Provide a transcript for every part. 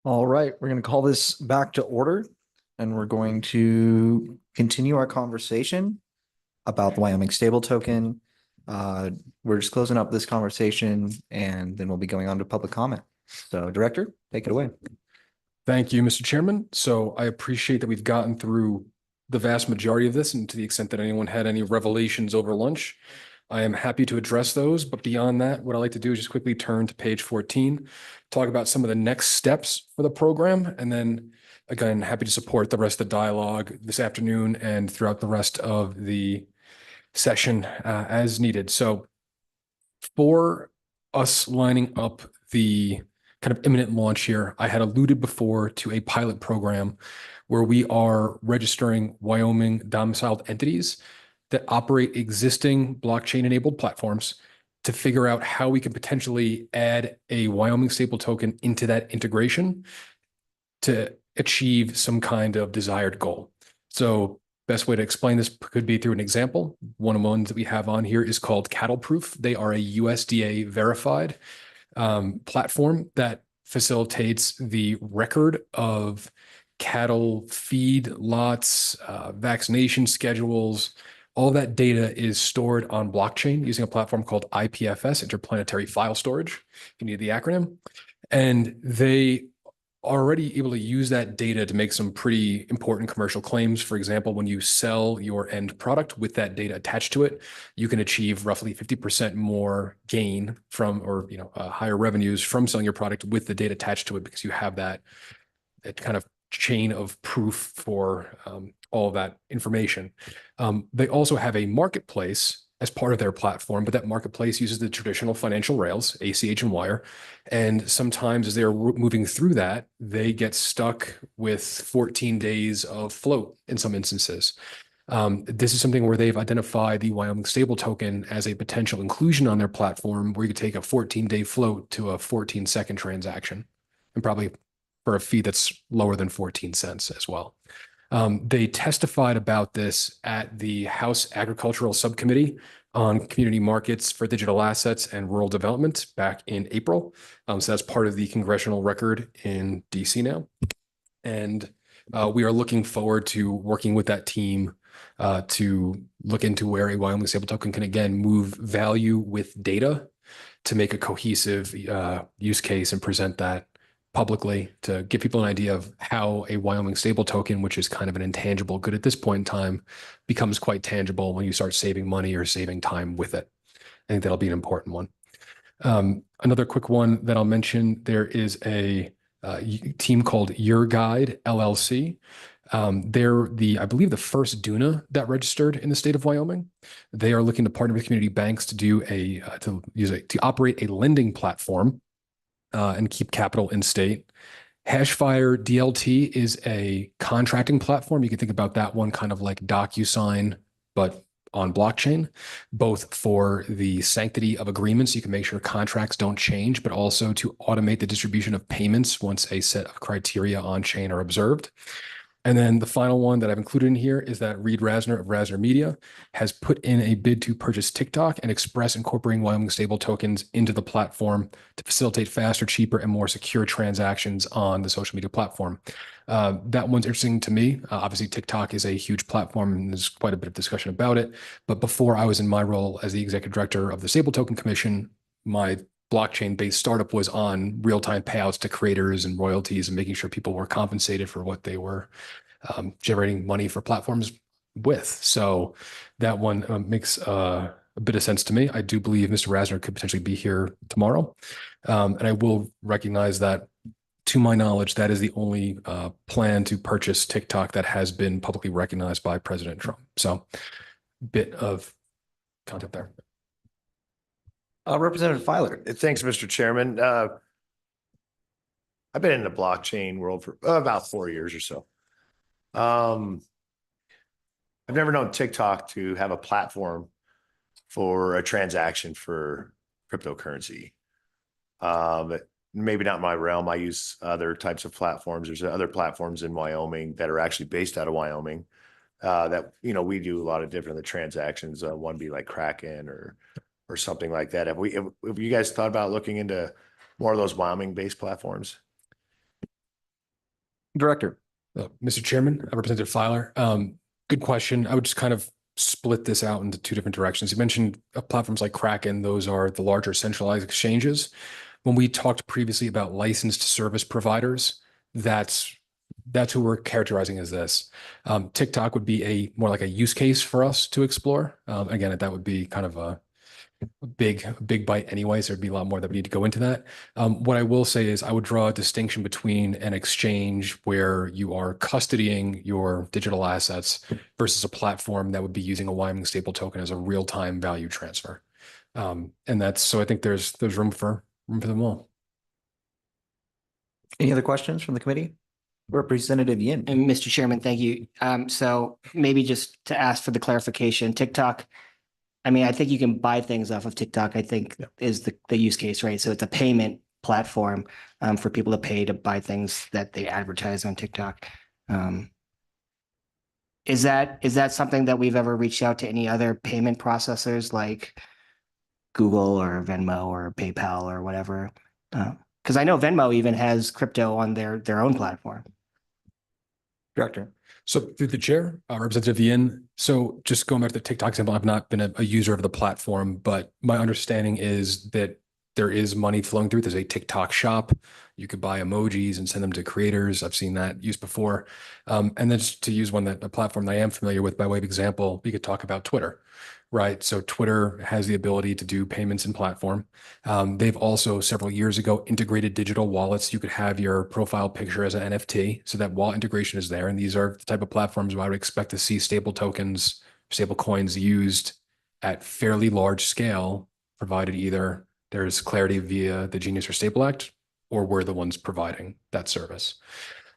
All right, we're going to call this back to order and we're going to continue our conversation about the Wyoming stable token. We're just closing up this conversation and then we'll be going on to public comment. So Director, take it away. Thank you, Mr. Chairman. So I appreciate that we've gotten through the vast majority of this, and to the extent that anyone had any revelations over lunch, I am happy to address those. But beyond that, what I'd like to do is just quickly turn to page 14, talk about some of the next steps for the program, and then again, happy to support the rest of the dialogue this afternoon and throughout the rest of the session as needed. So for us lining up the kind of imminent launch here, I had alluded before to a pilot program where we are registering Wyoming domiciled entities that operate existing blockchain-enabled platforms to figure out how we can potentially add a Wyoming stable token into that integration to achieve some kind of desired goal. So best way to explain this could be through an example. One of the ones that we have on here is called Cattle Proof. They are a USDA verified platform that facilitates the record of cattle feed lots, vaccination schedules. All that data is stored on blockchain using a platform called IPFS, Interplanetary File Storage, if you need the acronym. And they are already able to use that data to make some pretty important commercial claims. For example, when you sell your end product with that data attached to it, you can achieve roughly 50% more gain from, or higher revenues from selling your product with the data attached to it, because you have that kind of chain of proof for all of that information. They also have a marketplace as part of their platform, but that marketplace uses the traditional financial rails, ACH and wire. And sometimes as they're moving through that, they get stuck with 14 days of float in some instances. This is something where they've identified the Wyoming stable token as a potential inclusion on their platform, where you could take a 14-day float to a 14-second transaction, and probably for a fee that's lower than 14 cents as well. They testified about this at the House Agricultural Subcommittee on Community Markets for Digital Assets and Rural Development back in April. So that's part of the congressional record in DC now. And we are looking forward to working with that team to look into where a Wyoming stable token can again move value with data to make a cohesive use case and present that publicly to give people an idea of how a Wyoming stable token, which is kind of an intangible good at this point in time, becomes quite tangible when you start saving money or saving time with it. I think that'll be an important one. Another quick one that I'll mention, there is a team called Your Guide LLC. They're I believe the first DUNA that registered in the state of Wyoming. They are looking to partner with community banks to do to operate a lending platform and keep capital in state. Hashfire DLT is a contracting platform. You can think about that one kind of like DocuSign, but on blockchain, both for the sanctity of agreements. You can make sure contracts don't change, but also to automate the distribution of payments once a set of criteria on chain are observed. And then the final one that I've included in here is that Reed Rasner of Rasner Media has put in a bid to purchase TikTok and express incorporating Wyoming stable tokens into the platform to facilitate faster, cheaper, and more secure transactions on the social media platform. That one's interesting to me. Obviously, TikTok is a huge platform and there's quite a bit of discussion about it. But before I was in my role as the executive director of the Stable Token Commission, my blockchain-based startup was on real-time payouts to creators and royalties and making sure people were compensated for what they were generating money for platforms with. So that one makes a bit of sense to me. I do believe Mr. Rasner could potentially be here tomorrow. And I will recognize that, to my knowledge, that is the only plan to purchase TikTok that has been publicly recognized by President Trump. So bit of content there. Representative Filer. Thanks, Mr. Chairman. I've been in the blockchain world for about 4 years or so. I've never known TikTok to have a platform for a transaction for cryptocurrency. Maybe not my realm. I use other types of platforms. There's other platforms in Wyoming that are actually based out of Wyoming that, we do a lot of different transactions. One be like Kraken or something like that. Have you guys thought about looking into more of those Wyoming-based platforms? Director. Mr. Chairman, Representative Filer, good question. I would just kind of split this out into two different directions. You mentioned platforms like Kraken, those are the larger centralized exchanges. When we talked previously about licensed service providers, that's who we're characterizing as this. TikTok would be more like a use case for us to explore. Again, that would be kind of a big bite anyway, so there'd be a lot more that we need to go into that. What I will say is I would draw a distinction between an exchange where you are custodying your digital assets versus a platform that would be using a Wyoming stable token as a real-time value transfer. And so I think there's room for them all. Any other questions from the committee? Representative Yin. And Mr. Chairman, thank you. So maybe just to ask for the clarification, TikTok, I mean, I think you can buy things off of TikTok, I think is the use case, right? So it's a payment platform for people to pay to buy things that they advertise on TikTok. Is that something that we've ever reached out to any other payment processors like Google or Venmo or PayPal or whatever? Because I know Venmo even has crypto on their own platform. Director. So through the chair, Representative Yin. So just going back to the TikTok example, I've not been a user of the platform, but my understanding is that there is money flowing through. There's a TikTok shop. You could buy emojis and send them to creators. I've seen that used before. And then just to use a platform that I am familiar with by way of example, we could talk about Twitter, right? So Twitter has the ability to do payments in platform. They've also several years ago integrated digital wallets. You could have your profile picture as an NFT. So that wallet integration is there. And these are the type of platforms where I would expect to see stable tokens, stable coins used at fairly large scale, provided either there's clarity via the Genius or Stable Act, or we're the ones providing that service.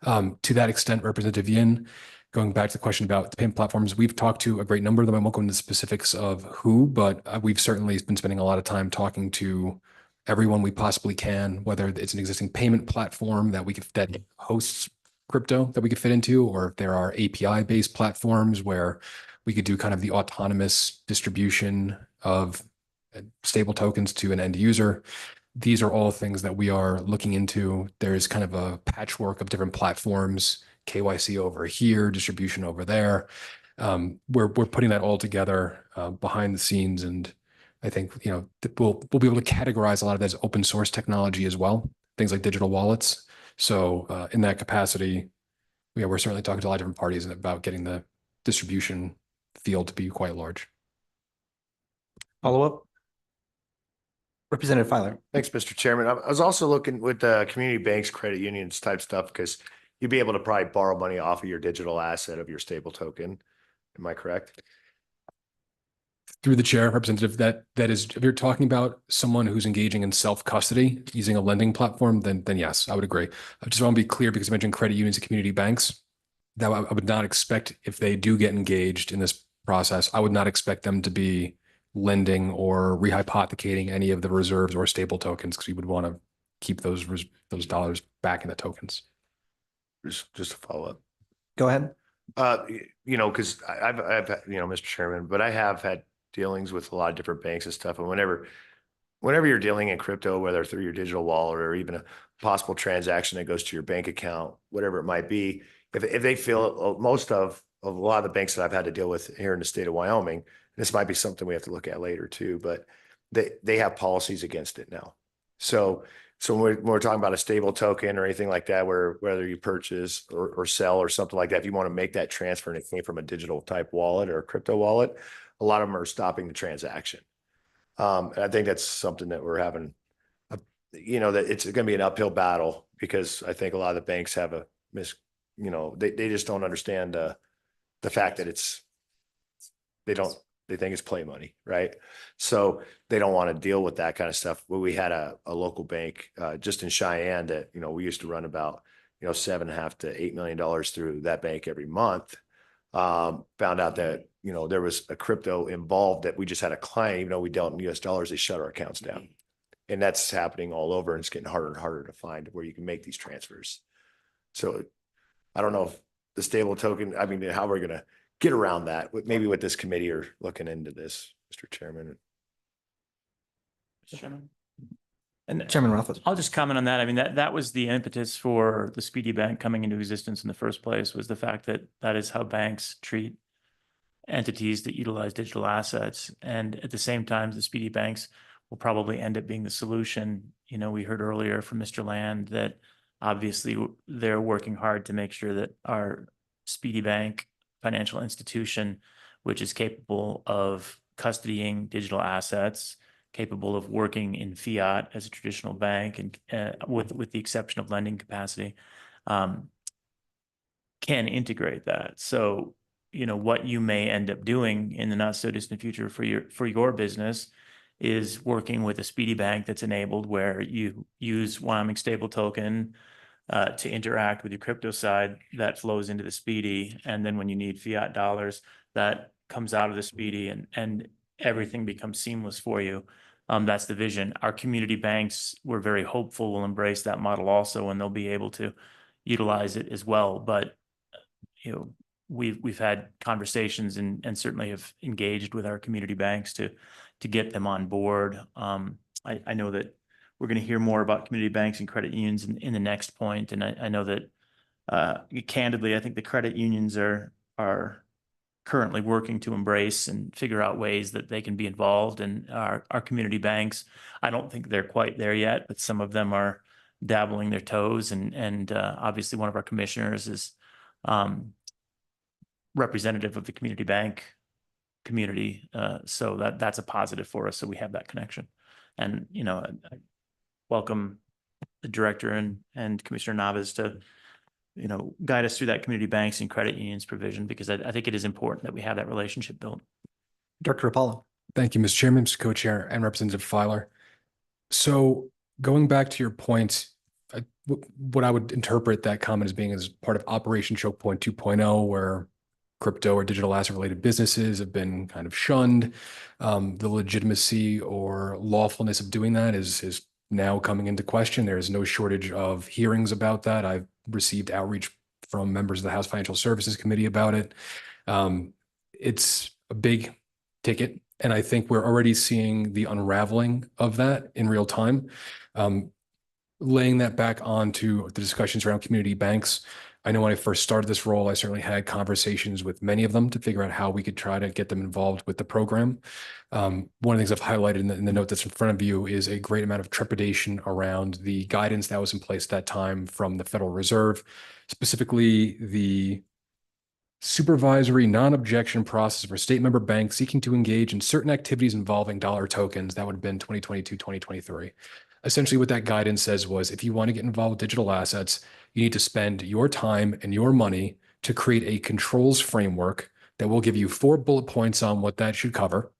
To that extent, Representative Yin, going back to the question about the payment platforms, we've talked to a great number of them. I won't go into the specifics of who, but we've certainly been spending a lot of time talking to everyone we possibly can, whether it's an existing payment platform that hosts crypto that we could fit into, or if there are API-based platforms where we could do kind of the autonomous distribution of stable tokens to an end user. These are all things that we are looking into. There's kind of a patchwork of different platforms, KYC over here, distribution over there. We're putting that all together behind the scenes, and I think we'll be able to categorize a lot of that as open source technology as well, things like digital wallets. So in that capacity, we're certainly talking to a lot of different parties about getting the distribution field to be quite large. Follow up. Representative Filer. Thanks, Mr. Chairman. I was also looking with the community banks, credit unions type stuff, because you'd be able to probably borrow money off of your digital asset of your stable token. Am I correct? Through the chair, Representative, that is, if you're talking about someone who's engaging in self-custody using a lending platform, then yes, I would agree. I just want to be clear because I mentioned credit unions and community banks, that I would not expect, if they do get engaged in this process, I would not expect them to be lending or rehypothecating any of the reserves or stable tokens, because we would want to keep those dollars back in the tokens. Just to follow up. Go ahead. Because I've Mr. Chairman, but I have had dealings with a lot of different banks and stuff. And whenever you're dealing in crypto, whether through your digital wallet or even a possible transaction that goes to your bank account, whatever it might be, if they feel most of a lot of the banks that I've had to deal with here in the state of Wyoming, this might be something we have to look at later too, but they have policies against it now. So when we're talking about a stable token or anything like that, where whether you purchase or sell or something like that, if you want to make that transfer and it came from a digital type wallet or a crypto wallet, a lot of them are stopping the transaction. And I think that's something that we're having, that it's going to be an uphill battle, because I think a lot of the banks have they just don't understand the fact that they think it's play money, right? So they don't want to deal with that kind of stuff. Well, we had a local bank just in Cheyenne that, we used to run about, $7.5 to $8 million through that bank every month. Found out that, there was a crypto involved that we just had a client, even though we dealt in US dollars, they shut our accounts down. And that's happening all over, and it's getting harder and harder to find where you can make these transfers. So I don't know if the stable token, how we're going to get around that. Maybe with this committee are looking into this, Mr. Chairman. And Chairman Raffles. I'll just comment on that. I mean, that was the impetus for the Speedy Bank coming into existence in the first place, was the fact that that is how banks treat entities that utilize digital assets. And at the same time, the Speedy Banks will probably end up being the solution. You know, we heard earlier from Mr. Land that obviously they're working hard to make sure that our Speedy Bank financial institution, which is capable of custodying digital assets, capable of working in fiat as a traditional bank, and with the exception of lending capacity, can integrate that. So, you know, what you may end up doing in the not so distant future for your business is working with a Speedy Bank that's enabled, where you use Wyoming Stable Token to interact with your crypto side that flows into the Speedy, and then when you need fiat dollars, that comes out of the Speedy, and everything becomes seamless for you. That's the vision. Our community banks, we're very hopeful, will embrace that model also, and they'll be able to utilize it as well. But you know, we've had conversations and certainly have engaged with our community banks to get them on board. I know that we're going to hear more about community banks and credit unions in the next point, and I know that candidly, I think the credit unions are currently working to embrace and figure out ways that they can be involved. And our community banks, I don't think they're quite there yet, but some of them are dabbling their toes. And obviously one of our commissioners is representative of the community bank community. So that's a positive for us. So we have that connection. And, you know, I welcome the director and Commissioner Navas to, you know, guide us through that community banks and credit unions provision, because I think it is important that we have that relationship built. Director Apollo. Thank you, Mr. Chairman, Mr. Co-Chair, and Representative Filer. So going back to your point, what I would interpret that comment as being as part of Operation Choke Point 2.0, where crypto or digital asset related businesses have been kind of shunned. The legitimacy or lawfulness of doing that is now coming into question. There is no shortage of hearings about that. I've received outreach from members of the House Financial Services Committee about it. It's a big ticket, and I think we're already seeing the unraveling of that in real time. Laying that back onto the discussions around community banks, I know when I first started this role, I certainly had conversations with many of them to figure out how we could try to get them involved with the program. One of the things I've highlighted in the note that's in front of you is a great amount of trepidation around the guidance that was in place at that time from the Federal Reserve, specifically the supervisory non-objection process for state member banks seeking to engage in certain activities involving dollar tokens. That would have been 2022, 2023. Essentially what that guidance says was, if you want to get involved with digital assets, you need to spend your time and your money to create a controls framework that will give you 4 bullet points on what that should cover.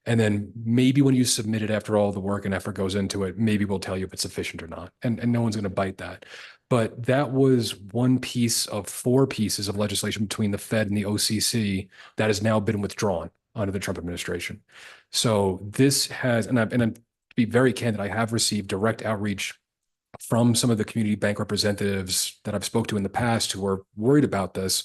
And then maybe when you submit it, after all the work and effort goes into it, maybe we'll tell you if it's sufficient or not. And no one's going to bite that. But that was one piece of 4 pieces of legislation between the Fed and the OCC that has now been withdrawn under the Trump administration. So this has, and I'm to be very candid, I have received direct outreach from some of the community bank representatives that I've spoke to in the past who are worried about this,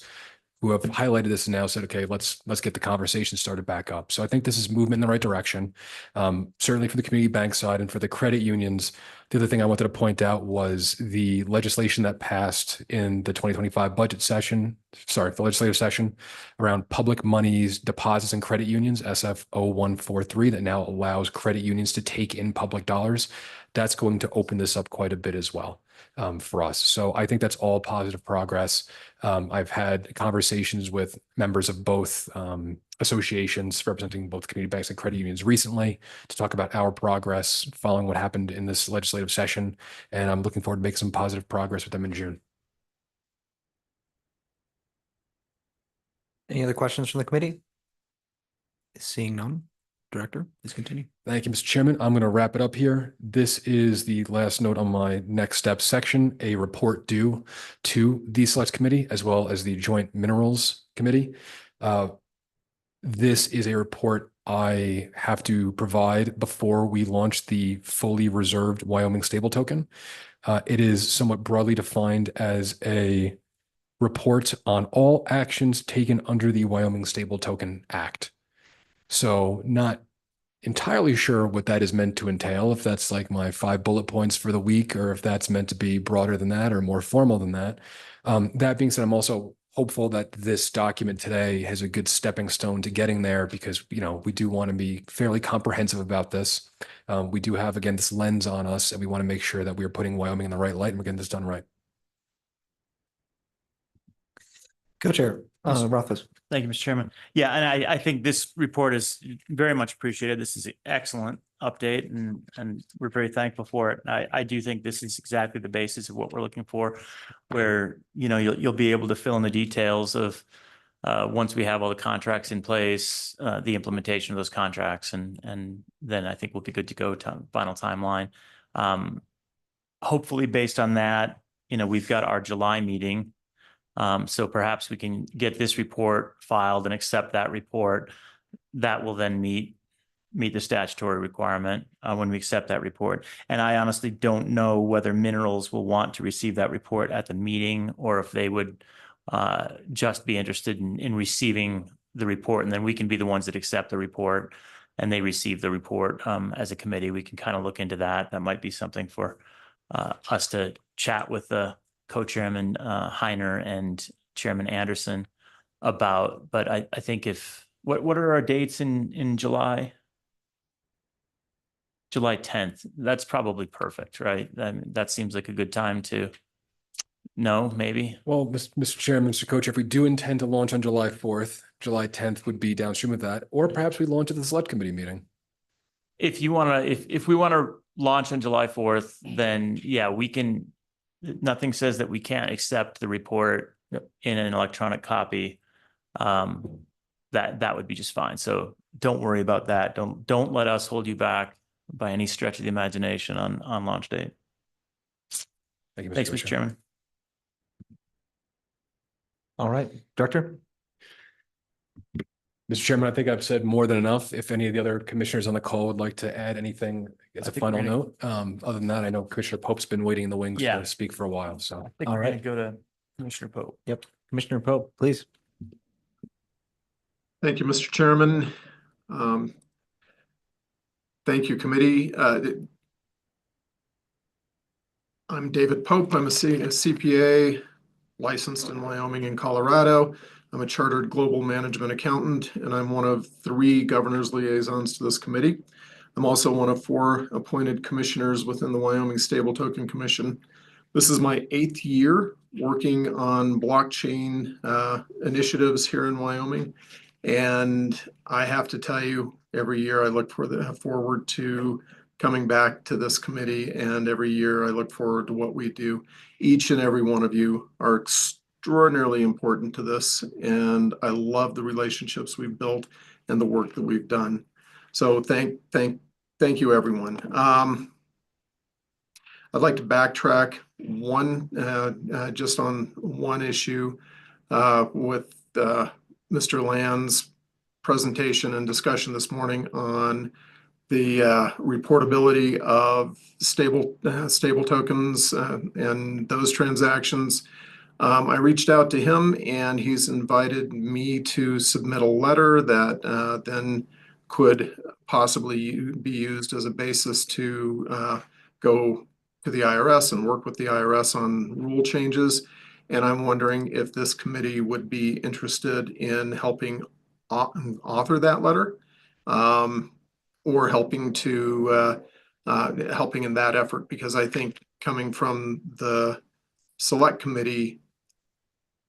who have highlighted this and now said, okay, let's get the conversation started back up. So I think this is movement in the right direction. Certainly for the community bank side and for the credit unions. The other thing I wanted to point out was the legislation that passed in the 2025 budget session, the legislative session around public monies, deposits and credit unions, SF 0143, that now allows credit unions to take in public dollars. That's going to open this up quite a bit as well for us. So I think that's all positive progress. I've had conversations with members of both associations representing both community banks and credit unions recently to talk about our progress following what happened in this legislative session. And I'm looking forward to making some positive progress with them in June. Any other questions from the committee? Seeing none. Director, please continue. Thank you, Mr. Chairman. I'm going to wrap it up here. This is the last note on my next steps section, a report due to the Select Committee as well as the Joint Minerals Committee. This is a report I have to provide before we launch the fully reserved Wyoming Stable Token. It is somewhat broadly defined as a report on all actions taken under the Wyoming Stable Token Act. So not entirely sure what that is meant to entail, if that's like my 5 bullet points for the week, or if that's meant to be broader than that or more formal than that. That being said, I'm also hopeful that this document today has a good stepping stone to getting there, because, we do want to be fairly comprehensive about this. We do have, again, this lens on us, and we want to make sure that we're putting Wyoming in the right light and we're getting this done right. Co-chair, Rothfuss. Thank you, Mr. Chairman. Yeah, and I think this report is very much appreciated. This is an excellent update and we're very thankful for it. I do think this is exactly the basis of what we're looking for, where, you'll be able to fill in the details of once we have all the contracts in place, the implementation of those contracts, and then I think we'll be good to go to final timeline. Hopefully based on that, we've got our July meeting. So perhaps we can get this report filed and accept that report. That will then meet the statutory requirement when we accept that report. And I honestly don't know whether Minerals will want to receive that report at the meeting, or if they would just be interested in receiving the report, and then we can be the ones that accept the report and they receive the report as a committee. We can kind of look into that. That might be something for us to chat with the co-chairman Heiner and Chairman Anderson about. But I think what are our dates in July? July 10th. That's probably perfect, right? That seems like a good time to know, maybe. Well, Mr. Chairman, Mr. Coach, if we do intend to launch on July 4th, July 10th would be downstream of that, or perhaps we launch at the select committee meeting. If you want to, if we want to launch on July 4th, then yeah, we can. Nothing says that we can't accept the report in an electronic copy. That would be just fine. So don't worry about that. Don't let us hold you back by any stretch of the imagination on launch date. Thank you, Mr. Thanks, Mr. Co-Chair. Chairman. All right, Director. Mr. Chairman, I think I've said more than enough. If any of the other commissioners on the call would like to add anything as I a think final we're note. Other than that, I know Commissioner Pope's been waiting in the wings Yeah. to speak for a while, so. I think All we're going right. to go to Commissioner Pope. Yep, Commissioner Pope, please. Thank you, Mr. Chairman. Thank you, committee. I'm David Pope. I'm a CPA licensed in Wyoming and Colorado. I'm a chartered global management accountant, and I'm one of 3 governor's liaisons to this committee. I'm also one of 4 appointed commissioners within the Wyoming Stable Token Commission. This is my 8th year working on blockchain initiatives here in Wyoming. And I have to tell you, every year I look forward to coming back to this committee, and every year I look forward to what we do. Each and every one of you are extraordinarily important to this, and I love the relationships we've built and the work that we've done. So thank you, everyone. I'd like to backtrack just on one issue with Mr. Land's presentation and discussion this morning on the reportability of stable tokens and those transactions. I reached out to him, and he's invited me to submit a letter that then could possibly be used as a basis to go to the IRS and work with the IRS on rule changes. And I'm wondering if this committee would be interested in helping author that letter, or helping in that effort, because I think coming from the select committee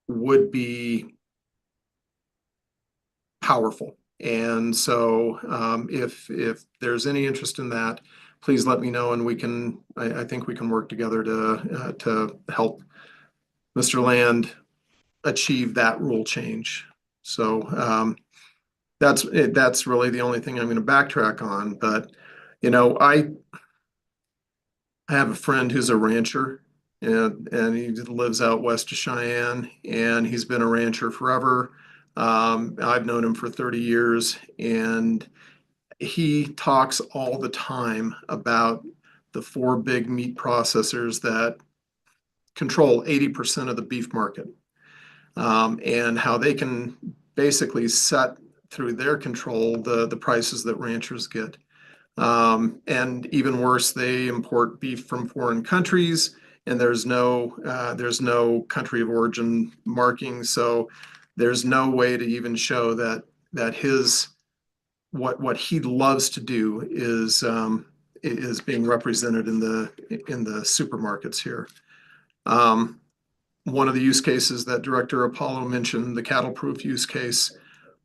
would be powerful. And so if there's any interest in that, please let me know, and I think we can work together to help Mr. Land achieve that rule change. So that's really the only thing I'm going to backtrack on. But I have a friend who's a rancher, and he lives out west of Cheyenne, and he's been a rancher forever. I've known him for 30 years, and he talks all the time about the 4 big meat processors that control 80% of the beef market, and how they can basically set through their control, the prices that ranchers get. And even worse, they import beef from foreign countries, and there's no country of origin marking. So there's no way to even show that what he loves to do is being represented in the supermarkets here. One of the use cases that Director Apollo mentioned, the cattle proof use case,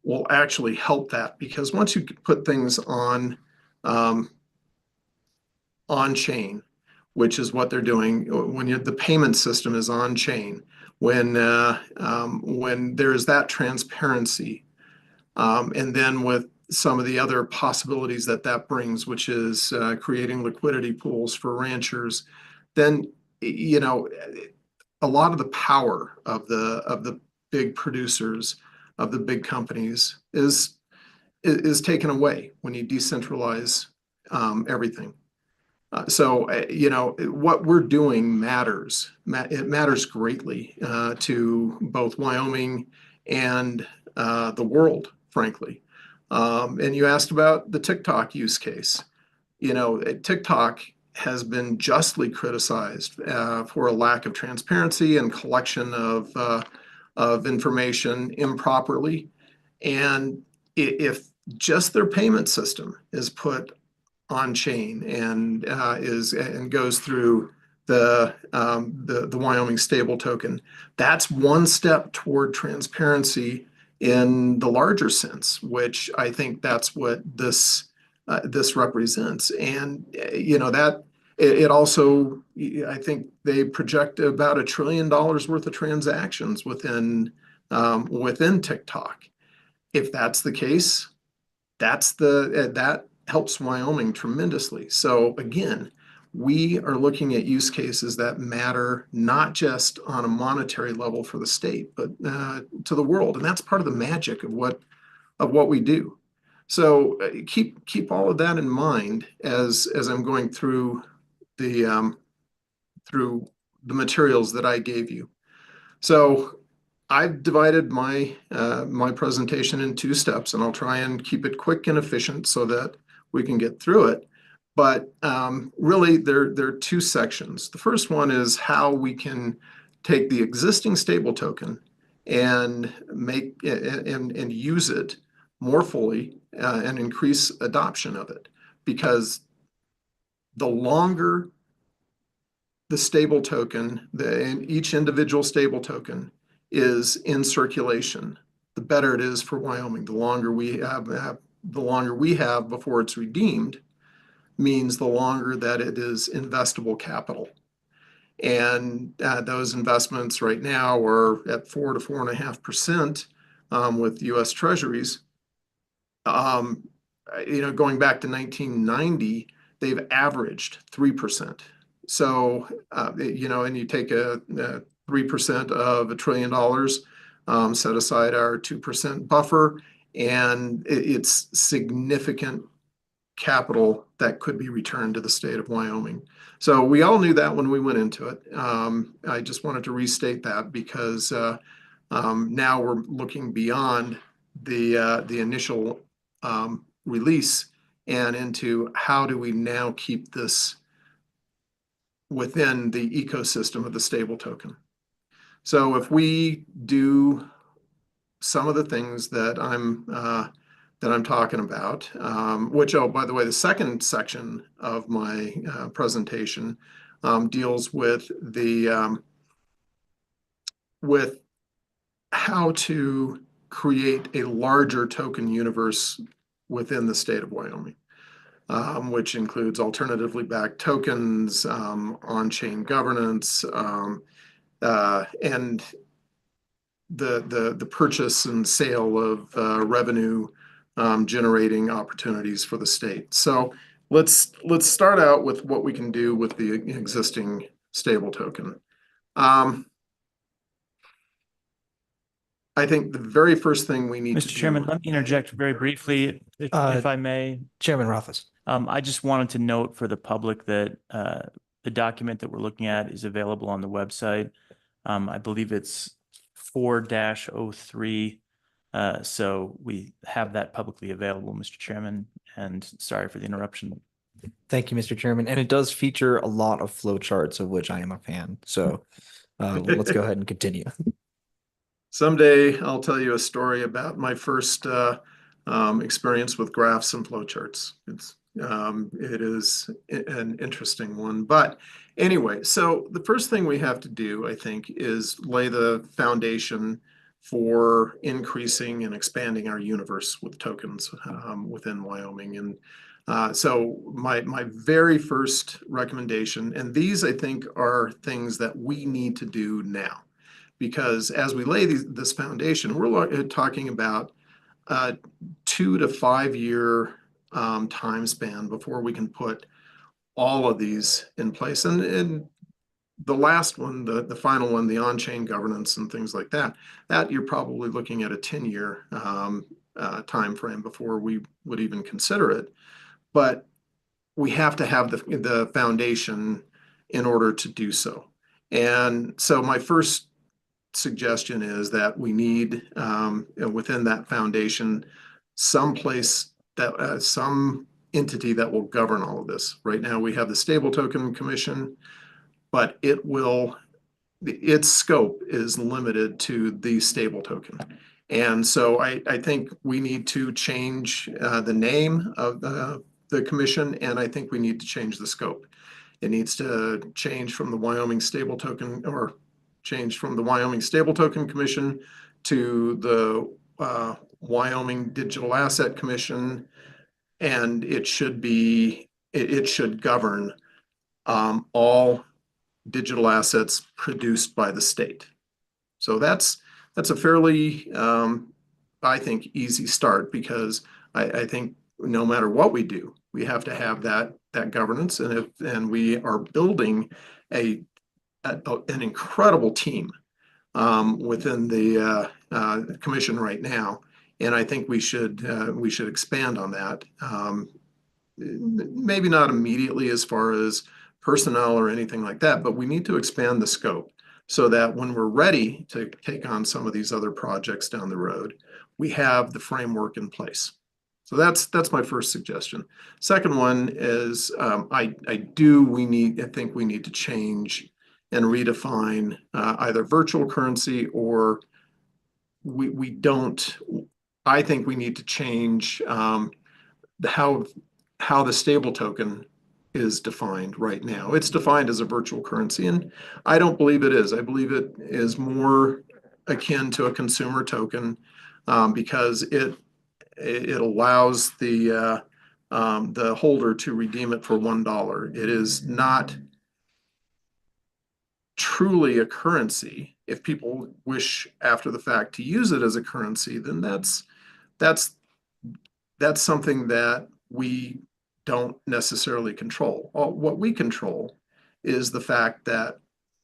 will actually help that, because once you put things on chain, which is what they're doing, when the payment system is on chain, when there's that transparency, and then with some of the other possibilities that brings, which is creating liquidity pools for ranchers, then a lot of the power of the big producers, of the big companies, is taken away when you decentralize everything. So what we're doing matters. It matters greatly to both Wyoming and the world, frankly. And you asked about the TikTok use case. TikTok has been justly criticized for a lack of transparency and collection of information improperly. And if just their payment system is put on chain and goes through the Wyoming stable token, that's one step toward transparency in the larger sense, which I think that's what this represents. And that it also, I think they project about $1 trillion worth of transactions within TikTok. If that's the case, that helps Wyoming tremendously. So again, we are looking at use cases that matter not just on a monetary level for the state, but to the world, and that's part of the magic of what we do. So keep all of that in mind as I'm going through the materials that I gave you. So I've divided my presentation in 2 steps, and I'll try and keep it quick and efficient so that we can get through it. But really, there are 2 sections. The first one is how we can take the existing stable token and make and use it more fully and increase adoption of it. Because the longer the stable token, each individual stable token is in circulation, the better it is for Wyoming. The longer we have before it's redeemed means the longer that it is investable capital. And those investments right now are at 4 to 4.5% with U.S. Treasuries. Going back to 1990, they've averaged 3%. So, and you take a 3% of $1 trillion, set aside our 2% buffer, and it's significant capital that could be returned to the state of Wyoming. So we all knew that when we went into it. I just wanted to restate that because now we're looking beyond the initial release and into how do we now keep this within the ecosystem of the stable token. So if we do some of the things that I'm talking about, which, oh, by the way, the second section of my presentation deals with with how to create a larger token universe within the state of Wyoming, which includes alternatively backed tokens, on-chain governance, and the purchase and sale of revenue generating opportunities for the state. So let's start out with what we can do with the existing stable token. I think the very first thing we need to do. Mr. Chairman, let me interject very briefly, if I may. Chairman Rothfuss. I just wanted to note for the public that the document that we're looking at is available on the website. I believe it's 4-03 So we have that publicly available, Mr. Chairman, and sorry for the interruption. Thank you, Mr. Chairman. And it does feature a lot of flow charts, of which I am a fan. So let's go ahead and continue. Someday I'll tell you a story about my first experience with graphs and flowcharts. It is an interesting one. But anyway, so the first thing we have to do, I think, is lay the foundation for increasing and expanding our universe with tokens within Wyoming. And so my very first recommendation, and these I think are things that we need to do now. Because as we lay this foundation, we're talking about 2 to 5 year time span before we can put all of these in place. And the last one, the final one, the on-chain governance and things like that you're probably looking at a 10-year time frame before we would even consider it. But we have to have the foundation in order to do so. And so my first suggestion is that we need within that foundation someplace that some entity that will govern all of this. Right now we have the Stable Token Commission, but its scope is limited to the stable token. And so I think we need to change the name of the commission, and I think we need to change the scope. It needs to change from the Wyoming Stable Token, or change from the Wyoming Stable Token Commission to the Wyoming Digital Asset Commission, and it should govern all digital assets produced by the state. So that's a fairly, I think, easy start, because I think no matter what we do, we have to have that governance, and we are building an incredible team within the commission right now, and I think we should expand on that. Maybe not immediately as far as personnel or anything like that, but we need to expand the scope so that when we're ready to take on some of these other projects down the road, we have the framework in place. So that's my first suggestion. Second one is I think we need to change and redefine either virtual currency, or I think we need to change how the stable token is defined right now. It's defined as a virtual currency, and I don't believe it is. I believe it is more akin to a consumer token because it allows the holder to redeem it for $1. It is not truly a currency. If people wish after the fact to use it as a currency, then that's something that we don't necessarily control. What we control is the fact that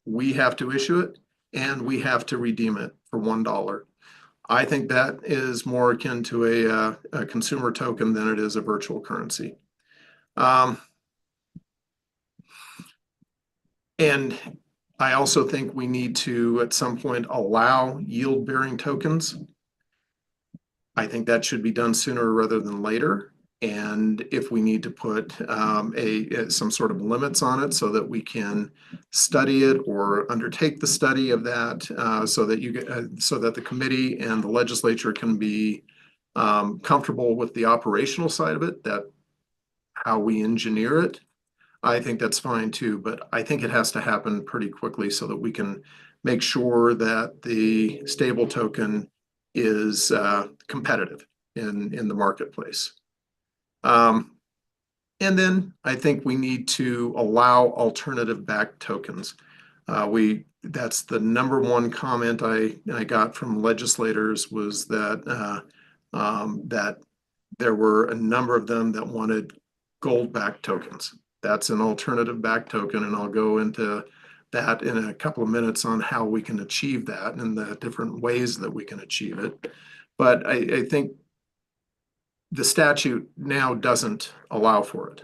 we have to issue it and we have to redeem it for $1. I think that is more akin to a consumer token than it is a virtual currency. And I also think we need to, at some point, allow yield-bearing tokens. I think that should be done sooner rather than later. And if we need to put some sort of limits on it so that we can study it or undertake the study of that, so that the committee and the legislature can be comfortable with the operational side of it, that how we engineer it, I think that's fine too. But I think it has to happen pretty quickly so that we can make sure that the stable token is competitive in the marketplace. And then I think we need to allow alternative backed tokens. That's the number one comment I got from legislators, was that that there were a number of them that wanted gold backed tokens. That's an alternative backed token, and I'll go into that in a couple of minutes on how we can achieve that and the different ways that we can achieve it. But I think the statute now doesn't allow for it.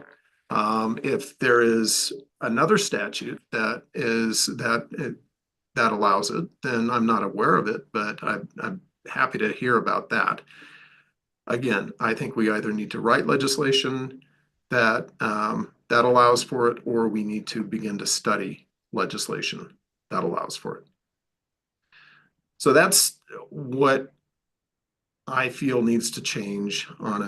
If there is another statute that allows it, then I'm not aware of it, but happy to hear about that. Again, I think we either need to write legislation that that allows for it, or we need to begin to study legislation that allows for it. So that's what I feel needs to change on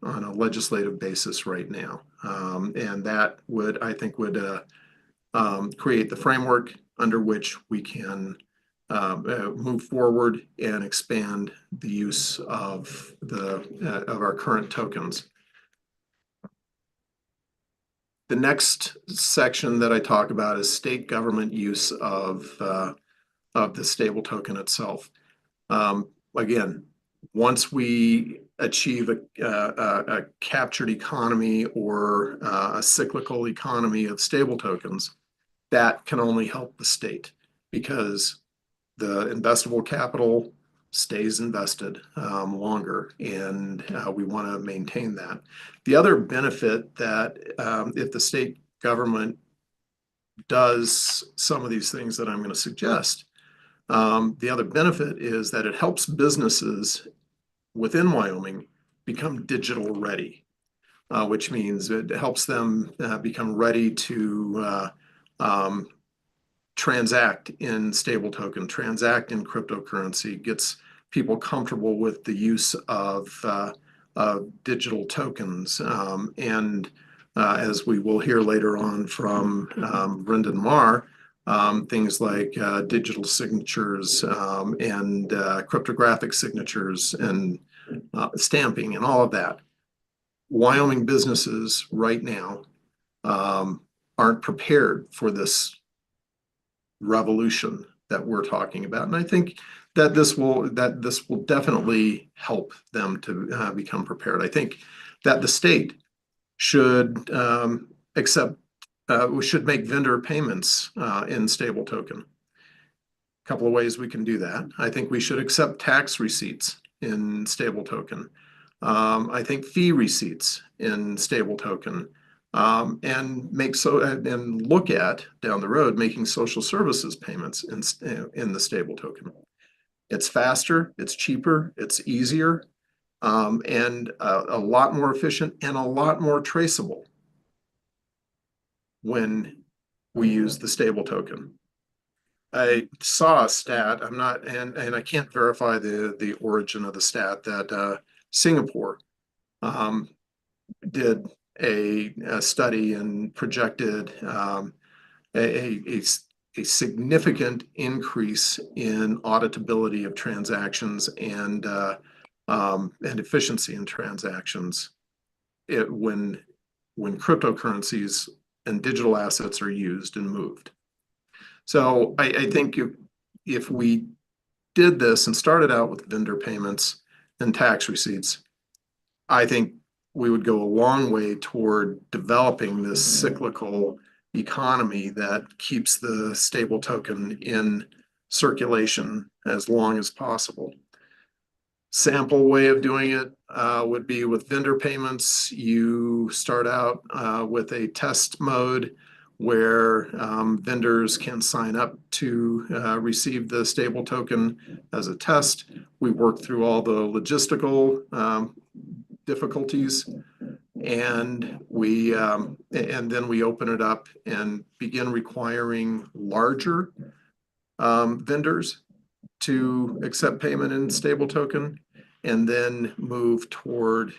a legislative basis right now. And that would, I think, would create the framework under which we can move forward and expand the use of of our current tokens. The next section that I talk about is state government use of the stable token itself. Again, once we achieve a captured economy or a cyclical economy of stable tokens, that can only help the state because the investable capital stays invested longer, and we want to maintain that. The other benefit that if the state government does some of these things that I'm going to suggest, the other benefit is that it helps businesses within Wyoming become digital ready, which means it helps them become ready to transact in stable token, transact in cryptocurrency, gets people comfortable with the use of digital tokens. And as we will hear later on from Brendan Marr, things like digital signatures and cryptographic signatures and stamping and all of that. Wyoming businesses right now aren't prepared for this revolution that we're talking about. And I think that this will definitely help them to become prepared. I think that the state should we should make vendor payments in stable token. A couple of ways we can do that. I think we should accept tax receipts in stable token. I think fee receipts in stable token. And look at down the road making social services payments in the stable token. It's faster, it's cheaper, it's easier, and a lot more efficient and a lot more traceable when we use the stable token. I saw a stat. And I can't verify the origin of the stat that Singapore did a study and projected a significant increase in auditability of transactions and efficiency in transactions when cryptocurrencies and digital assets are used and moved. So I think if we did this and started out with vendor payments and tax receipts, I think we would go a long way toward developing this cyclical economy that keeps the stable token in circulation as long as possible. Sample way of doing it would be with vendor payments. You start out with a test mode where vendors can sign up to receive the stable token as a test. We work through all the logistical difficulties, and then we open it up and begin requiring larger vendors to accept payment in stable token, and then move toward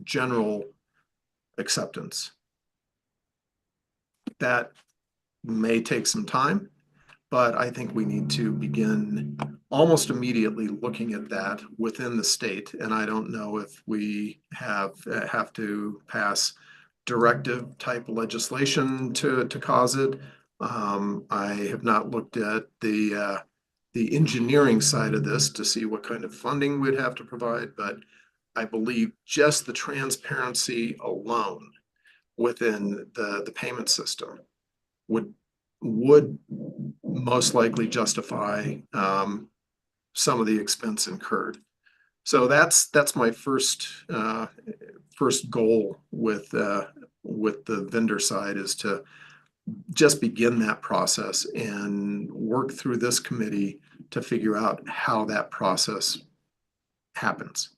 general acceptance. That may take some time, but I think we need to begin almost immediately looking at that within the state. And I don't know if we have to pass directive type legislation to cause it. I have not looked at the engineering side of this to see what kind of funding we'd have to provide, but I believe just the transparency alone within the payment system would most likely justify some of the expense incurred. So that's my first goal with the vendor side, is to just begin that process and work through this committee to figure out how that process happens.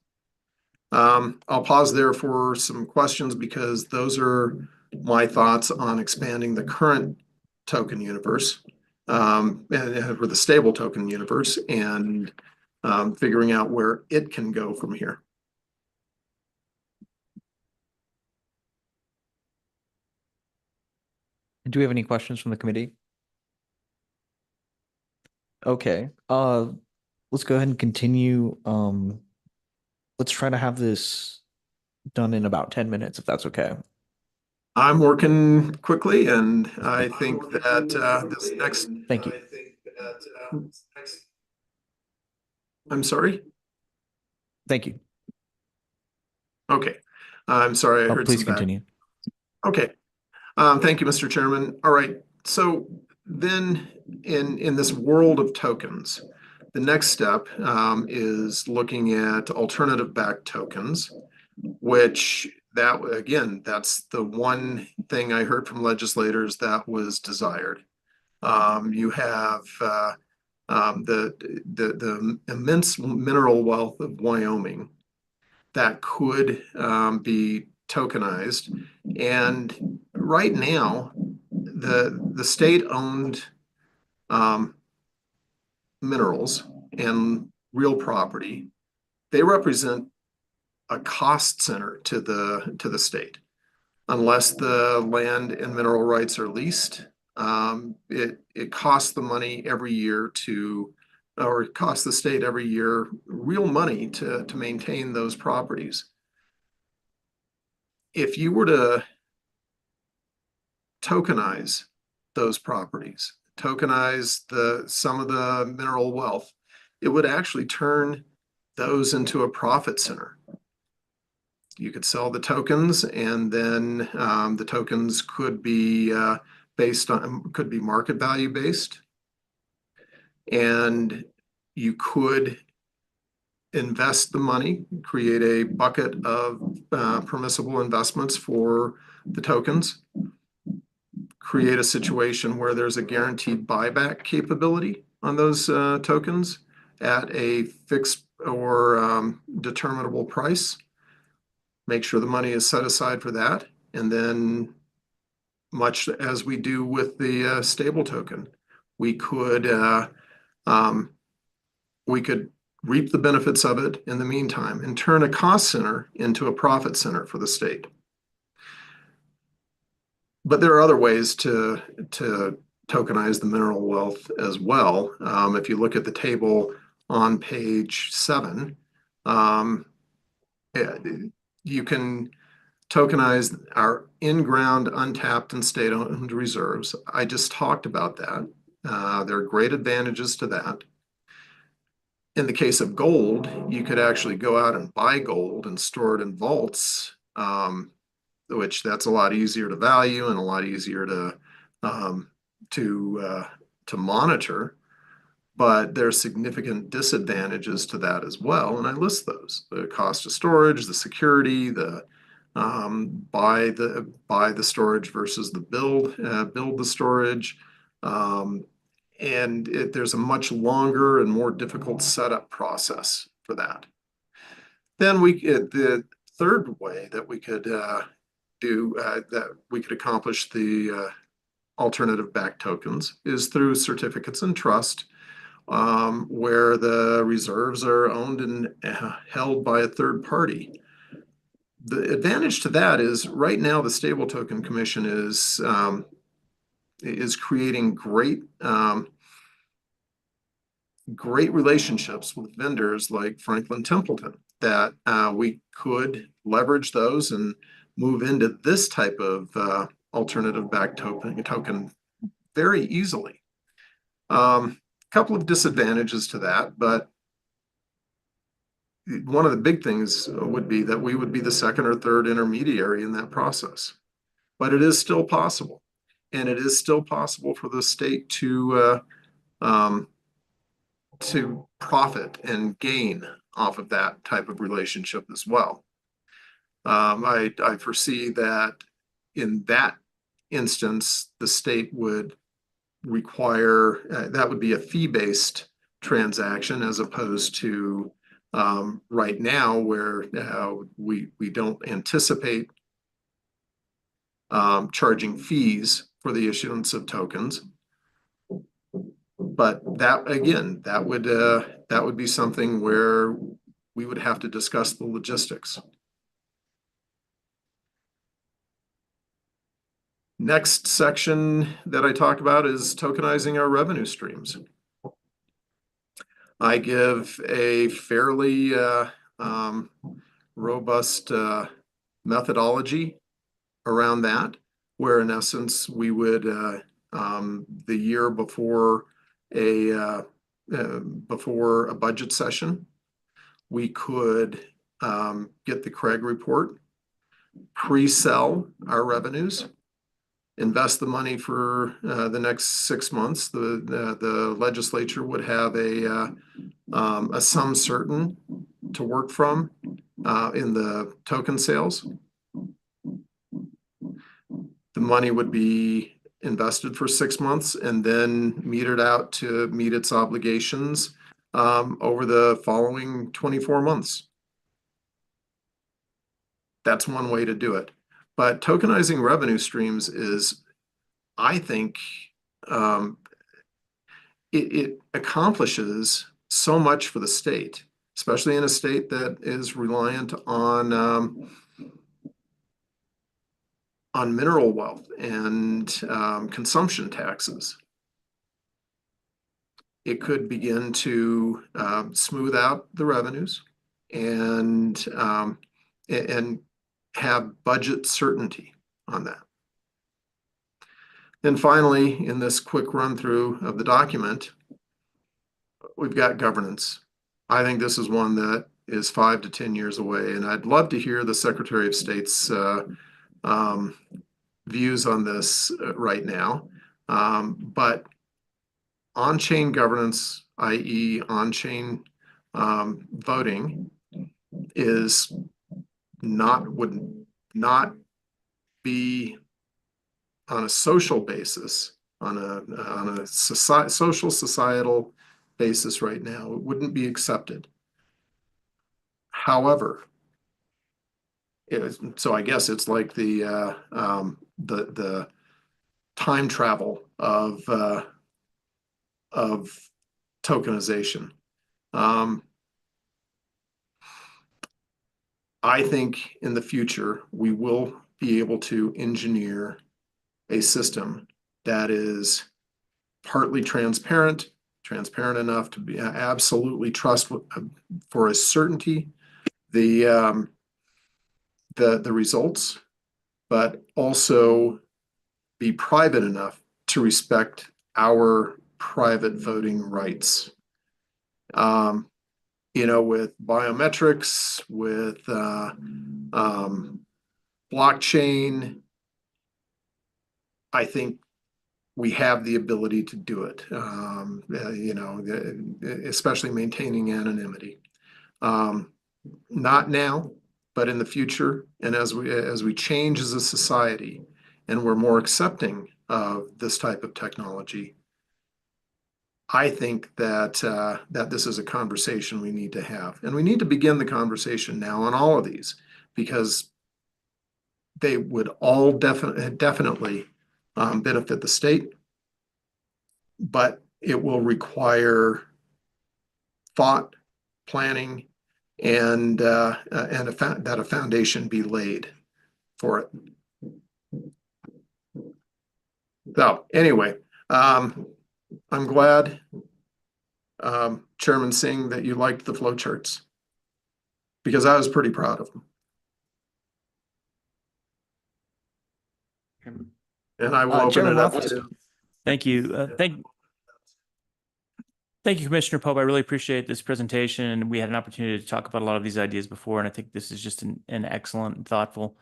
I'll pause there for some questions because those are my thoughts on expanding the current token universe, or the stable token universe, and figuring out where it can go from here. Do we have any questions from the committee? Okay, let's go ahead and continue. Let's try to have this done in about 10 minutes, if that's okay. I'm working quickly, and I think that this next. Thank you. I'm sorry? Thank you. Okay. I'm sorry, I Oh, heard please some back. continue. Okay. Thank you, Mr. Chairman. All right. So then in this world of tokens, the next step is looking at alternative backed tokens, which that's the one thing I heard from legislators that was desired. You have the immense mineral wealth of Wyoming that could be tokenized. And right now, the state-owned minerals and real property, they represent a cost center to the state. Unless the land and mineral rights are leased, it costs the money every year or it costs the state every year real money to maintain those properties. If you were to tokenize those properties, tokenize some of the mineral wealth, it would actually turn those into a profit center. You could sell the tokens, and then the tokens could be could be market value based, and you could invest the money, create a bucket of permissible investments for the tokens, create a situation where there's a guaranteed buyback capability on those tokens at a fixed or determinable price. Make sure the money is set aside for that. And then, much as we do with the stable token, we could reap the benefits of it in the meantime and turn a cost center into a profit center for the state. But there are other ways to tokenize the mineral wealth as well. If you look at the table on page 7, you can tokenize our in-ground, untapped, and state-owned reserves. I just talked about that. There are great advantages to that. In the case of gold, you could actually go out and buy gold and store it in vaults, which that's a lot easier to value and a lot easier to monitor. But there are significant disadvantages to that as well, and I list those: the cost of storage, the security, the buy the storage versus the build the storage, and there's a much longer and more difficult setup process for that. Then the third way that we could accomplish the alternative backed tokens is through certificates and trust, where the reserves are owned and held by a third party. The advantage to that is right now the Stable Token Commission is creating great relationships with vendors like Franklin Templeton that we could leverage those and move into this type of alternative backed token very easily. Couple of disadvantages to that, but one of the big things would be that we would be the second or third intermediary in that process. But it is still possible, and it is still possible for the state to profit and gain off of that type of relationship as well. I foresee that in that instance, the state would require that would be a fee-based transaction as opposed to right now where we don't anticipate charging fees for the issuance of tokens. But that, again, that would be something where we would have to discuss the logistics. Next section that I talk about is tokenizing our revenue streams. I give a fairly robust methodology around that, where in essence we would the year before a budget session, we could get the Craig report, pre-sell our revenues, invest the money for the next 6 months. The legislature would have a sum certain to work from in the token sales. The money would be invested for 6 months and then metered out to meet its obligations over the following 24 months. That's one way to do it. But tokenizing revenue streams is, I think, it accomplishes so much for the state, especially in a state that is reliant on mineral wealth and consumption taxes. It could begin to smooth out the revenues and have budget certainty on that. Then finally, in this quick run through of the document, we've got governance. I think this is one that is 5 to 10 years away, and I'd love to hear the Secretary of State's views on this right now. But on-chain governance, i.e. on-chain voting, would not be on a social basis, on a social societal basis right now. It wouldn't be accepted. However, so I guess it's like the time travel of tokenization. I think in the future we will be able to engineer a system that is partly transparent enough to be absolutely for a certainty the results, but also be private enough to respect our private voting rights. With biometrics, with blockchain, I think we have the ability to do it, especially maintaining anonymity. Not now, but in the future, and as we change as a society and we're more accepting of this type of technology, I think that this is a conversation we need to have. And we need to begin the conversation now on all of these, because they would all definitely benefit the state, but it will require thought, planning, and that a foundation be laid for it. So anyway, I'm glad, Chairman Singh, that you liked the flowcharts, because I was pretty proud of them. And I will open Chairman it up Loftus. to. Thank you. Thank you, Commissioner Pope. I really appreciate this presentation. We had an opportunity to talk about a lot of these ideas before, and I think this is just an excellent and thoughtful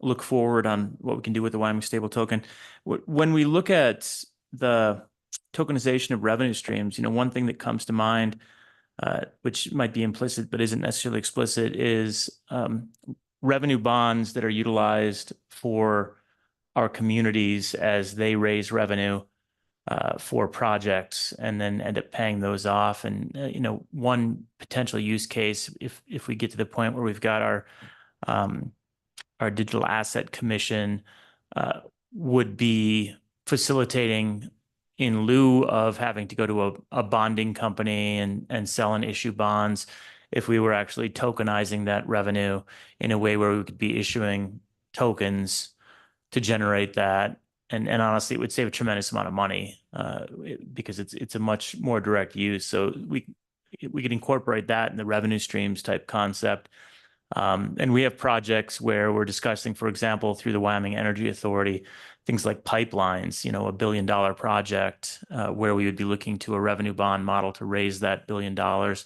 look forward on what we can do with the Wyoming Stable Token. When we look at the tokenization of revenue streams, one thing that comes to mind, which might be implicit but isn't necessarily explicit, is revenue bonds that are utilized for our communities as they raise revenue. for projects and then end up paying those off. And, one potential use case, if we get to the point where we've got our digital asset commission, would be facilitating in lieu of having to go to a bonding company and sell and issue bonds, if we were actually tokenizing that revenue in a way where we could be issuing tokens to generate that. And honestly, it would save a tremendous amount of money because it's a much more direct use. So we could incorporate that in the revenue streams type concept. And we have projects where we're discussing, for example, through the Wyoming Energy Authority, things like pipelines, $1 billion project where we would be looking to a revenue bond model to raise that $1 billion,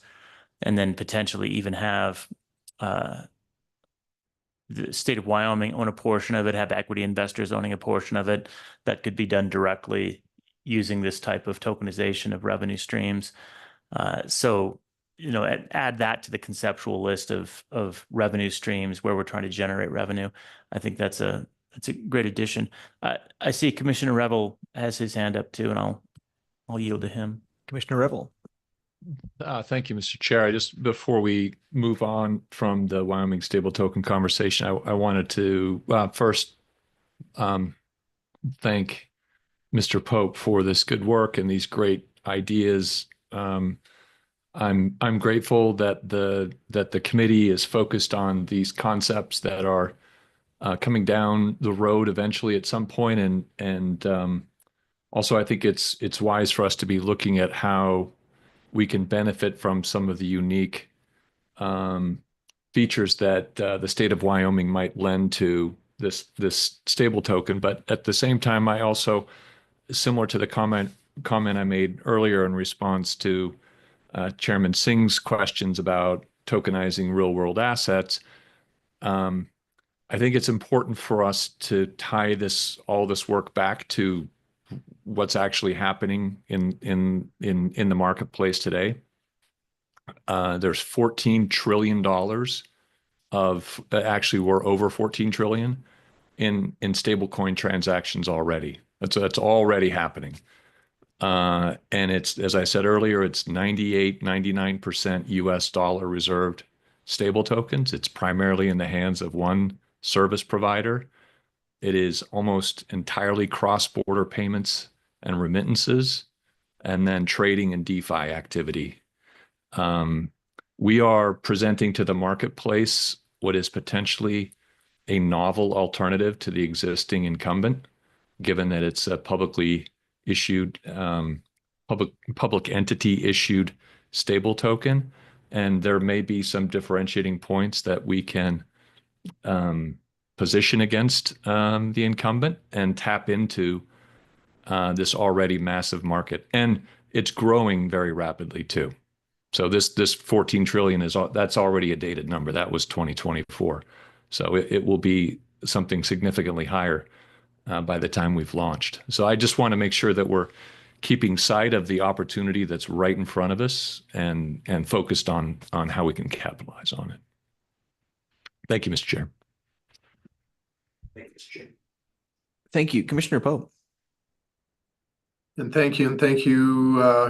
and then potentially even have the state of Wyoming own a portion of it, have equity investors owning a portion of it. That could be done directly using this type of tokenization of revenue streams. So, add that to the conceptual list of revenue streams where we're trying to generate revenue. I think that's a great addition. I see Commissioner Revel has his hand up too, and I'll yield to him. Commissioner Revel. Thank you, Mr. Chair. Before we move on from the Wyoming stable token conversation, I wanted to first thank Mr. Pope for this good work and these great ideas. I'm grateful that the committee is focused on these concepts that are coming down the road eventually at some point, and also I think it's wise for us to be looking at how we can benefit from some of the unique features that the state of Wyoming might lend to this stable token. But at the same time, I also, similar to the comment I made earlier in response to Chairman Singh's questions about tokenizing real world assets, I think it's important for us to tie all this work back to what's actually happening in the marketplace today. There's $14 trillion actually we're over 14 trillion in stablecoin transactions already. That's already happening. And it's, as I said earlier, it's 99% US dollar reserved stable tokens. It's primarily in the hands of one service provider. It is almost entirely cross-border payments and remittances, and then trading and DeFi activity. We are presenting to the marketplace what is potentially a novel alternative to the existing incumbent, given that it's a publicly issued, public entity issued stable token. And there may be some differentiating points that we can position against the incumbent and tap into this already massive market. And it's growing very rapidly too. So this 14 trillion that's already a dated number. That was 2024. So it will be something significantly higher by the time we've launched. So I just want to make sure that we're keeping sight of the opportunity that's right in front of us and focused on how we can capitalize on it. Thank you, Mr. Chair. Thank you, Commissioner Pope. And thank you,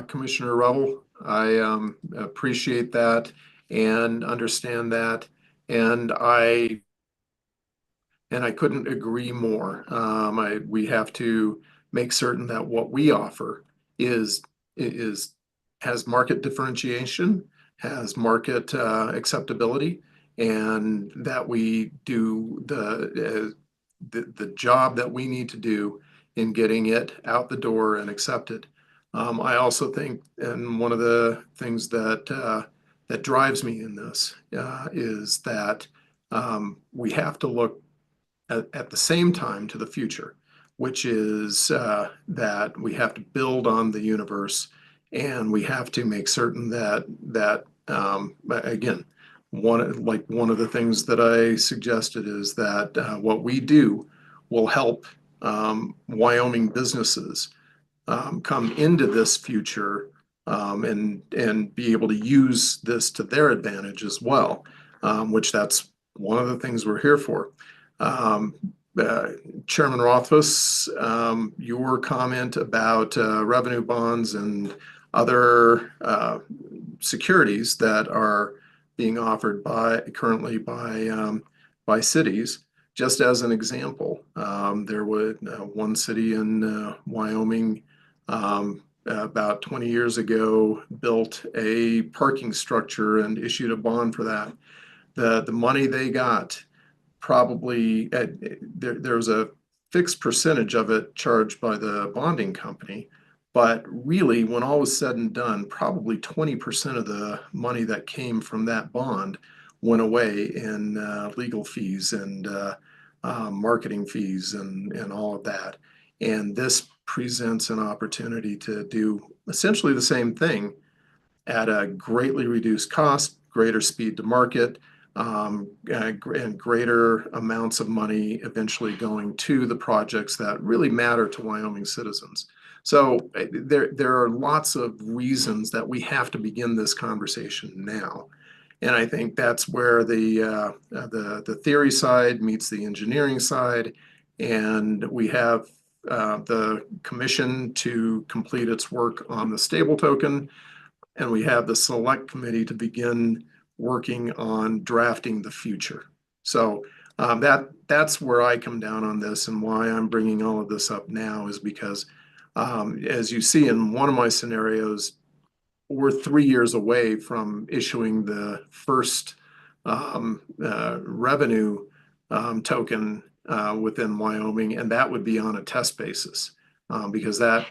Commissioner Revel. I appreciate that and understand that, and I couldn't agree more. We have to make certain that what we offer has market differentiation, has market acceptability, and that we do the job that we need to do in getting it out the door and accepted. I also think, and one of the things that drives me in this is that we have to look at the same time to the future, which is that we have to build on the universe, and we have to make certain that again, one of the things that I suggested is that what we do will help Wyoming businesses come into this future and be able to use this to their advantage as well, which that's one of the things we're here for. Chairman Rothfuss, your comment about revenue bonds and other securities that are being offered currently by cities. Just as an example, there was one city in Wyoming about 20 years ago built a parking structure and issued a bond for that. The money they got probably there's a fixed percentage of it charged by the bonding company, but really when all was said and done, probably 20% of the money that came from that bond went away in legal fees and marketing fees and all of that. And this presents an opportunity to do essentially the same thing at a greatly reduced cost, greater speed to market, and greater amounts of money eventually going to the projects that really matter to Wyoming citizens. So there are lots of reasons that we have to begin this conversation now. And I think that's where the theory side meets the engineering side. And we have the commission to complete its work on the stable token. And we have the select committee to begin working on drafting the future. So that's where I come down on this, and why I'm bringing all of this up now is because as you see in one of my scenarios, we're 3 years away from issuing the first revenue token within Wyoming, and that would be on a test basis because that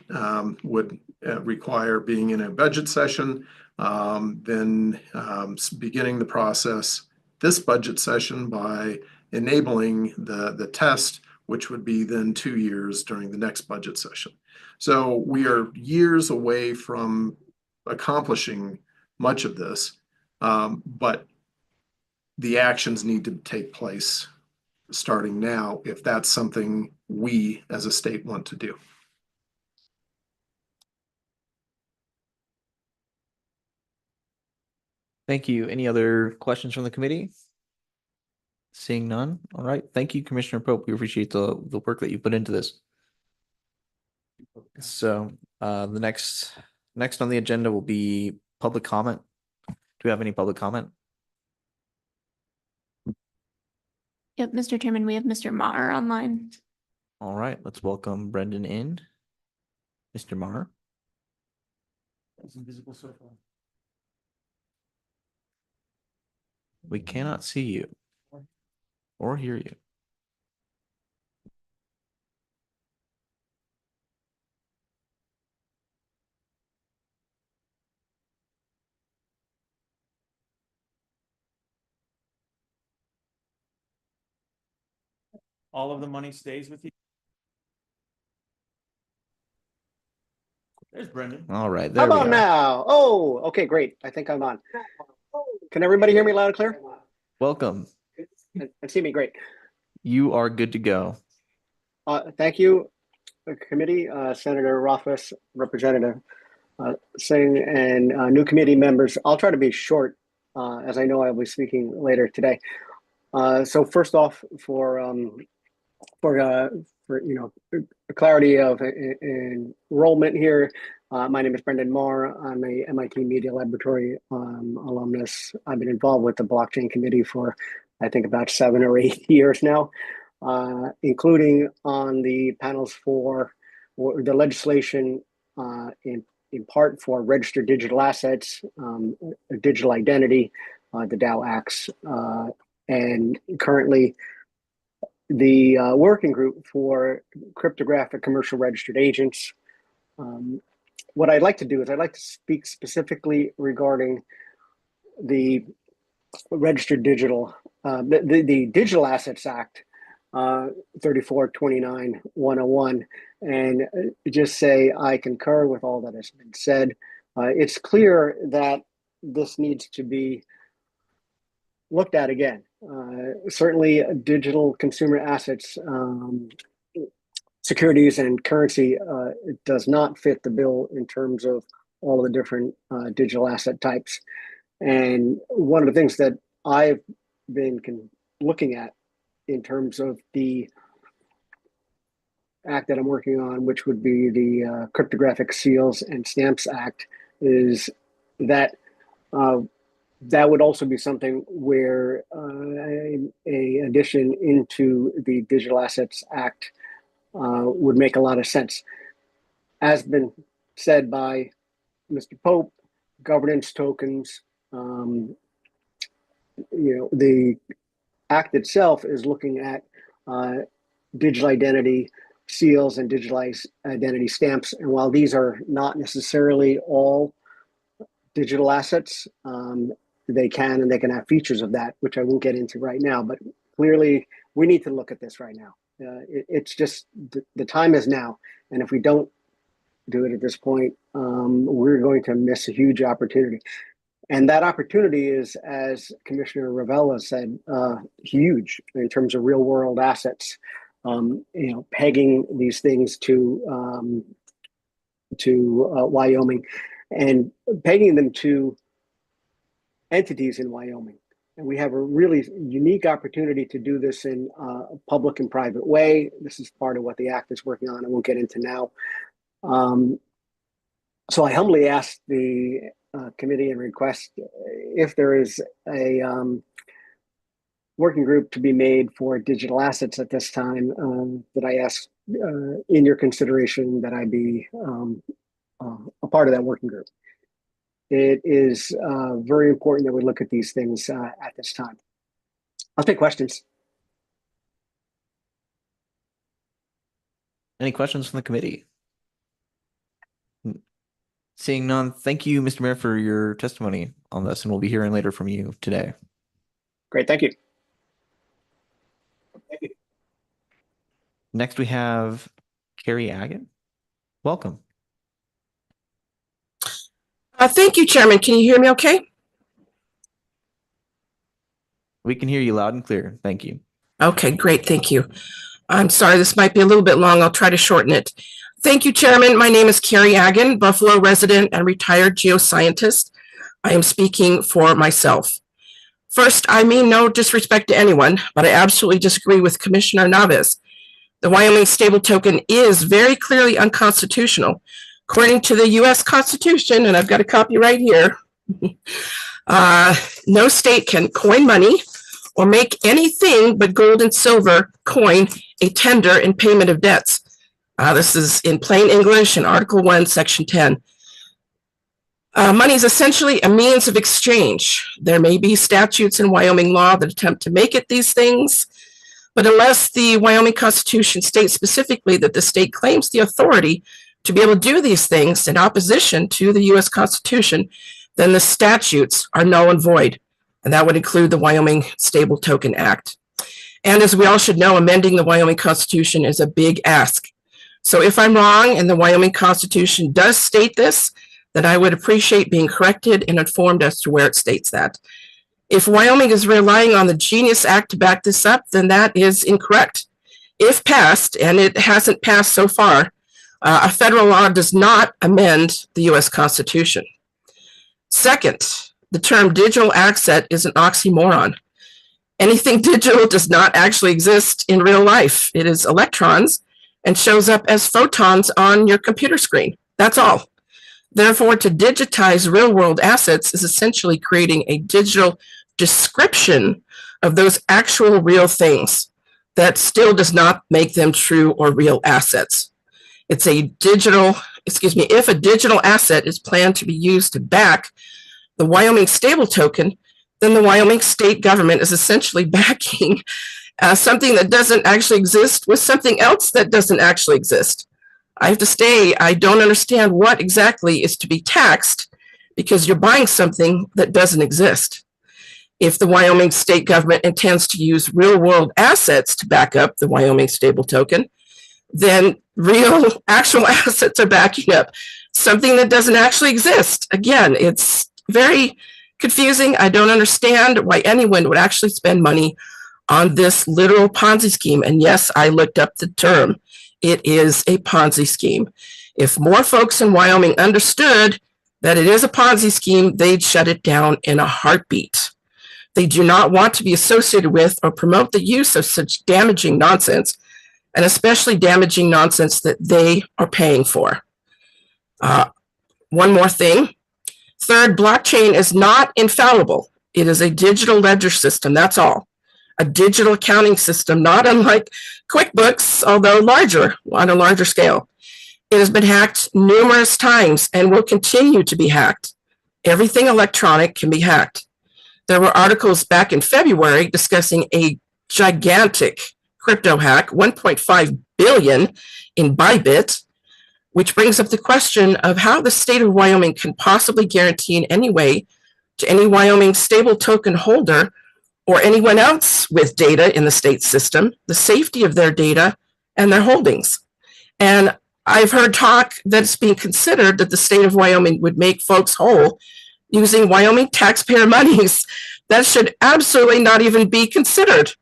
would require being in a budget session, then beginning the process this budget session by enabling the test, which would be then 2 years during the next budget session. So we are years away from accomplishing much of this, but the actions need to take place starting now if that's something we as a state want to do. Thank you. Any other questions from the committee? Seeing none. All right. Thank you, Commissioner Pope. We appreciate the work that you put into this. So the next on the agenda will be public comment. Do we have any public comment? Yep, Mr. Chairman, we have Mr. Maher online. All right, let's welcome Brendan in. Mr. Maher. We cannot see you or hear you. All of the money stays with you? There's Brendan. All right, How there we about are. now? Oh, okay, great. I think I'm on. Can everybody hear me loud and clear? Welcome. And see me? Great. You are good to go. Thank you, committee, Senator Rothfuss, Representative Singh, and new committee members. I'll try to be short, as I know I'll be speaking later today. So first off, for clarity of enrollment here, my name is Brendan Maher. I'm a MIT Media Laboratory alumnus. I've been involved with the blockchain committee for, I think, about 7 or 8 years now, including on the panels for the legislation in part for registered digital assets, digital identity, the DAO Acts, and currently the working group for cryptographic commercial registered agents. What I'd like to do is I'd like to speak specifically regarding the registered digital, the Digital Assets Act 3429-101, and just say I concur with all that has been said. It's clear that this needs to be looked at again. Certainly digital consumer assets, securities and currency does not fit the bill in terms of all the different digital asset types. And one of the things that I've been looking at in terms of the act that I'm working on, which would be the Cryptographic Seals and Stamps Act, is that that would also be something where a addition into the Digital Assets Act would make a lot of sense. As been said by Mr. Pope, governance tokens, the act itself is looking at digital identity seals and digital identity stamps. And while these are not necessarily all digital assets, they can have features of that, which I won't get into right now. But clearly, we need to look at this right now. It's just the time is now. And if we don't do it at this point, we're going to miss a huge opportunity. And that opportunity is, as Commissioner Ravella said, huge in terms of real world assets. Pegging these things to Wyoming and pegging them to entities in Wyoming. And we have a really unique opportunity to do this in a public and private way. This is part of what the act is working on. I won't get into now. So I humbly ask the committee and request if there is a working group to be made for digital assets at this time, that I ask in your consideration that I be a part of that working group. It is very important that we look at these things at this time. I'll take questions. Any questions from the committee? Seeing none, thank you, Mr. Mayor, for your testimony on this, and we'll be hearing later from you today. Great, thank you. Next, we have Carrie Agin. Welcome. Thank you, Chairman. Can you hear me okay? We can hear you loud and clear. Thank you. Okay, great. Thank you. I'm sorry, this might be a little bit long. I'll try to shorten it. Thank you, Chairman. My name is Carrie Agin, Buffalo resident and retired geoscientist. I am speaking for myself. First, I mean no disrespect to anyone, but I absolutely disagree with Commissioner Naves. The Wyoming stable token is very clearly unconstitutional. According to the U.S. Constitution, and I've got a copy right here, no state can coin money or make anything but gold and silver coin a tender in payment of debts. This is in plain English in Article 1, Section 10. Money is essentially a means of exchange. There may be statutes in Wyoming law that attempt to make it these things, but unless the Wyoming Constitution states specifically that the state claims the authority to be able to do these things in opposition to the U.S. Constitution, then the statutes are null and void. And that would include the Wyoming Stable Token Act. And as we all should know, amending the Wyoming Constitution is a big ask. So if I'm wrong and the Wyoming Constitution does state this, then I would appreciate being corrected and informed as to where it states that. If Wyoming is relying on the Genius Act to back this up, then that is incorrect. If passed, and it hasn't passed so far, a federal law does not amend the U.S. Constitution. Second, the term digital asset is an oxymoron. Anything digital does not actually exist in real life. It is electrons and shows up as photons on your computer screen. That's all. Therefore, to digitize real-world assets is essentially creating a digital description of those actual real things that still does not make them true or real assets. It's a digital, if a digital asset is planned to be used to back the Wyoming stable token, then the Wyoming state government is essentially backing something that doesn't actually exist with something else that doesn't actually exist. I have to say, I don't understand what exactly is to be taxed because you're buying something that doesn't exist. If the Wyoming state government intends to use real world assets to back up the Wyoming stable token, then real actual assets are backing up something that doesn't actually exist. Again, it's very confusing. I don't understand why anyone would actually spend money on this literal Ponzi scheme. And yes, I looked up the term. It is a Ponzi scheme. If more folks in Wyoming understood that it is a Ponzi scheme, they'd shut it down in a heartbeat. They do not want to be associated with or promote the use of such damaging nonsense. and especially damaging nonsense that they are paying for. One more thing. Third, blockchain is not infallible. It is a digital ledger system, that's all. A digital accounting system, not unlike QuickBooks, although larger, on a larger scale. It has been hacked numerous times and will continue to be hacked. Everything electronic can be hacked. There were articles back in February discussing a gigantic crypto hack, 1.5 billion in Bybit, which brings up the question of how the state of Wyoming can possibly guarantee in any way to any Wyoming stable token holder or anyone else with data in the state system, the safety of their data and their holdings. And I've heard talk that it's being considered that the state of Wyoming would make folks whole using Wyoming taxpayer monies. That should absolutely not even be considered.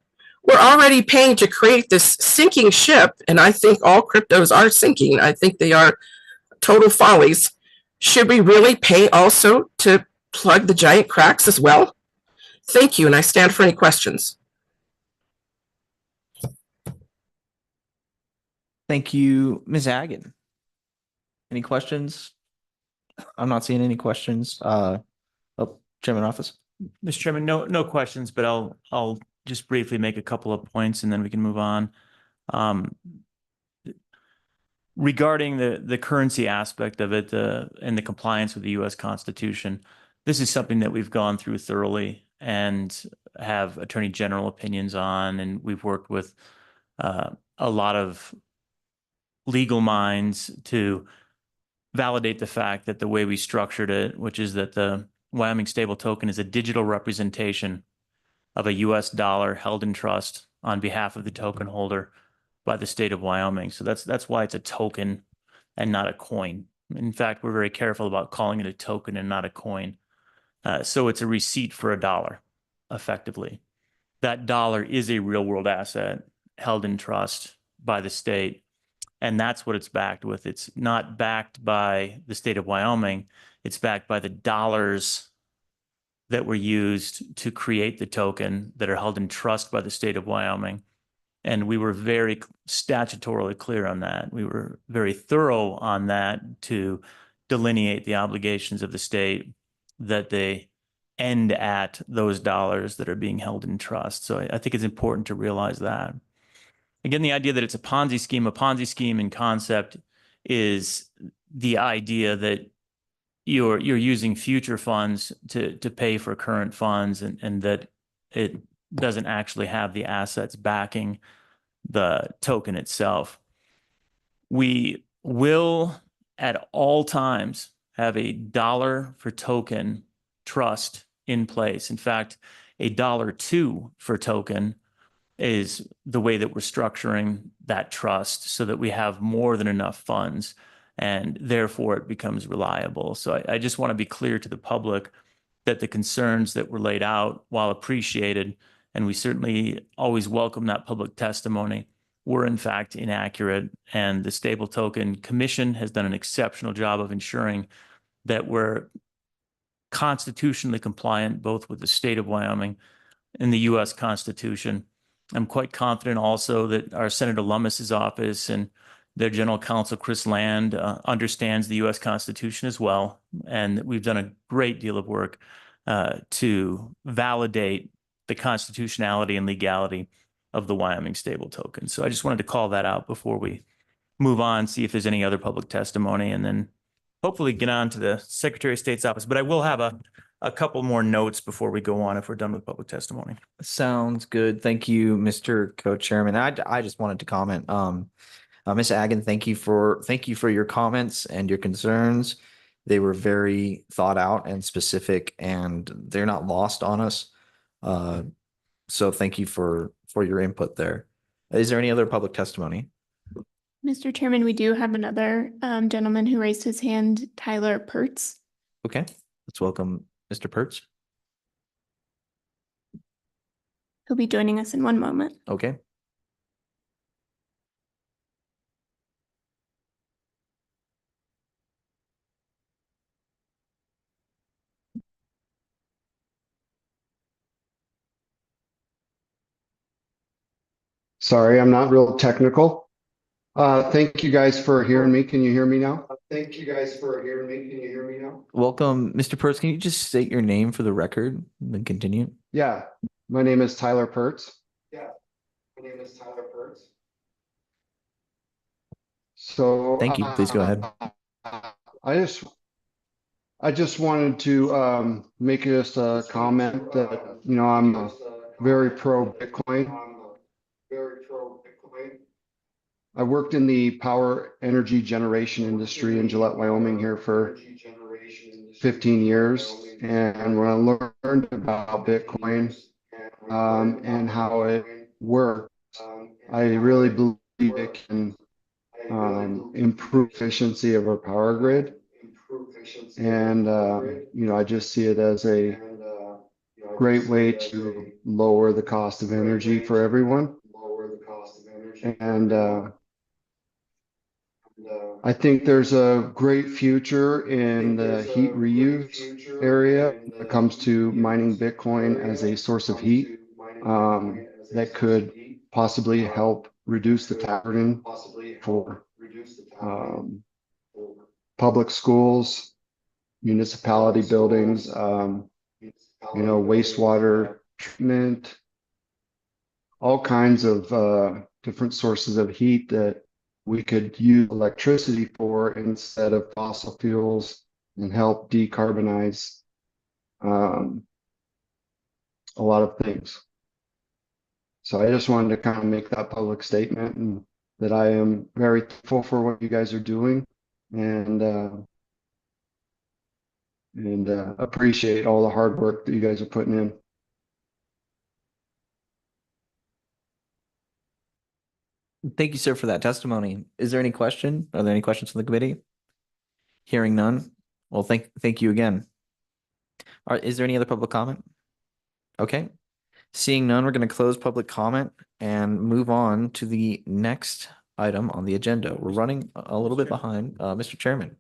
We're already paying to create this sinking ship, and I think all cryptos are sinking. I think they are total follies. Should we really pay also to plug the giant cracks as well? Thank you, and I stand for any questions. Thank you, Ms. Agan. Any questions? I'm not seeing any questions. Chairman Office. Mr. Chairman, no questions, but I'll just briefly make a couple of points and then we can move on. Regarding the currency aspect of it and the compliance with the U.S. Constitution, this is something that we've gone through thoroughly and have Attorney General opinions on, and we've worked with a lot of legal minds to validate the fact that the way we structured it, which is that the Wyoming stable token is a digital representation of a U.S. dollar held in trust on behalf of the token holder by the state of Wyoming. So that's why it's a token and not a coin. In fact, we're very careful about calling it a token and not a coin. So it's a receipt for a dollar, effectively. That dollar is a real world asset held in trust by the state. And that's what it's backed with. It's not backed by the state of Wyoming. It's backed by the dollars that were used to create the token that are held in trust by the state of Wyoming. And we were very statutorily clear on that. We were very thorough on that to delineate the obligations of the state that they end at those dollars that are being held in trust. So I think it's important to realize that. Again, the idea that it's a Ponzi scheme in concept is the idea that you're using future funds to pay for current funds and that it doesn't actually have the assets backing the token itself. We will at all times have a dollar for token trust in place. In fact, $1 for token is the way that we're structuring that trust so that we have more than enough funds and therefore it becomes reliable. So I just want to be clear to the public that the concerns that were laid out, while appreciated, and we certainly always welcome that public testimony, were in fact inaccurate. And the Stable Token Commission has done an exceptional job of ensuring that we're constitutionally compliant, both with the state of Wyoming and the U.S. Constitution. I'm quite confident also that our Senator Lummis's office and their general counsel, Chris Land, understands the U.S. Constitution as well. And we've done a great deal of work to validate the constitutionality and legality of the Wyoming stable token. So I just wanted to call that out before we move on, see if there's any other public testimony, and then hopefully get on to the Secretary of State's office. But I will have a couple more notes before we go on if we're done with public testimony. Sounds good. Thank you, Mr. Co-Chairman. I just wanted to comment. Ms. Agan, thank you for your comments and your concerns. They were very thought out and specific, and they're not lost on us. So thank you for your input there. Is there any other public testimony? Mr. Chairman, we do have another gentleman who raised his hand, Tyler Pertz. Okay, let's welcome Mr. Pertz. He'll be joining us in one moment. Okay. Sorry, I'm not real technical. Thank you guys for hearing me. Can you hear me now? Welcome, Mr. Pertz. Can you just state your name for the record and then continue? Yeah, my name is Tyler Pertz. So Thank you. Please go ahead. I just wanted to make just a comment that, you know, I'm very pro Bitcoin. I worked in the power energy generation industry in Gillette, Wyoming here for 15 years. And when I learned about Bitcoin and how it works, I really believe it can improve efficiency of our power grid. And, you know, I just see it as a great way to lower the cost of energy for everyone. And I think there's a great future in the heat reuse area when it comes to mining Bitcoin as a source of heat that could possibly help reduce the tax burden for public schools, municipality buildings, you know, wastewater treatment, all kinds of different sources of heat that we could use electricity for instead of fossil fuels and help decarbonize a lot of things. So I just wanted to kind of make that public statement, and that I am very thankful for what you guys are doing, and appreciate all the hard work that you guys are putting in. Thank you, sir, for that testimony. Is there any question? Are there any questions from the committee? Hearing none. Well, thank you again. Is there any other public comment? Okay. Seeing none, we're going to close public comment and move on to the next item on the agenda. We're running a little bit behind, Mr. Chairman.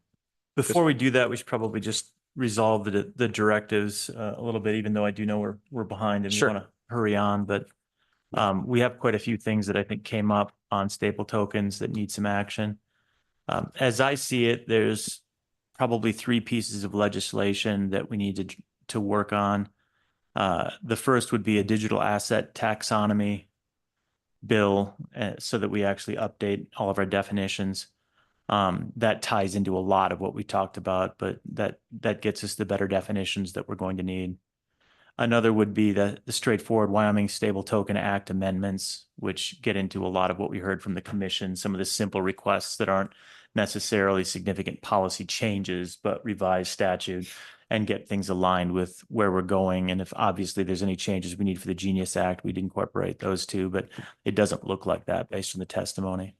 Before we do that, we should probably just resolve the directives a little bit, even though I do know we're behind and we Sure. want to hurry on, but we have quite a few things that I think came up on staple tokens that need some action. As I see it, there's probably 3 pieces of legislation that we need to work on. The first would be a digital asset taxonomy bill, so that we actually update all of our definitions. That ties into a lot of what we talked about, but that gets us the better definitions that we're going to need. Another would be the straightforward Wyoming Stable Token Act amendments, which get into a lot of what we heard from the commission, some of the simple requests that aren't necessarily significant policy changes, but revised statute and get things aligned with where we're going. And if obviously there's any changes we need for the Genius Act, we'd incorporate those too, but it doesn't look like that based on the testimony.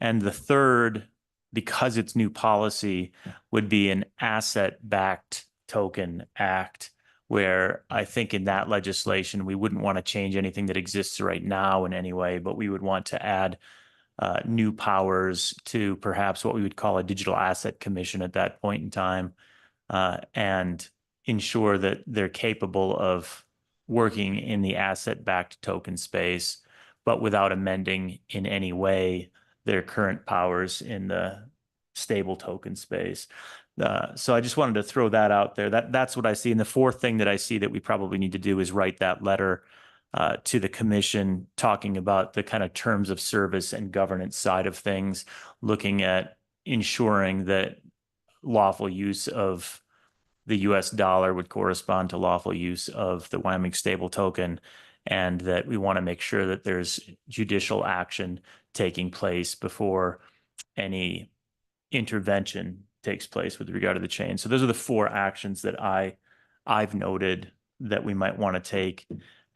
And the third, because it's new policy, would be an asset-backed token act, where I think in that legislation, we wouldn't want to change anything that exists right now in any way, but we would want to add new powers to perhaps what we would call a digital asset commission at that point in time, and ensure that they're capable of working in the asset-backed token space, but without amending in any way their current powers in the stable token space. So I just wanted to throw that out there. That's what I see. And the fourth thing that I see that we probably need to do is write that letter to the commission, talking about the kind of terms of service and governance side of things, looking at ensuring that lawful use of the US dollar would correspond to lawful use of the Wyoming stable token, and that we want to make sure that there's judicial action taking place before any intervention takes place with regard to the chain. So those are the 4 actions that I've noted that we might want to take.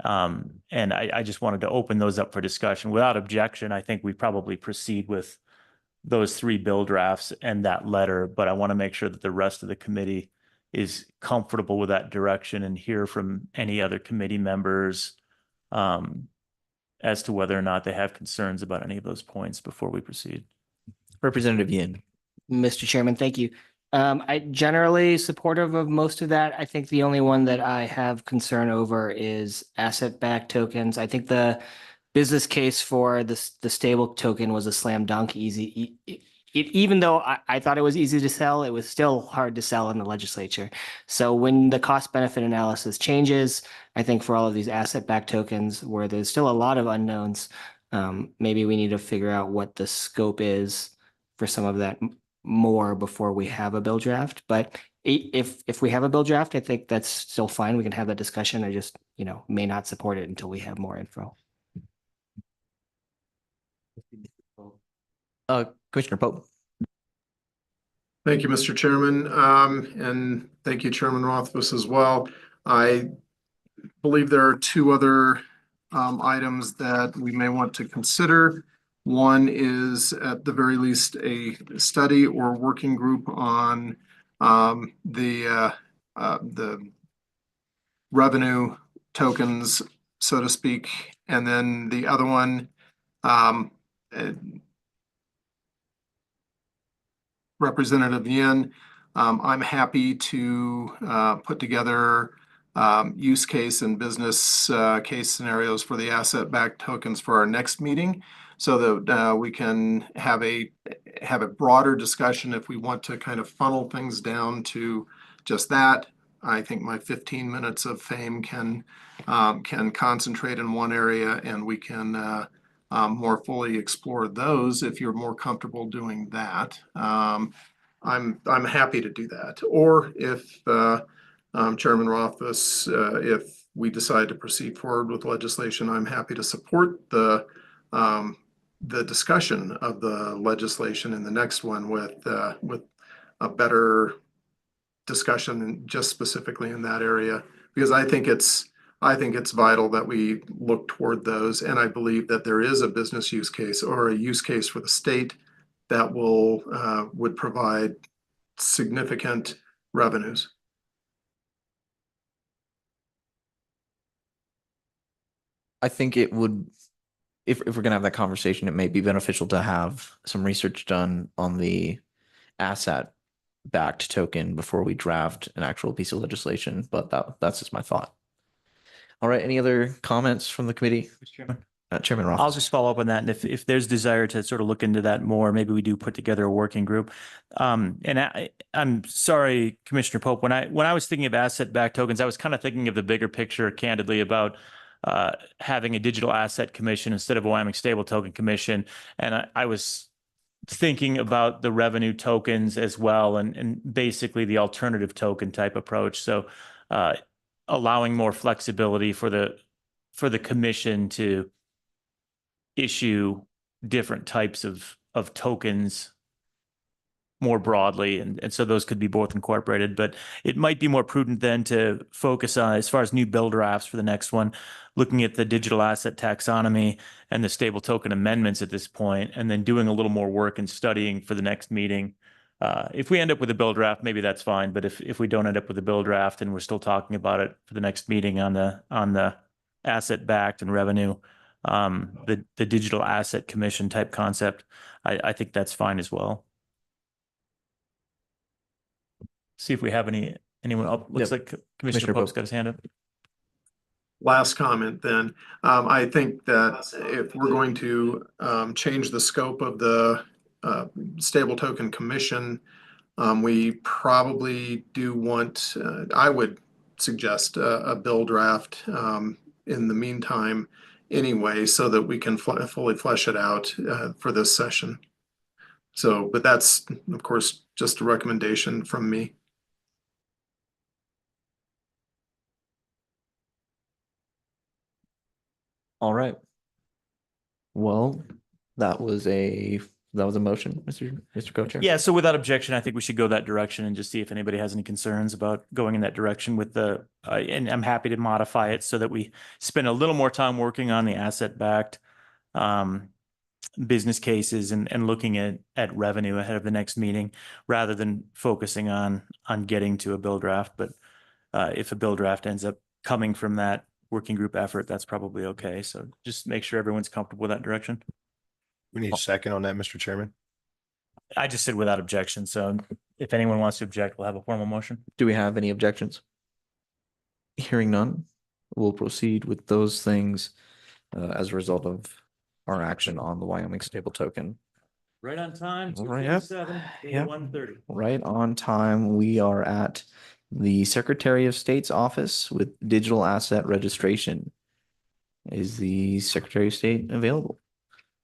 And I just wanted to open those up for discussion. Without objection, I think we probably proceed with those 3 bill drafts and that letter, but I want to make sure that the rest of the committee is comfortable with that direction and hear from any other committee members as to whether or not they have concerns about any of those points before we proceed. Representative Yin. Mr. Chairman, thank you. I generally supportive of most of that. I think the only one that I have concern over is asset-backed tokens. I think the business case for the stable token was a slam dunk, easy. Even though I thought it was easy to sell, it was still hard to sell in the legislature. So when the cost benefit analysis changes, I think for all of these asset-backed tokens where there's still a lot of unknowns, maybe we need to figure out what the scope is for some of that more before we have a bill draft. But if we have a bill draft, I think that's still fine. We can have that discussion. I just, may not support it until we have more info. Commissioner Pope. Thank you, Mr. Chairman, and thank you, Chairman Rothfuss, as well. I believe there are two other items that we may want to consider. One is, at the very least, a study or working group on the revenue tokens, so to speak. And then the other one, Representative Yin, I'm happy to put together use case and business case scenarios for the asset-backed tokens for our next meeting, so that we can have a broader discussion if we want to kind of funnel things down to just that. I think my 15 minutes of fame can concentrate in one area, and we can more fully explore those if you're more comfortable doing that. I'm happy to do that. Or if Chairman Rothfuss, if we decide to proceed forward with legislation, I'm happy to support the discussion of the legislation in the next one with a better discussion just specifically in that area, because I think it's vital that we look toward those. And I believe that there is a business use case or a use case for the state that would provide significant revenues. I think it would, if we're gonna have that conversation, it may be beneficial to have some research done on the asset-backed token before we draft an actual piece of legislation, but that's just my thought. All right, any other comments from the committee? Mr. Chairman? Chairman Roth. I'll just follow up on that. And if there's desire to sort of look into that more, maybe we do put together a working group. And I'm sorry, Commissioner Pope, when I was thinking of asset-backed tokens, I was kind of thinking of the bigger picture, candidly, about having a digital asset commission instead of a Wyoming stable token commission. And I was thinking about the revenue tokens as well, and basically the alternative token type approach. So allowing more flexibility for the commission to issue different types of tokens more broadly. And so those could be both incorporated, but it might be more prudent then to focus on, as far as new bill drafts for the next one, looking at the digital asset taxonomy and the stable token amendments at this point, and then doing a little more work and studying for the next meeting. If we end up with a bill draft, maybe that's fine. But if we don't end up with a bill draft and we're still talking about it for the next meeting on the asset backed and revenue, the digital asset commission type concept, I think that's fine as well. See if we have anyone up. Looks like Commissioner Pope's got his hand up. Last comment then. I think that if we're going to change the scope of the stable token commission, we probably do want, I would suggest a bill draft in the meantime anyway, so that we can fully flesh it out for this session. So, but that's, of course, just a recommendation from me. All right. Well, that was a motion, Mr. Co-Chair. Yeah, so without objection, I think we should go that direction and just see if anybody has any concerns about going in that direction with and I'm happy to modify it so that we spend a little more time working on the asset-backed business cases and looking at revenue ahead of the next meeting, rather than focusing on getting to a bill draft. But if a bill draft ends up coming from that working group effort, that's probably okay. So just make sure everyone's comfortable with that direction. We need a second on that, Mr. Chairman. I just said without objection. So if anyone wants to object, we'll have a formal motion. Do we have any objections? Hearing none, we'll proceed with those things as a result of our action on the Wyoming stable token. Right on time, Right up. 2:27, Yep. 1:30. Right on time. We are at the Secretary of State's office with digital asset registration. Is the Secretary of State available?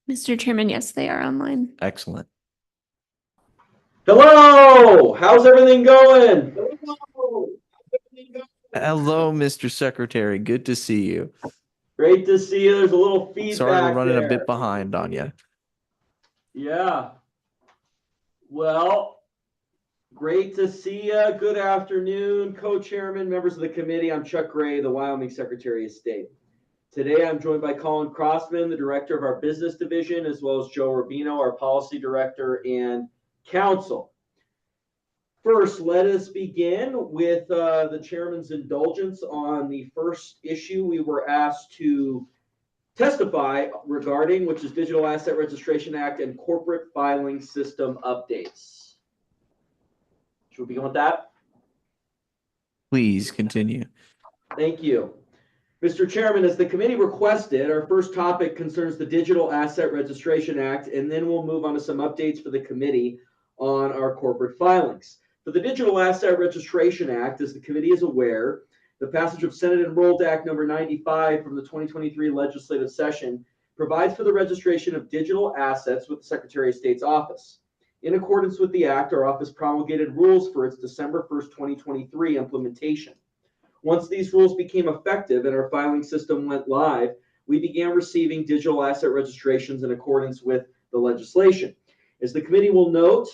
Mr. Chairman, yes, they are online. Excellent. Hello, how's everything going? Hello, Mr. Secretary. Good to see you. Great to see you. There's a little feedback Sorry we're running there. a bit behind on you. Yeah. Well, great to see you. Good afternoon, co-chairman, members of the committee. I'm Chuck Gray, the Wyoming Secretary of State. Today, I'm joined by Colin Crossman, the director of our business division, as well as Joe Rubino, our policy director and counsel. First, let us begin with the chairman's indulgence on the first issue we were asked to testify regarding, which is Digital Asset Registration Act and corporate filing system updates. Should we begin with that? Please continue. Thank you. Mr. Chairman, as the committee requested, our first topic concerns the Digital Asset Registration Act, and then we'll move on to some updates for the committee on our corporate filings. For the Digital Asset Registration Act, as the committee is aware, the passage of Senate Enrolled Act number 95 from the 2023 legislative session provides for the registration of digital assets with the Secretary of State's office. In accordance with the act, our office promulgated rules for its December 1st, 2023 implementation. Once these rules became effective and our filing system went live, we began receiving digital asset registrations in accordance with the legislation. As the committee will note,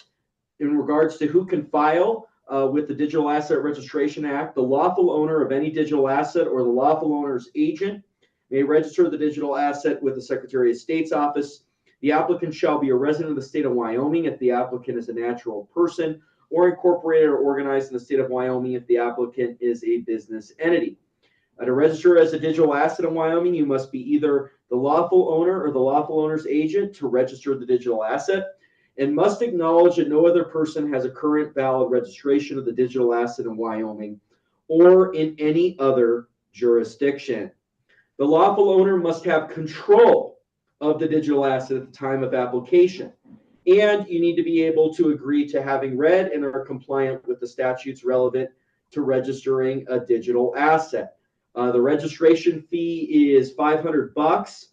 in regards to who can file with the Digital Asset Registration Act, the lawful owner of any digital asset or the lawful owner's agent may register the digital asset with the Secretary of State's office. The applicant shall be a resident of the state of Wyoming if the applicant is a natural person, or incorporated or organized in the state of Wyoming if the applicant is a business entity. To register as a digital asset in Wyoming, you must be either the lawful owner or the lawful owner's agent to register the digital asset, and must acknowledge that no other person has a current valid registration of the digital asset in Wyoming or in any other jurisdiction. The lawful owner must have control of the digital asset at the time of application, and you need to be able to agree to having read and are compliant with the statutes relevant to registering a digital asset. The registration fee is $500.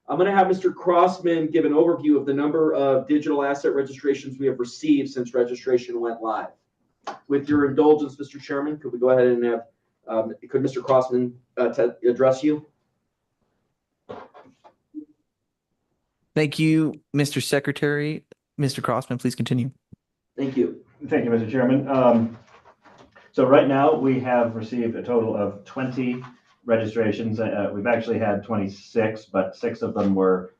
I'm going to have Mr. Crossman give an overview of the number of digital asset registrations we have received since registration went live. With your indulgence, Mr. Chairman, could we go ahead and have, could Mr. Crossman address you? Thank you, Mr. Secretary. Mr. Crossman, please continue. Thank you. Thank you, Mr. Chairman. So right now we have received a total of 20 registrations. We've actually had 26, but 6 of them were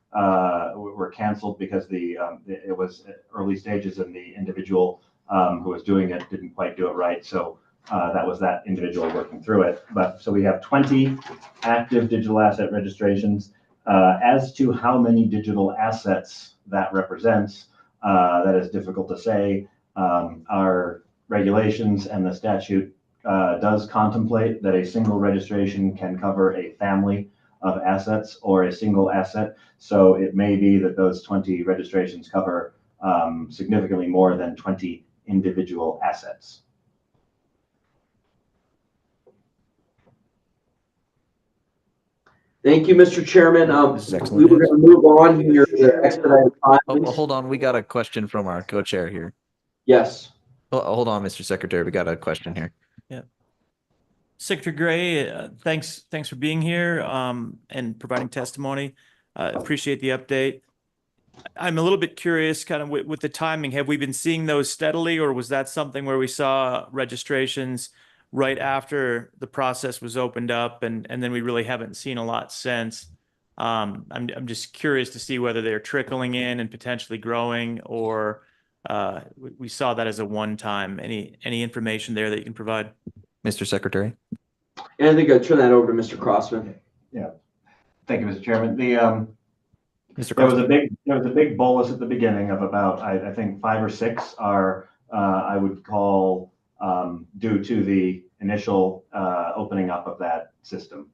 canceled because it was early stages and the individual who was doing it didn't quite do it right. So that was that individual working through it. But so we have 20 active digital asset registrations. As to how many digital assets that represents, that is difficult to say. Our regulations and the statute does contemplate that a single registration can cover a family of assets or a single asset. So it may be that those 20 registrations cover significantly more than 20 individual assets. Thank you, Mr. Chairman. This is We were going to move on here to expedite Oh, filings. hold on. We got a question from our co-chair here. Yes. Hold on, Mr. Secretary. We got a question here. Secretary Gray, thanks for being here and providing testimony. Appreciate the update. I'm a little bit curious kind of with the timing. Have we been seeing those steadily, or was that something where we saw registrations right after the process was opened up and then we really haven't seen a lot since? I'm just curious to see whether they're trickling in and potentially growing, or we saw that as a one-time. Any information there that you can provide? Mr. Secretary. And I think I'll turn that over to Mr. Crossman. Yeah. Thank you, Mr. Chairman. Mr. There was Crossman. a big bolus at the beginning of about, I think 5 or 6 are, I would call, due to the initial opening up of that system.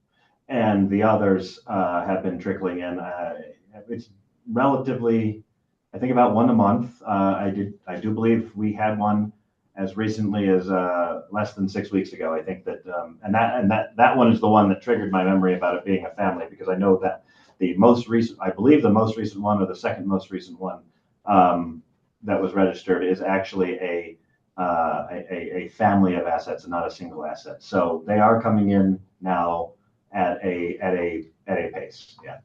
and the others have been trickling in. It's relatively, I think, about one a month. I do believe we had one as recently as less than 6 weeks ago. I think that, and that one is the one that triggered my memory about it being a family, because I know that the most recent, I believe the most recent one, or the second most recent one that was registered, is actually a family of assets and not a single asset. So they are coming in now at a pace. Yeah.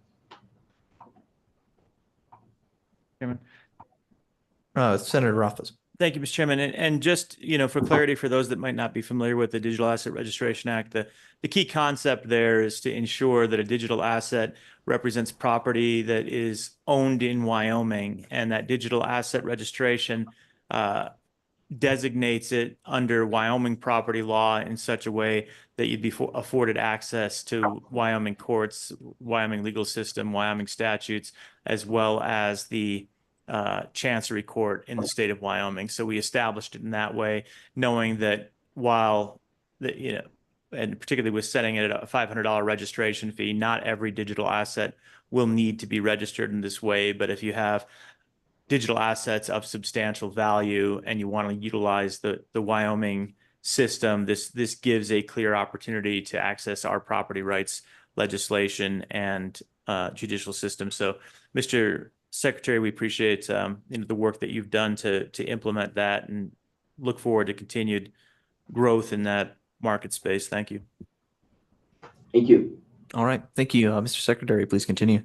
Senator Rothfuss. Thank you, Mr. Chairman. And just, for clarity, for those that might not be familiar with the Digital Asset Registration Act, the key concept there is to ensure that a digital asset represents property that is owned in Wyoming, and that digital asset registration designates it under Wyoming property law in such a way that you'd be afforded access to Wyoming courts, Wyoming legal system, Wyoming statutes, as well as the Chancery Court in the state of Wyoming. So we established it in that way, knowing that while and particularly with setting it at a $500 registration fee, not every digital asset will need to be registered in this way. But if you have digital assets of substantial value and you want to utilize the Wyoming system, this gives a clear opportunity to access our property rights legislation and judicial system. So, Mr. Secretary, we appreciate the work that you've done to implement that, and look forward to continued growth in that market space. Thank you. Thank you. All right. Thank you. Mr. Secretary, please continue.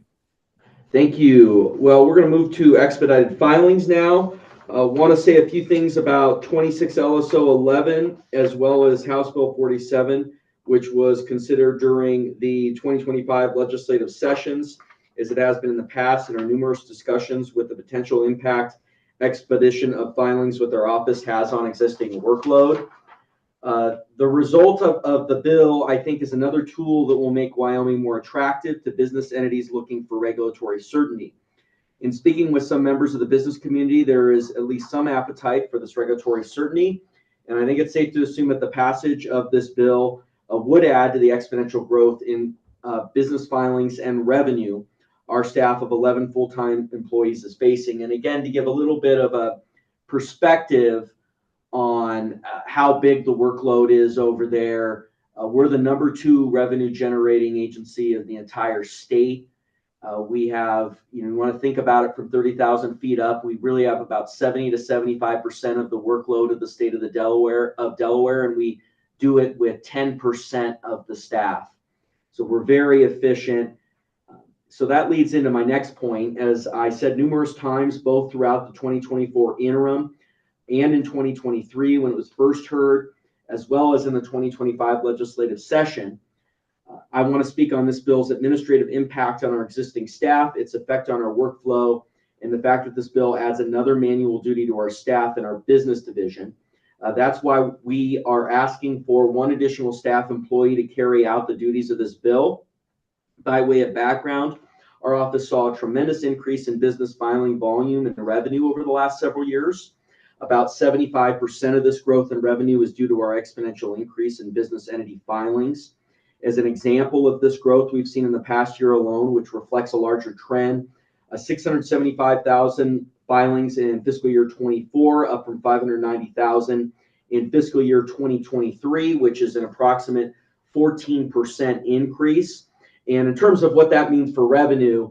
Thank you. Well, we're going to move to expedited filings now. Want to say a few things about 26 LSO 11 as well as House Bill 47, which was considered during the 2025 legislative sessions, as it has been in the past in our numerous discussions with the potential impact expedition of filings with our office has on existing workload. The result of the bill, I think, is another tool that will make Wyoming more attractive to business entities looking for regulatory certainty. In speaking with some members of the business community, there is at least some appetite for this regulatory certainty. And I think it's safe to assume that the passage of this bill would add to the exponential growth in business filings and revenue our staff of 11 full-time employees is facing. And again, to give a little bit of a perspective on how big the workload is over there, we're the #2 revenue generating agency of the entire state. We have, you want to think about it from 30,000 feet up. We really have about 70 to 75% of the workload of the state of Delaware, and we do it with 10% of the staff. So we're very efficient. So that leads into my next point. As I said numerous times, both throughout the 2024 interim and in 2023 when it was first heard, as well as in the 2025 legislative session, I want to speak on this bill's administrative impact on our existing staff, its effect on our workflow, and the fact that this bill adds another manual duty to our staff in our business division. That's why we are asking for one additional staff employee to carry out the duties of this bill. By way of background, our office saw a tremendous increase in business filing volume and revenue over the last several years. About 75% of this growth in revenue is due to our exponential increase in business entity filings. As an example of this growth we've seen in the past year alone, which reflects a larger trend, 675,000 filings in fiscal year 24, up from 590,000 in fiscal year 2023, which is an approximate 14% increase. And in terms of what that means for revenue,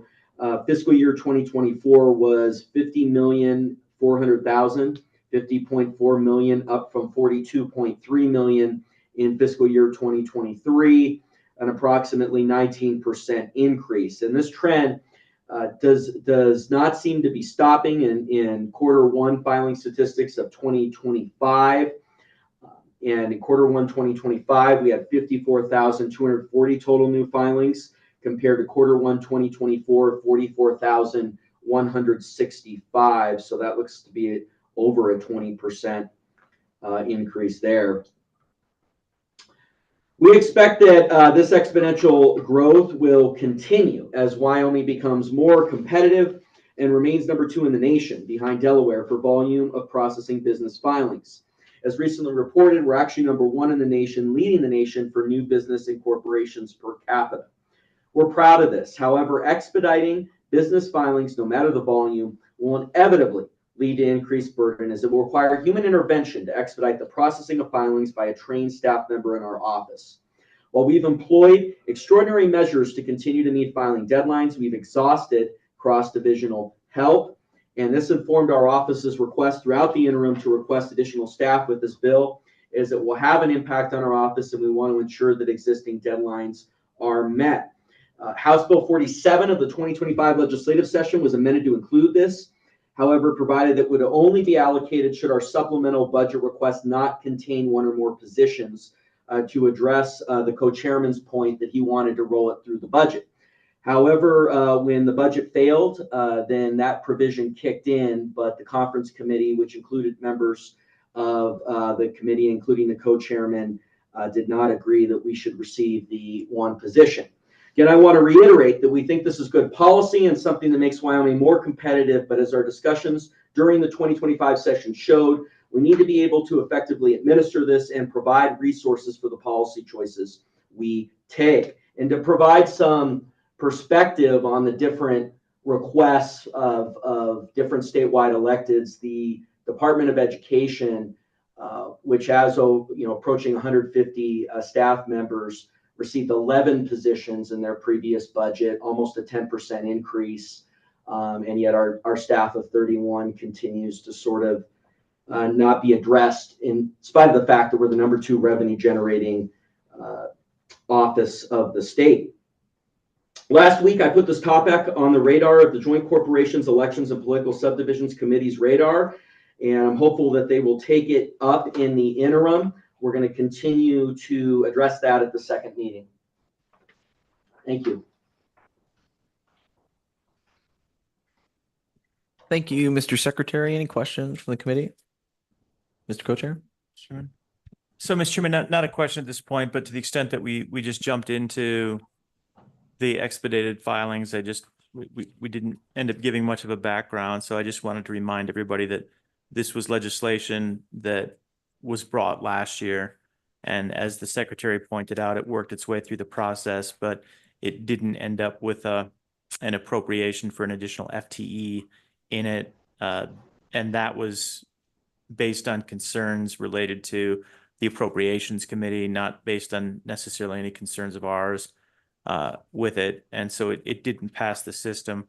fiscal year 2024 was $50,400,000, $50.4 million, up from $42.3 million in fiscal year 2023, an approximately 19% increase. And this trend does not seem to be stopping in Q1 filing statistics of 2025. And in Q1 2025, we had 54,240 total new filings compared to Q1 2024, 44,165. So that looks to be over a 20% increase there. We expect that this exponential growth will continue as Wyoming becomes more competitive and remains #2 in the nation behind Delaware for volume of processing business filings. As recently reported, we're actually #1 in the nation, leading the nation for new business incorporations per capita. We're proud of this. However, expediting business filings, no matter the volume, will inevitably lead to increased burden, as it will require human intervention to expedite the processing of filings by a trained staff member in our office. While we've employed extraordinary measures to continue to meet filing deadlines, we've exhausted cross-divisional help, and this informed our office's request throughout the interim to request additional staff with this bill, as it will have an impact on our office, and we want to ensure that existing deadlines are met. House Bill 47 of the 2025 legislative session was amended to include this. However, provided that would only be allocated should our supplemental budget request not contain one or more positions, to address the co-chairman's point that he wanted to roll it through the budget. However, when the budget failed, then that provision kicked in, but the conference committee, which included members of the committee, including the co-chairman, did not agree that we should receive the one position. Again, I want to reiterate that we think this is good policy and something that makes Wyoming more competitive, but as our discussions during the 2025 session showed, we need to be able to effectively administer this and provide resources for the policy choices we take. And to provide some perspective on the different requests of different statewide electeds, the Department of Education, which has approaching 150 staff members, received 11 positions in their previous budget, almost a 10% increase, and yet our staff of 31 continues to sort of not be addressed, in spite of the fact that we're the #2 revenue generating office of the state. Last week, I put this topic on the radar of the Joint Corporations, Elections, and Political Subdivisions Committee's radar, and I'm hopeful that they will take it up in the interim. We're going to continue to address that at the second meeting. Thank you. Thank you, Mr. Secretary. Any questions from the committee? Mr. Co-Chair? Sure. So, Mr. Chairman, not a question at this point, but to the extent that we just jumped into the expedited filings, we didn't end up giving much of a background. So I just wanted to remind everybody that this was legislation that was brought last year. And as the secretary pointed out, it worked its way through the process, but it didn't end up with an appropriation for an additional FTE in it. And that was based on concerns related to the Appropriations Committee, not based on necessarily any concerns of ours with it. And so it didn't pass the system.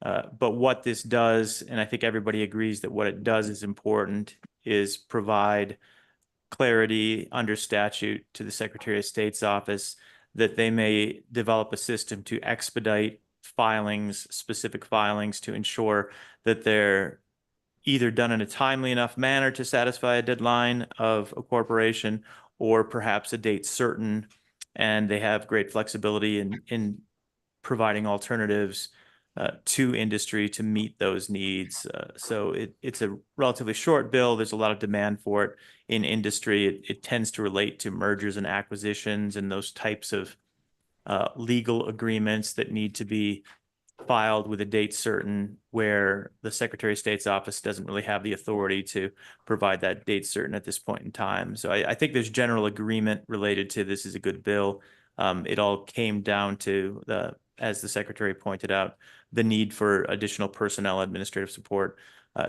But what this does, and I think everybody agrees that what it does is important, is provide clarity under statute to the Secretary of State's office that they may develop a system to expedite filings, specific filings, to ensure that they're either done in a timely enough manner to satisfy a deadline of a corporation, or perhaps a date certain, and they have great flexibility in providing alternatives to industry to meet those needs. So it's a relatively short bill. There's a lot of demand for it in industry. It tends to relate to mergers and acquisitions and those types of legal agreements that need to be filed with a date certain, where the Secretary of State's office doesn't really have the authority to provide that date certain at this point in time. So I think there's general agreement related to this is a good bill. It all came down to as the Secretary pointed out, the need for additional personnel, administrative support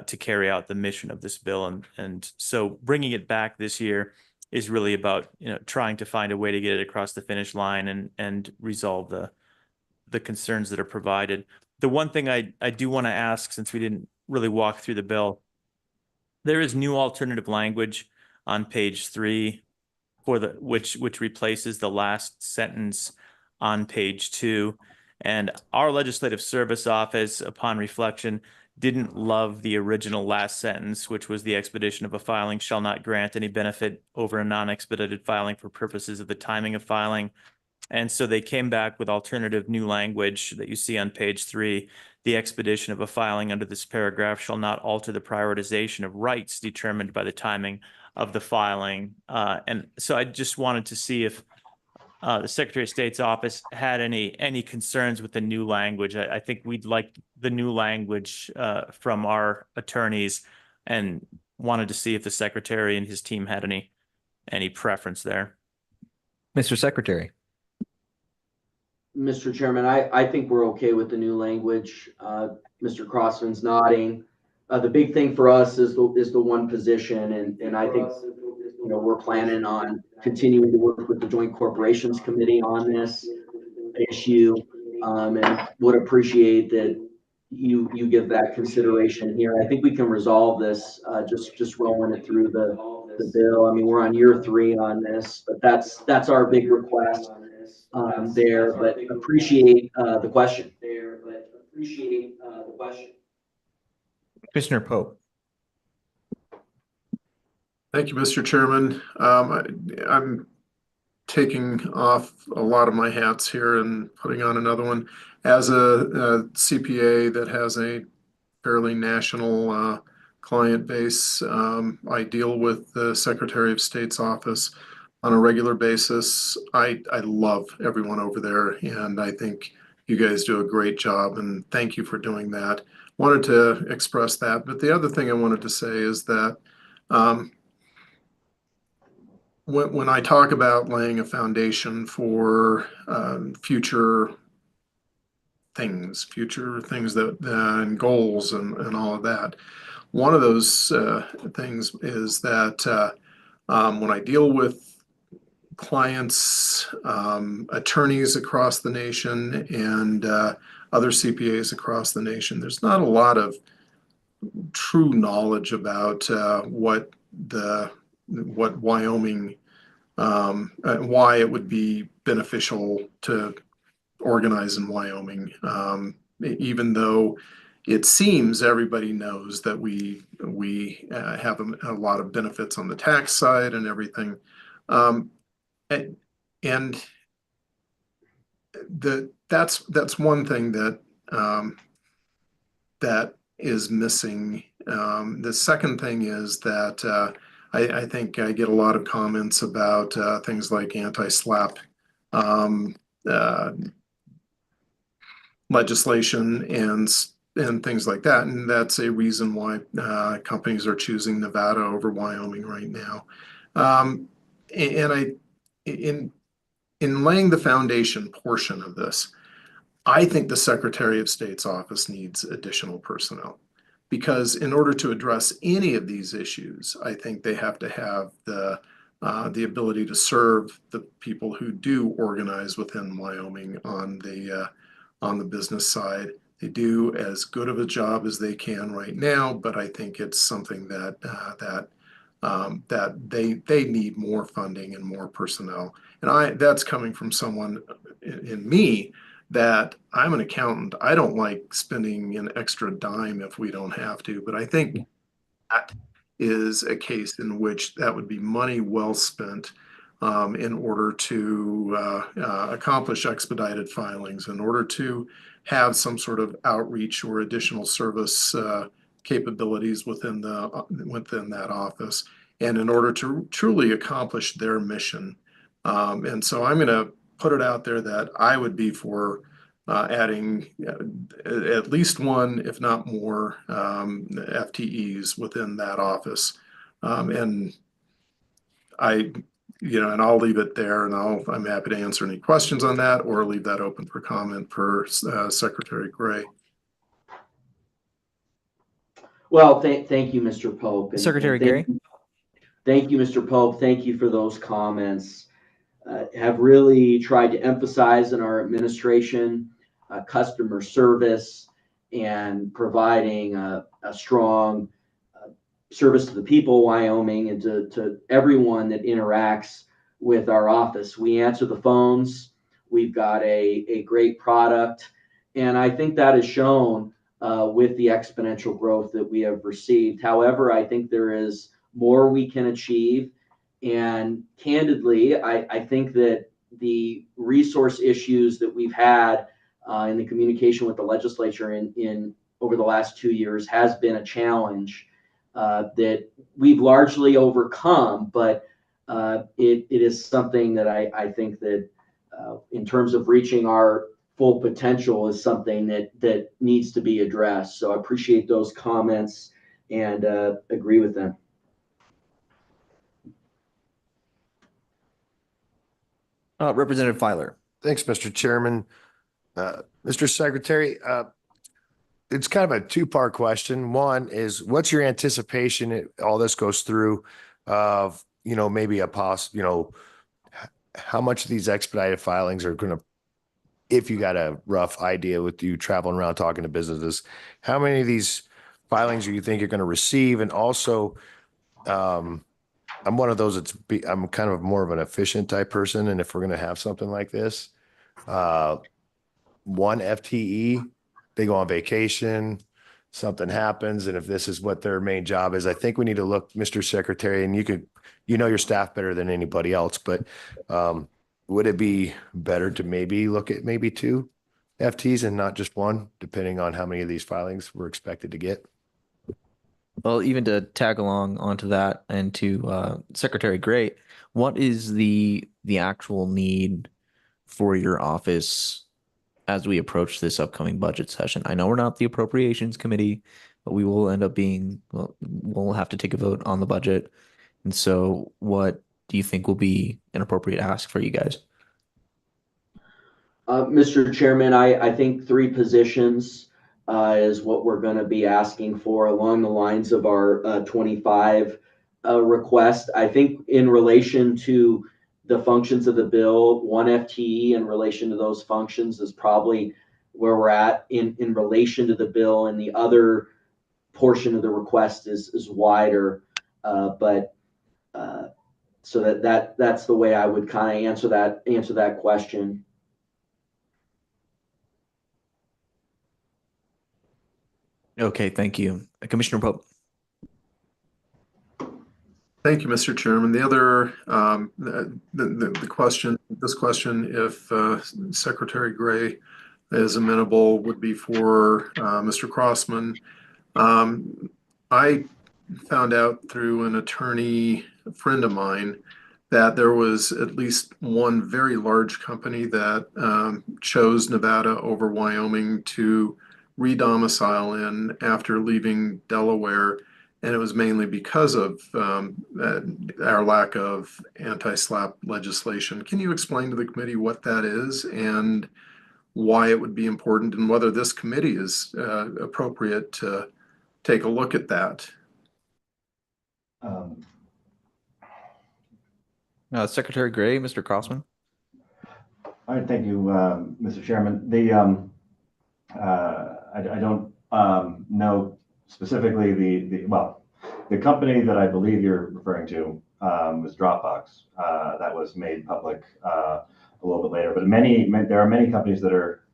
to carry out the mission of this bill. And so bringing it back this year is really about, trying to find a way to get it across the finish line and resolve the concerns that are provided. The one thing I do want to ask, since we didn't really walk through the bill, there is new alternative language on page 3 for which replaces the last sentence on page 2. And our Legislative Service Office, upon reflection, didn't love the original last sentence, which was the expedition of a filing shall not grant any benefit over a non-expedited filing for purposes of the timing of filing. And so they came back with alternative new language that you see on page 3. The expedition of a filing under this paragraph shall not alter the prioritization of rights determined by the timing of the filing. And so I just wanted to see if the Secretary of State's office had any concerns with the new language. I think we'd like the new language from our attorneys, and wanted to see if the Secretary and his team had any preference there. Mr. Secretary. Mr. Chairman, I think we're okay with the new language. Mr. Crossman's nodding. The big thing for us is the one position, and I think, you know, we're planning on continuing to work with the Joint Corporations Committee on this issue, and would appreciate that you give that consideration here. I think we can resolve this, just rolling it through the bill. I mean, we're on year 3 on this, but that's our big request there, but appreciate the question. Commissioner Pope. Thank you, Mr. Chairman. I'm taking off a lot of my hats here and putting on another one. As a CPA that has a fairly national client base, I deal with the Secretary of State's office on a regular basis. I love everyone over there, and I think you guys do a great job, and thank you for doing that. Wanted to express that, but the other thing I wanted to say is that when I talk about laying a foundation for future things that and goals and all of that, one of those things is that when I deal with clients, attorneys across the nation, and other CPAs across the nation, there's not a lot of true knowledge about what Wyoming, why it would be beneficial to organize in Wyoming, even though it seems everybody knows that we have a lot of benefits on the tax side and everything. And that's one thing that that is missing. The second thing is that I think I get a lot of comments about things like anti-SLAPP legislation and things like that, and that's a reason why companies are choosing Nevada over Wyoming right now. In laying the foundation portion of this, I think the Secretary of State's office needs additional personnel, because in order to address any of these issues, I think they have to have the ability to serve the people who do organize within Wyoming on the business side. They do as good of a job as they can right now, but I think it's something that they need more funding and more personnel. And that's coming from someone in me, that I'm an accountant. I don't like spending an extra dime if we don't have to, but I think that is a case in which that would be money well spent in order to accomplish expedited filings, in order to have some sort of outreach or additional service capabilities within that office, and in order to truly accomplish their mission. And so I'm going to put it out there that I would be for adding at least one, if not more, FTEs within that office. And I'll leave it there, and I'm happy to answer any questions on that or leave that open for comment for Secretary Gray. Well, thank you, Mr. Pope. Secretary Gray. Thank you, Mr. Pope. Thank you for those comments. Have really tried to emphasize in our administration customer service and providing a strong service to the people of Wyoming and to everyone that interacts with our office. We answer the phones. We've got a great product. And I think that is shown with the exponential growth that we have received. However, I think there is more we can achieve. And candidly, I think that the resource issues that we've had in the communication with the legislature in over the last 2 years has been a challenge that we've largely overcome, but it is something that I think that in terms of reaching our full potential is something that needs to be addressed. So I appreciate those comments and agree with them. Representative Filer. Thanks, Mr. Chairman. Mr. Secretary, it's kind of a two-part question. One is, what's your anticipation all this goes through of, maybe how much of these expedited filings are going to, if you got a rough idea with you traveling around talking to businesses, how many of these filings do you think you're going to receive? And also, I'm one of those I'm kind of more of an efficient type person. And if we're going to have something like this, one FTE, they go on vacation, something happens. And if this is what their main job is, I think we need to look, Mr. Secretary, and you know your staff better than anybody else, but would it be better to maybe look at maybe 2 FTs and not just 1, depending on how many of these filings we're expected to get? Well, even to tag along onto that and to Secretary Gray, what is the actual need for your office as we approach this upcoming budget session? I know we're not the appropriations committee, but we will end up being, well, we'll have to take a vote on the budget. And so what do you think will be an appropriate ask for you guys? Mr. Chairman, I think 3 positions is what we're going to be asking for along the lines of our 25 request. I think in relation to the functions of the bill, 1 FTE in relation to those functions is probably where we're at in relation to the bill, and the other portion of the request is wider. So that's the way I would kind of answer that question. Okay, thank you. Commissioner Pope. Thank you, Mr. Chairman. The other, the question, this question, if Secretary Gray is amenable, would be for Mr. Crossman. I found out through an attorney friend of mine that there was at least one very large company that chose Nevada over Wyoming to re-domicile in after leaving Delaware. And it was mainly because of our lack of anti-SLAPP legislation. Can you explain to the committee what that is and why it would be important, and whether this committee is appropriate to take a look at that? Secretary Gray, Mr. Crossman. All right, thank you, Mr. Chairman. I don't know specifically the company that I believe you're referring to was Dropbox. That was made public a little bit later, but there are many companies that are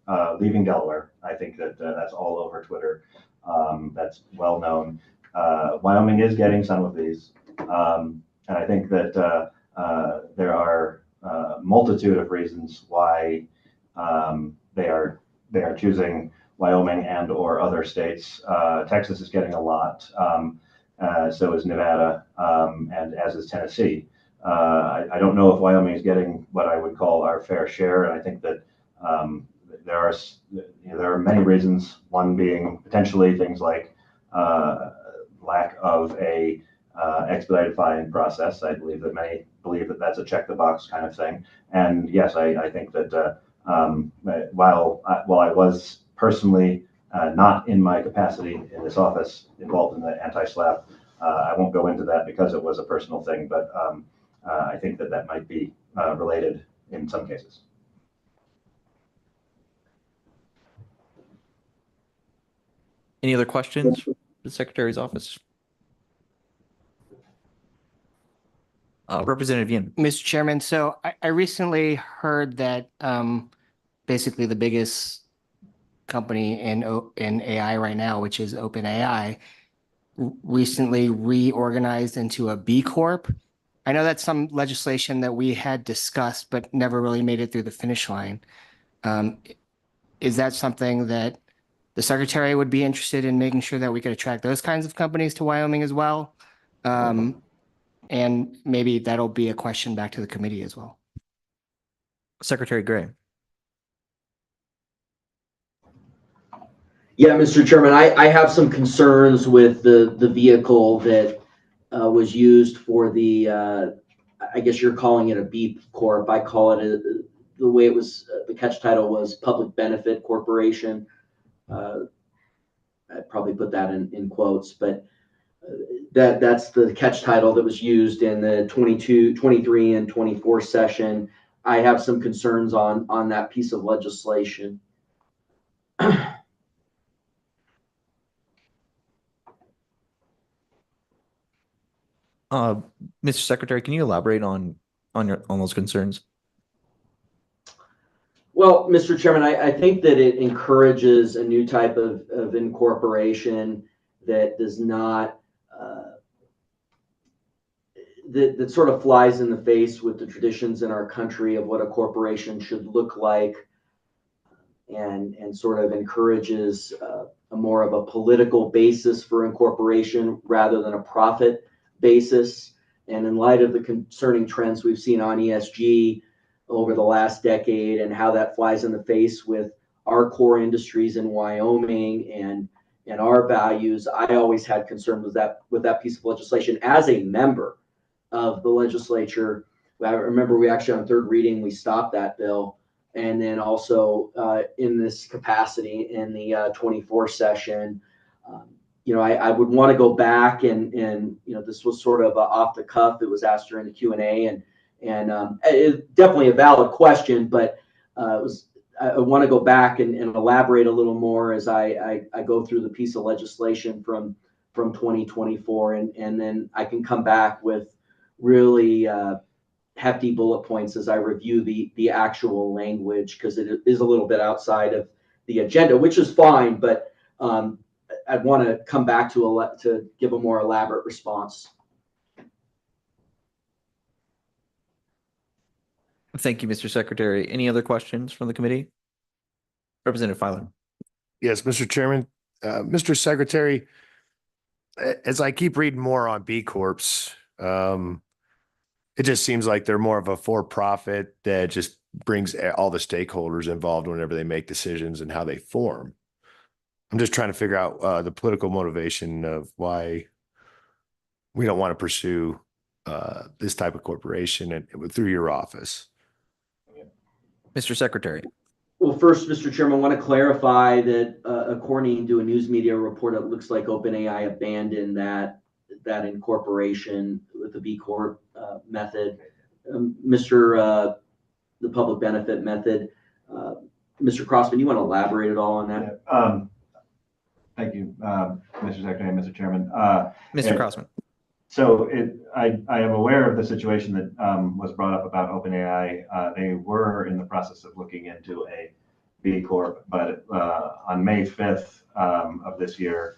leaving Delaware. I think that that's all over Twitter. That's well known. Wyoming is getting some of these, and I think that there are a multitude of reasons why they are choosing Wyoming and or other states. Texas is getting a lot. So is Nevada, and as is Tennessee. I don't know if Wyoming is getting what I would call our fair share, and I think that there are many reasons. One being potentially things like lack of a expedited filing process. I believe that many believe that that's a check the box kind of thing. And yes, I think that while I was personally not in my capacity in this office involved in the anti-SLAPP, I won't go into that because it was a personal thing, but I think that might be related in some cases. Any other questions for the Secretary's office? Representative Yin. Mr. Chairman, so I recently heard that basically the biggest company in AI right now, which is OpenAI, recently reorganized into a B Corp. I know that's some legislation that we had discussed, but never really made it through the finish line. Is that something that the Secretary would be interested in, making sure that we could attract those kinds of companies to Wyoming as well? And maybe that'll be a question back to the committee as well. Secretary Gray. Yeah, Mr. Chairman, I have some concerns with the vehicle that was used for the, I guess you're calling it a B Corp. I call it the way it was, the catch title was Public Benefit Corporation. I'd probably put that in quotes, but that's the catch title that was used in the 22, 23, and 24 session. I have some concerns on that piece of legislation. Mr. Secretary, can you elaborate on those concerns? Well, Mr. Chairman, I think that it encourages a new type of incorporation that does not, that sort of flies in the face with the traditions in our country of what a corporation should look like, and sort of encourages a more of a political basis for incorporation rather than a profit basis. And in light of the concerning trends we've seen on ESG over the last decade and how that flies in the face with our core industries in Wyoming and our values, I always had concern with that piece of legislation. As a member of the legislature, I remember we actually on third reading, we stopped that bill. And then also in this capacity in the 24 session, I would want to go back and this was sort of off the cuff. It was asked during the Q&A, and it's definitely a valid question, but I want to go back and elaborate a little more as I go through the piece of legislation from 2024, and then I can come back with really hefty bullet points as I review the actual language, because it is a little bit outside of the agenda, which is fine, but I'd want to come back to give a more elaborate response. Thank you, Mr. Secretary. Any other questions from the committee? Representative Filer. Yes, Mr. Chairman. Mr. Secretary, as I keep reading more on B Corps, it just seems like they're more of a for-profit that just brings all the stakeholders involved whenever they make decisions and how they form. I'm just trying to figure out the political motivation of why we don't want to pursue this type of corporation through your office. Mr. Secretary. Well, first, Mr. Chairman, I want to clarify that according to a news media report, it looks like OpenAI abandoned that incorporation with the B Corp method. The public benefit method. Mr. Crossman, you want to elaborate at all on that? Yeah. Thank you, Mr. Secretary and Mr. Chairman. Mr. Crossman. So I am aware of the situation that was brought up about OpenAI. They were in the process of looking into a B Corp, but on May 5th of this year,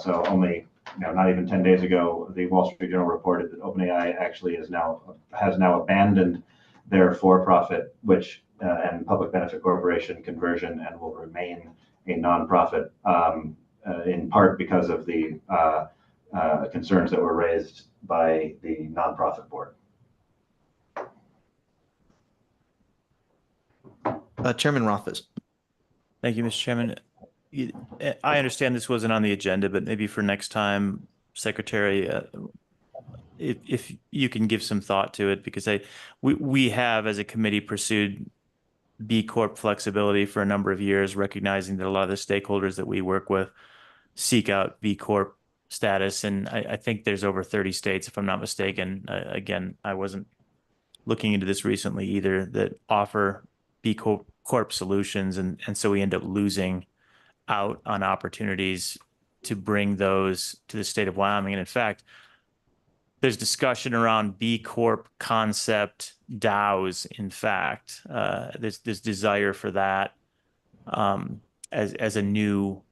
so only not even 10 days ago, the Wall Street Journal reported that OpenAI actually has now abandoned their for-profit, and public benefit corporation conversion, and will remain a nonprofit, in part because of the concerns that were raised by the nonprofit board. Chairman Rothfuss. Thank you, Mr. Chairman. I understand this wasn't on the agenda, but maybe for next time, Secretary, if you can give some thought to it, because we have as a committee pursued B Corp flexibility for a number of years, recognizing that a lot of the stakeholders that we work with seek out B Corp status. And I think there's over 30 states, if I'm not mistaken. Again, I wasn't looking into this recently either, that offer B Corp solutions. And so we end up losing out on opportunities to bring those to the state of Wyoming. And in fact, there's discussion around B Corp concept DAOs. In fact, there's desire for that as a new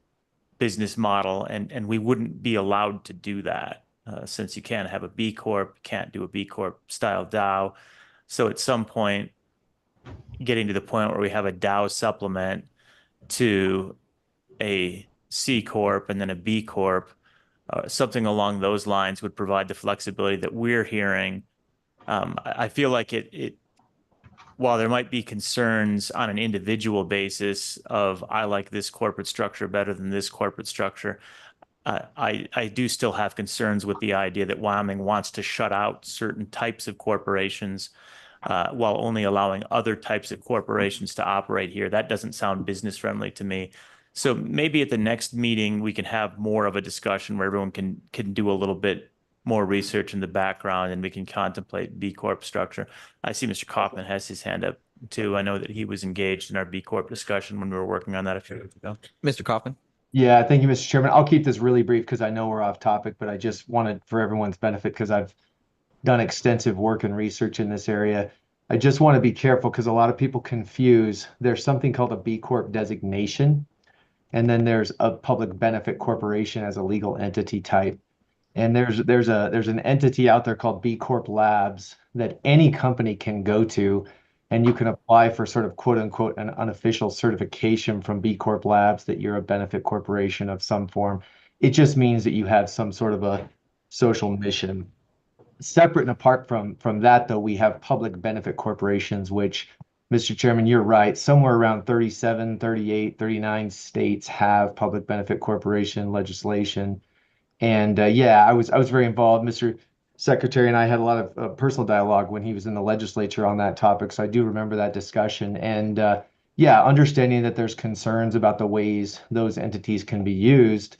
business model, and we wouldn't be allowed to do that since you can't have a B Corp, can't do a B Corp style DAO. So at some point, getting to the point where we have a DAO supplement to a C Corp and then a B Corp, something along those lines would provide the flexibility that we're hearing. I feel like while there might be concerns on an individual basis of, I like this corporate structure better than this corporate structure, I do still have concerns with the idea that Wyoming wants to shut out certain types of corporations while only allowing other types of corporations to operate here. That doesn't sound business friendly to me. So maybe at the next meeting, we can have more of a discussion where everyone can do a little bit more research in the background, and we can contemplate B Corp structure. I see Mr. Kaufman has his hand up too. I know that he was engaged in our B Corp discussion when we were working on that a few weeks ago. Mr. Kaufman? Yeah, thank you, Mr. Chairman. I'll keep this really brief because I know we're off topic, but I just wanted for everyone's benefit, because I've done extensive work and research in this area. I just want to be careful because a lot of people confuse. There's something called a B Corp designation, and then there's a public benefit corporation as a legal entity type. And there's an entity out there called B Corp Labs that any company can go to, and you can apply for sort of quote unquote an unofficial certification from B Corp Labs that you're a benefit corporation of some form. It just means that you have some sort of a social mission. Separate and apart from that, though, we have public benefit corporations, which, Mr. Chairman, you're right, somewhere around 37, 38, 39 states have public benefit corporation legislation. And yeah, I was very involved. Mr. Secretary and I had a lot of personal dialogue when he was in the legislature on that topic. So I do remember that discussion. And yeah, understanding that there's concerns about the ways those entities can be used.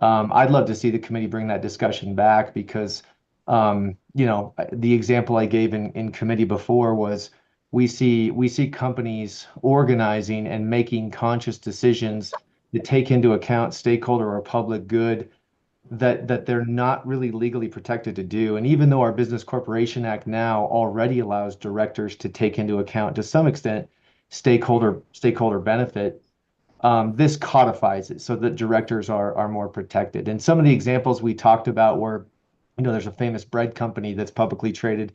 I'd love to see the committee bring that discussion back because, you know, the example I gave in committee before was we see companies organizing and making conscious decisions to take into account stakeholder or public good that they're not really legally protected to do. And even though our Business Corporation Act now already allows directors to take into account, to some extent, stakeholder benefit, this codifies it so that directors are more protected. And some of the examples we talked about were, you know, there's a famous bread company that's publicly traded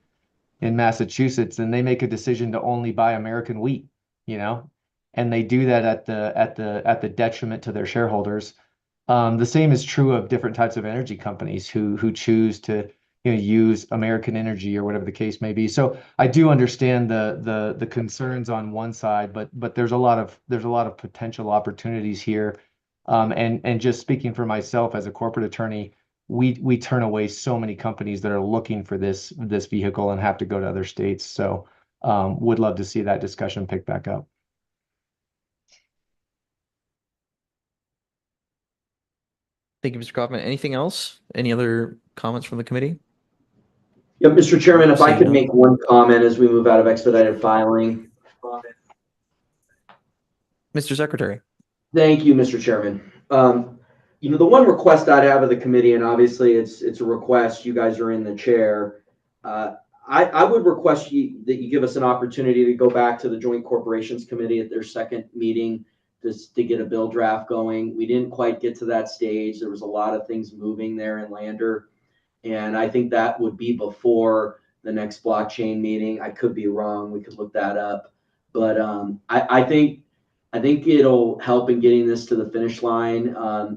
in Massachusetts, and they make a decision to only buy American wheat, you know, and they do that at the detriment to their shareholders. The same is true of different types of energy companies who choose to, you know, use American energy or whatever the case may be. So I do understand the concerns on one side, but there's a lot of potential opportunities here. And just speaking for myself as a corporate attorney, we turn away so many companies that are looking for this vehicle and have to go to other states. So would love to see that discussion pick back up. Thank you, Mr. Kaufman. Anything else? Any other comments from the committee? Yeah, Mr. Chairman, if I Seeing could none. make one comment as we move out of expedited filing. Mr. Secretary. Thank you, Mr. Chairman. You know, the one request I'd have of the committee, and obviously it's a request, you guys are in the chair. I would request that you give us an opportunity to go back to the Joint Corporations Committee at their second meeting just to get a bill draft going. We didn't quite get to that stage. There was a lot of things moving there in Lander. And I think that would be before the next blockchain meeting. I could be wrong. We could look that up. But I think it'll help in getting this to the finish line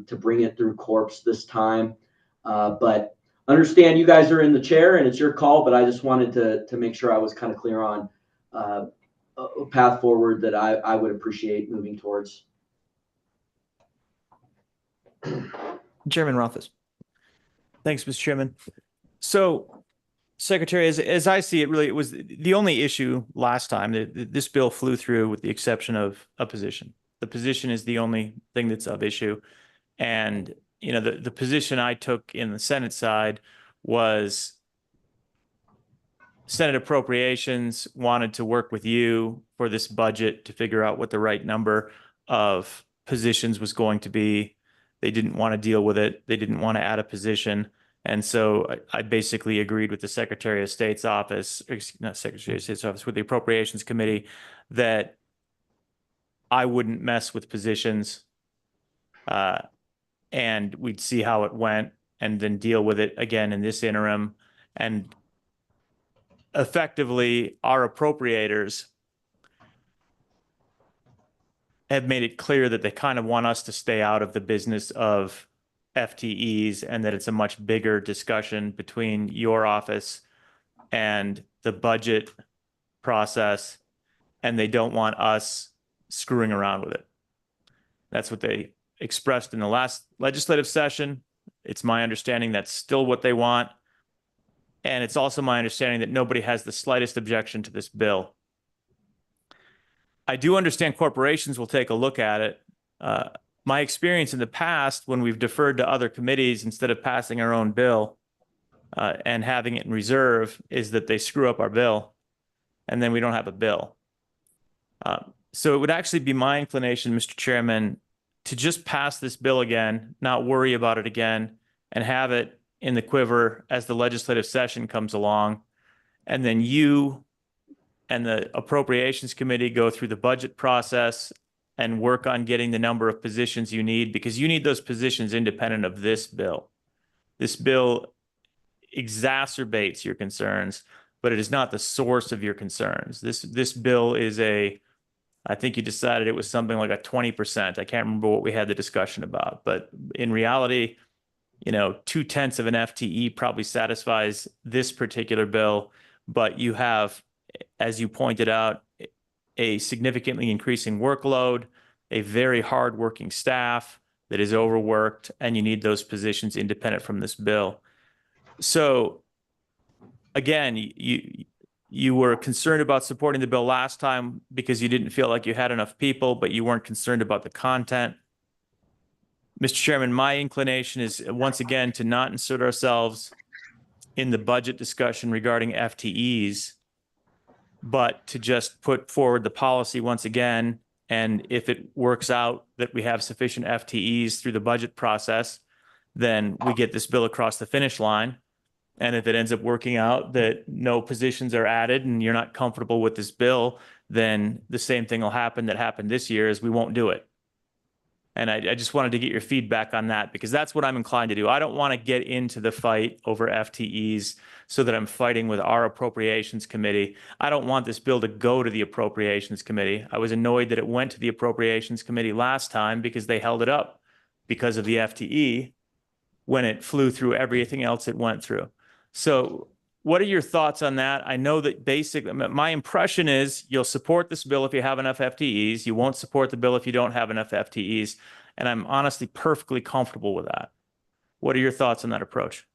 to bring it through Corps this time. But understand you guys are in the chair and it's your call, but I just wanted to make sure I was kind of clear on a path forward that I would appreciate moving towards. Chairman Rothfuss. Thanks, Mr. Chairman. So, Secretary, as I see it, really, it was the only issue last time that this bill flew through with the exception of a position. The position is the only thing that's of issue. And, you know, the position I took in the Senate side was Senate Appropriations wanted to work with you for this budget to figure out what the right number of positions was going to be. They didn't want to deal with it. They didn't want to add a position. And so I basically agreed with the Secretary of State's office, not Secretary of State's office, with the Appropriations Committee that I wouldn't mess with positions and we'd see how it went and then deal with it again in this interim. And effectively, our appropriators have made it clear that they kind of want us to stay out of the business of FTEs and that it's a much bigger discussion between your office and the budget process, and they don't want us screwing around with it. That's what they expressed in the last legislative session. It's my understanding that's still what they want. And it's also my understanding that nobody has the slightest objection to this bill. I do understand corporations will take a look at it. My experience in the past, when we've deferred to other committees instead of passing our own bill and having it in reserve, is that they screw up our bill and then we don't have a bill. So it would actually be my inclination, Mr. Chairman, to just pass this bill again, not worry about it again, and have it in the quiver as the legislative session comes along. And then you and the Appropriations Committee go through the budget process and work on getting the number of positions you need, because you need those positions independent of this bill. This bill exacerbates your concerns, but it is not the source of your concerns. This bill is I think you decided it was something like a 20%. I can't remember what we had the discussion about, but in reality, 0.2 of an FTE probably satisfies this particular bill, but you have, as you pointed out, a significantly increasing workload, a very hardworking staff that is overworked, and you need those positions independent from this bill. So again, you were concerned about supporting the bill last time because you didn't feel like you had enough people, but you weren't concerned about the content. Mr. Chairman, my inclination is once again to not insert ourselves in the budget discussion regarding FTEs, but to just put forward the policy once again. And if it works out that we have sufficient FTEs through the budget process, then we get this bill across the finish line. And if it ends up working out that no positions are added and you're not comfortable with this bill, then the same thing will happen that happened this year, is we won't do it. And I just wanted to get your feedback on that, because that's what I'm inclined to do. I don't want to get into the fight over FTEs so that I'm fighting with our Appropriations Committee. I don't want this bill to go to the Appropriations Committee. I was annoyed that it went to the Appropriations Committee last time because they held it up because of the FTE when it flew through everything else it went through. So what are your thoughts on that? I know that basically my impression is you'll support this bill if you have enough FTEs. You won't support the bill if you don't have enough FTEs. And I'm honestly perfectly comfortable with that. What are your thoughts on that approach?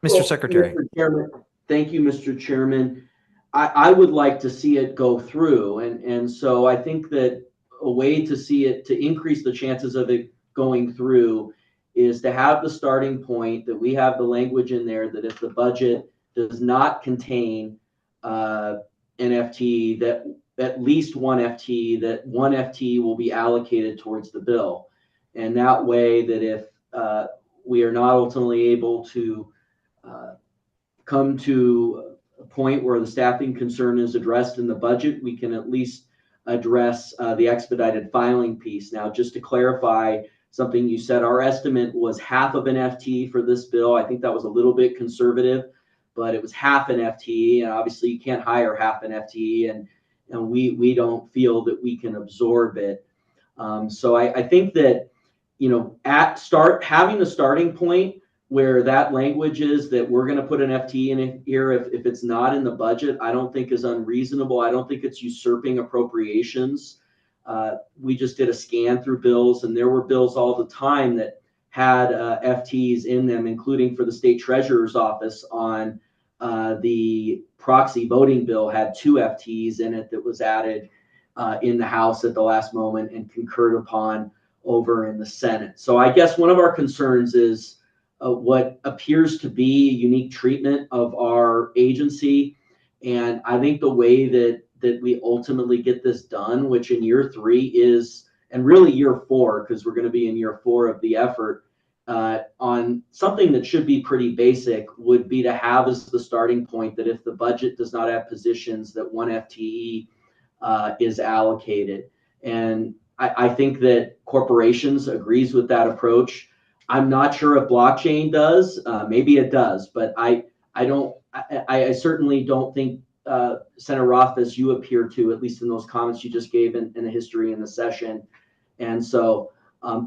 Mr. Secretary. Mr. Chairman, thank you, Mr. Chairman. I would like to see it go through. And so I think that a way to see it, to increase the chances of it going through, is to have the starting point that we have the language in there that if the budget does not contain an FTE, that at least one FTE, that one FTE will be allocated towards the bill. And that way that if we are not ultimately able to come to a point where the staffing concern is addressed in the budget, we can at least address the expedited filing piece. Now, just to clarify something you said, our estimate was half of an FTE for this bill. I think that was a little bit conservative, but it was half an FTE, and obviously you can't hire half an FTE, and we don't feel that we can absorb it. So I think that, having a starting point where that language is that we're going to put an FTE in here if it's not in the budget, I don't think is unreasonable. I don't think it's usurping appropriations. We just did a scan through bills, and there were bills all the time that had FTEs in them, including for the state treasurer's office on the proxy voting bill had 2 FTEs in it that was added in the House at the last moment and concurred upon over in the Senate. So I guess one of our concerns is what appears to be unique treatment of our agency. And I think the way that we ultimately get this done, which in year 3 is, and really year 4, because we're going to be in year 4 of the effort, on something that should be pretty basic, would be to have as the starting point that if the budget does not have positions, that 1 FTE is allocated. And I think that corporations agrees with that approach. I'm not sure if blockchain does. Maybe it does, but I certainly don't think Senator Rothfuss, you appear to, at least in those comments you just gave in the history in the session. And so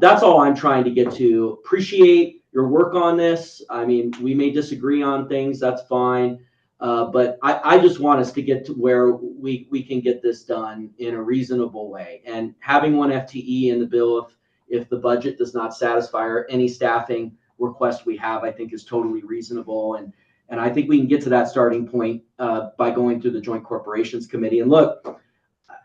that's all I'm trying to get to. Appreciate your work on this. I mean, we may disagree on things, that's fine. But I just want us to get to where we can get this done in a reasonable way. And having 1 FTE in the bill, if the budget does not satisfy any staffing request we have, I think is totally reasonable. And I think we can get to that starting point by going through the Joint Corporations Committee. And look,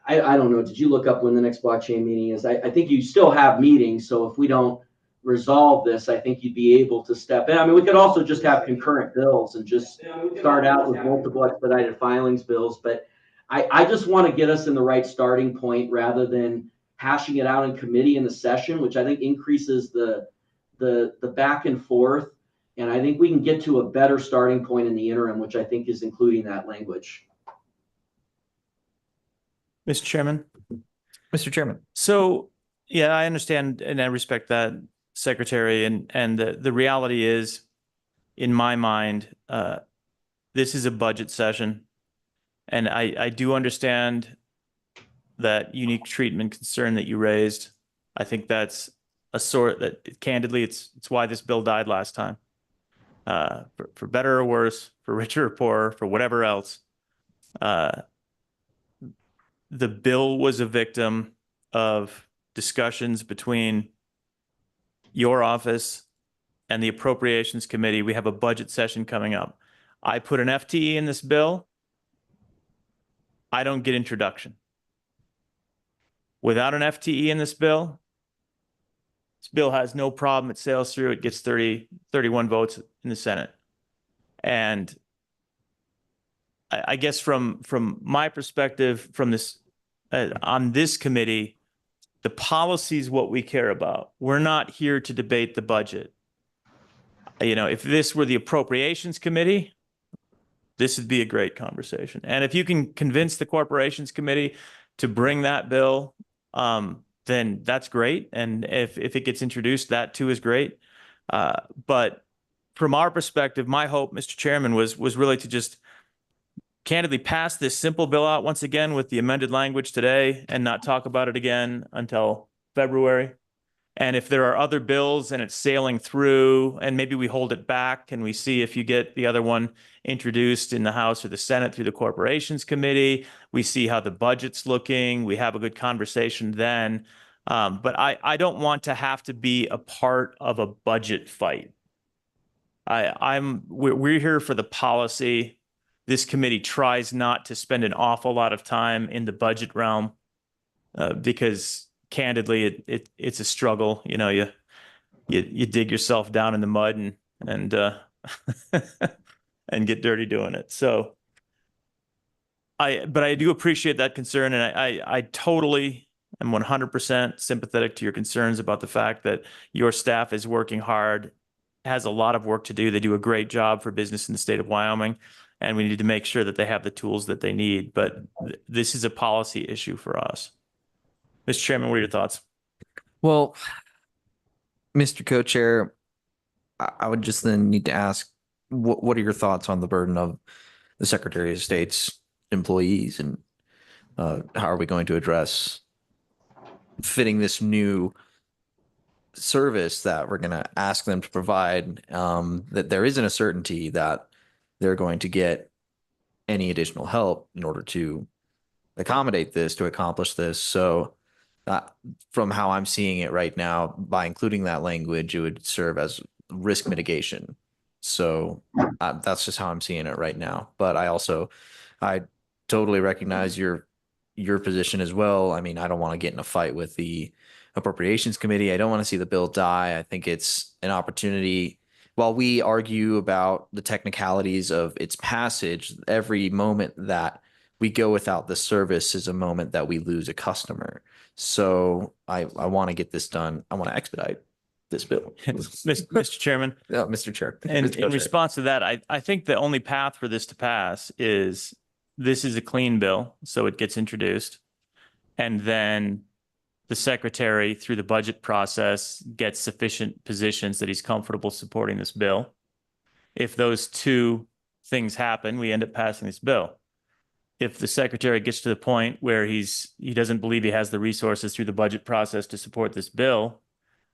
I don't know, did you look up when the next blockchain meeting is? I think you still have meetings. So if we don't resolve this, I think you'd be able to step in. I mean, we could also just have concurrent bills and just start out with multiple expedited filings bills. But I just want to get us in the right starting point rather than hashing it out in committee in the session, which I think increases the back and forth. And I think we can get to a better starting point in the interim, which I think is including that language. Mr. Chairman. Mr. Chairman. So, yeah, I understand and I respect that, Secretary. And the reality is, in my mind, this is a budget session. And I do understand that unique treatment concern that you raised. I think that's a sort that, candidly, it's why this bill died last time. For better or worse, for richer or poorer, for whatever else. The bill was a victim of discussions between your office and the Appropriations Committee. We have a budget session coming up. I put an FTE in this bill. I don't get introduction. Without an FTE in this bill has no problem. It sails through. It gets 31 votes in the Senate. And I guess from my perspective, from this on this committee, the policy is what we care about. We're not here to debate the budget. You know, if this were the Appropriations Committee, this would be a great conversation. And if you can convince the Corporations Committee to bring that bill, then that's great. And if it gets introduced, that too is great. But from our perspective, my hope, Mr. Chairman, was really to just candidly pass this simple bill out once again with the amended language today and not talk about it again until February. And if there are other bills and it's sailing through and maybe we hold it back and we see if you get the other one introduced in the House or the Senate through the Corporations Committee, we see how the budget's looking, we have a good conversation then. But I don't want to have to be a part of a budget fight. We're here for the policy. This committee tries not to spend an awful lot of time in the budget realm because candidly, it's a struggle. You know, you dig yourself down in the mud and and get dirty doing it. So but I do appreciate that concern, and I totally am 100% sympathetic to your concerns about the fact that your staff is working hard, has a lot of work to do. They do a great job for business in the state of Wyoming, and we need to make sure that they have the tools that they need. But this is a policy issue for us. Mr. Chairman, what are your thoughts? Well, Mr. Co-Chair, I would just then need to ask, what are your thoughts on the burden of the Secretary of State's employees, and how are we going to address fitting this new service that we're going to ask them to provide, that there isn't a certainty that they're going to get any additional help in order to accommodate this, to accomplish this. So from how I'm seeing it right now, by including that language, it would serve as risk mitigation. So that's just how I'm seeing it right now. But I totally recognize your position as well. I mean, I don't want to get in a fight with the Appropriations Committee. I don't want to see the bill die. I think it's an opportunity. While we argue about the technicalities of its passage, every moment that we go without the service is a moment that we lose a customer. So I want to get this done. I want to expedite this bill. Mr. Chairman. Yeah, Mr. Chair. And in response to that, I think the only path for this to pass is this is a clean bill, so it gets introduced. And then the secretary, through the budget process, gets sufficient positions that he's comfortable supporting this bill. If those two things happen, we end up passing this bill. If the secretary gets to the point where he doesn't believe he has the resources through the budget process to support this bill,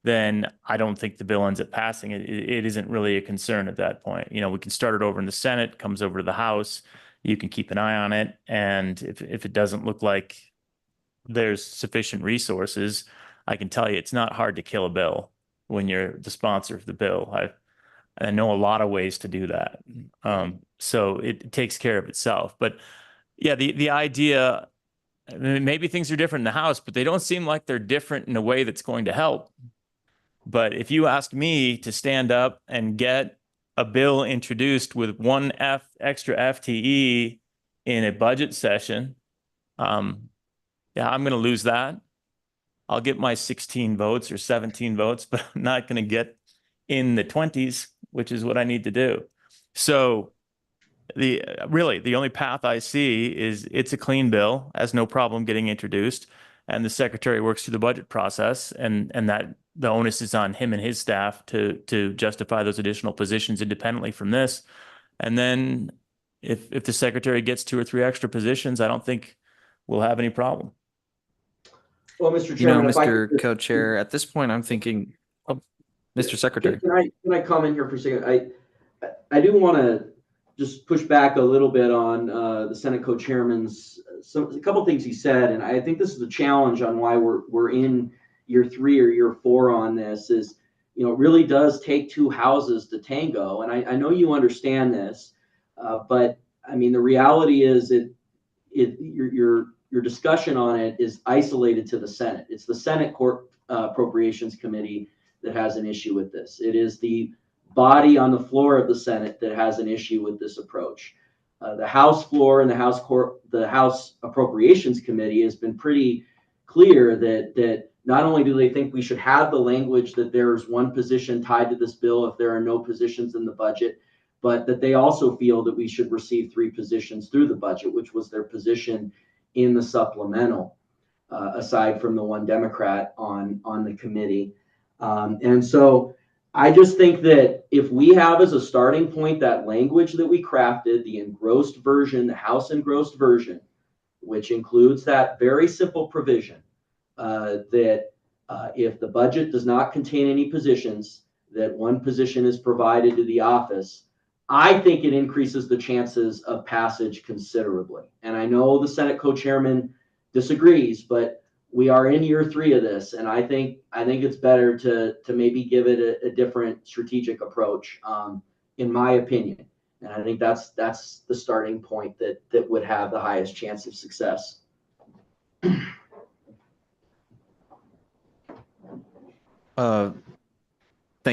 then I don't think the bill ends up passing. It isn't really a concern at that point. You know, we can start it over in the Senate, comes over to the House. You can keep an eye on it. And if it doesn't look like there's sufficient resources, I can tell you it's not hard to kill a bill when you're the sponsor of the bill. And I know a lot of ways to do that. So it takes care of itself. But yeah, the idea, I mean, maybe things are different in the House, but they don't seem like they're different in a way that's going to help. But if you ask me to stand up and get a bill introduced with one extra FTE in a budget session, yeah, I'm going to lose that. I'll get my 16 votes or 17 votes, but I'm not going to get in the 20s, which is what I need to do. So really the only path I see is it's a clean bill, has no problem getting introduced, and the secretary works through the budget process, and that the onus is on him and his staff to justify those additional positions independently from this. And then if the secretary gets 2 or 3 extra positions, I don't think we'll have any problem. Well, Mr. You know, Chairman, if I Mr. could- Co-Chair, at this point, I'm thinking, oh, Mr. Secretary. Can I comment here for a second? I do want to just push back a little bit on the Senate co-chairman's a couple things he said, and I think this is a challenge on why we're in year 3 or year 4 on this. Is, you know, it really does take 2 houses to tango, and I know you understand this, but I mean the reality is your discussion on it is isolated to the Senate. It's the Senate Appropriations Committee that has an issue with this. It is the body on the floor of the Senate that has an issue with this approach. The House floor and the House Appropriations Committee has been pretty clear that not only do they think we should have the language that there's 1 position tied to this bill if there are no positions in the budget, but that they also feel that we should receive 3 positions through the budget, which was their position in the supplemental, aside from the 1 Democrat on the committee. And so I just think that if we have as a starting point that language that we crafted, the engrossed version, the House engrossed version, which includes that very simple provision that if the budget does not contain any positions, that 1 position is provided to the office, I think it increases the chances of passage considerably. And I know the Senate co-chairman disagrees, but we are in year 3 of this, and I think it's better to maybe give it a different strategic approach, in my opinion. And I think that's the starting point that would have the highest chance of success. Thank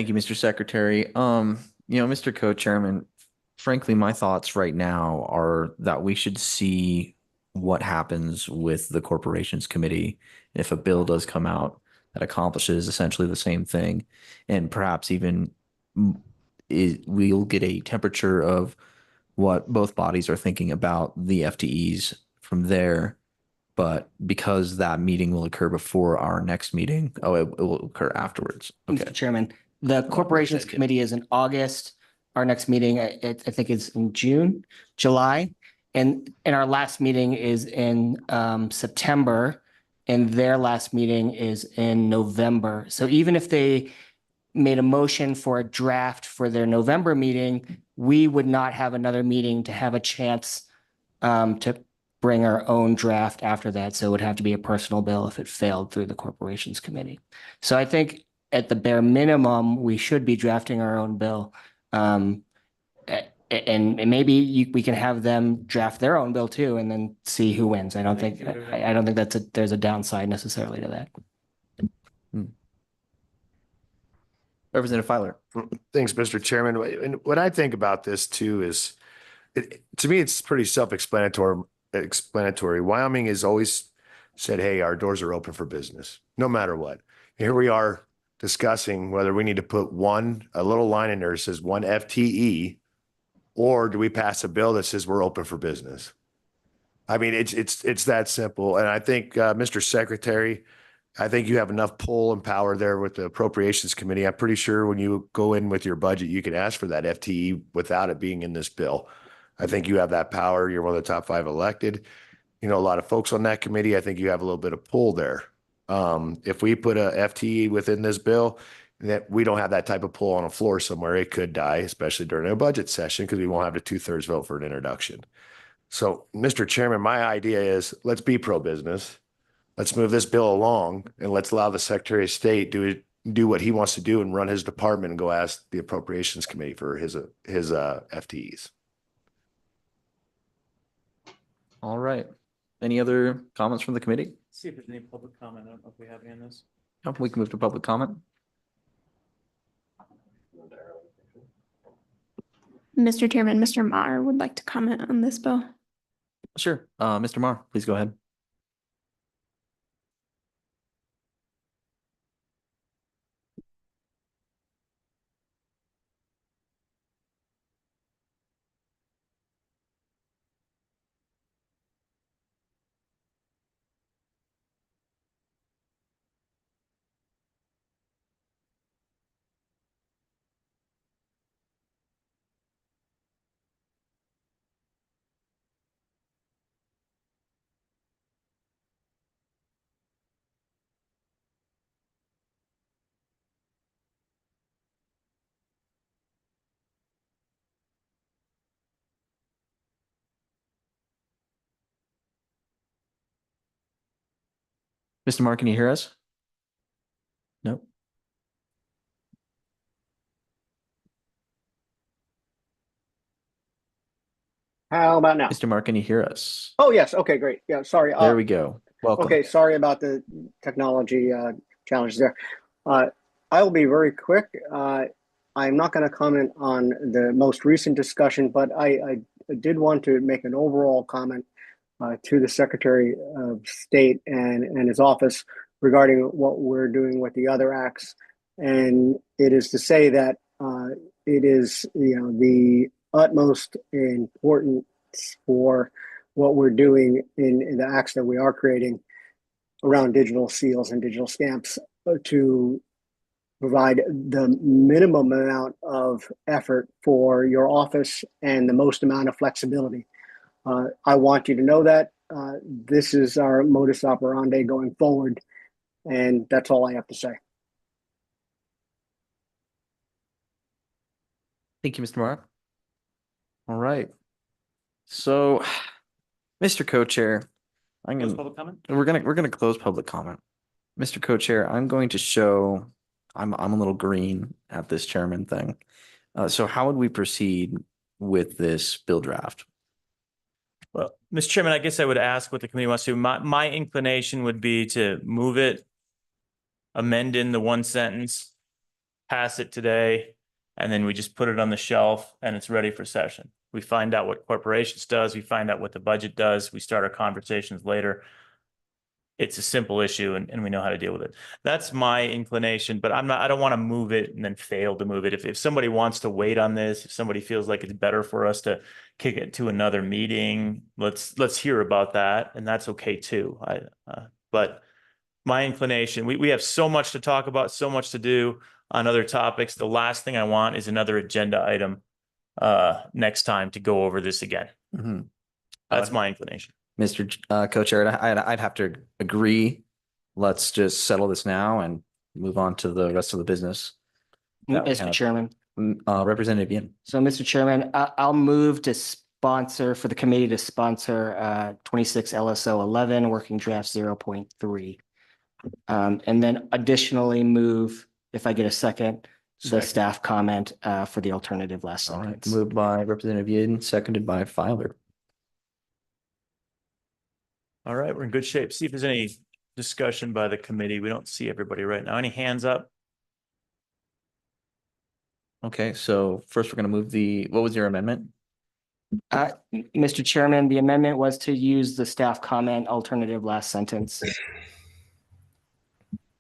you, Mr. Secretary. You know, Mr. Co-Chairman, frankly, my thoughts right now are that we should see what happens with the Corporations Committee if a bill does come out that accomplishes essentially the same thing, and perhaps even we'll get a temperature of what both bodies are thinking about the FTEs from there. But because that meeting will occur before our next meeting, it will occur afterwards. Okay. Mr. Chairman, the Corporations Committee is in August. Our next meeting, I think is in July. And our last meeting is in September, and their last meeting is in November. So even if they made a motion for a draft for their November meeting, we would not have another meeting to have a chance to bring our own draft after that. So it would have to be a personal bill if it failed through the Corporations Committee. So I think at the bare minimum, we should be drafting our own bill. And maybe we can have them draft their own bill too, and then see who wins. I don't think there's a downside necessarily to that. Representative Filer. Thanks, Mr. Chairman. And what I think about this too is, to me, it's pretty self-explanatory. Wyoming has always said, hey, our doors are open for business, no matter what. Here we are discussing whether we need to put a little line in there that says 1 FTE, or do we pass a bill that says we're open for business? I mean, it's that simple. And I think, Mr. Secretary, I think you have enough pull and power there with the Appropriations Committee. I'm pretty sure when you go in with your budget, you can ask for that FTE without it being in this bill. I think you have that power. You're one of the top 5 elected. You know, a lot of folks on that committee, I think you have a little bit of pull there. If we put a FTE within this bill, that we don't have that type of pull on a floor somewhere, it could die, especially during a budget session, because we won't have a 2/3 vote for an introduction. So, Mr. Chairman, my idea is let's be pro-business. Let's move this bill along, and let's allow the Secretary of State do what he wants to do and run his department and go ask the appropriations committee for his FTEs. All right. Any other comments from the committee? See if there's any public comment. I don't know if we have any on this. No, we can move to public comment. Mr. Chairman, Mr. Maher would like to comment on this bill. Sure. Mr. Maher, please go ahead. Mr. Maher, can you hear us? Nope. How about now? Mr. Maher, can you hear us? Oh, yes. Okay, great. Yeah, sorry. There we go. Welcome. Okay, sorry about the technology challenges there. I will be very quick. I'm not going to comment on the most recent discussion, but I did want to make an overall comment to the Secretary of State and his office regarding what we're doing with the other acts. And it is to say that it is, the utmost importance for what we're doing in the acts that we are creating around digital seals and digital stamps to provide the minimum amount of effort for your office and the most amount of flexibility. I want you to know that this is our modus operandi going forward, and that's all I have to say. Thank you, Mr. Maher. All right. So, Mr. Co-Chair, Close public comment? we're gonna close public comment. Mr. Co-Chair, I'm going to show I'm a little green at this chairman thing. So how would we proceed with this bill draft? Well, Mr. Chairman, I guess I would ask what the committee wants to do. My inclination would be to move it, amend in the one sentence, pass it today, and then we just put it on the shelf and it's ready for session. We find out what corporations does, we find out what the budget does, we start our conversations later. It's a simple issue and we know how to deal with it. That's my inclination, but I don't want to move it and then fail to move it. If somebody wants to wait on this, if somebody feels like it's better for us to kick it to another meeting, let's hear about that. And that's okay too. But my inclination, we have so much to talk about, so much to do on other topics. The last thing I want is another agenda item next time to go over this again. Mm-hmm. That's my inclination. Mr. Co-Chair, I'd have to agree. Let's just settle this now and move on to the rest of the business. that we Mr. have. Chairman. Representative Yin. So, Mr. Chairman, I'll move to sponsor for the committee to sponsor 26 LSO 11 working draft 0.3. And then additionally move, if I get a second, the staff comment for the alternative last All right, sentence. moved by Representative Yin, seconded by Filer. All right, we're in good shape. See if there's any discussion by the committee. We don't see everybody right now. Any hands up? Okay, so first we're going to move what was your amendment? Mr. Chairman, the amendment was to use the staff comment alternative last sentence.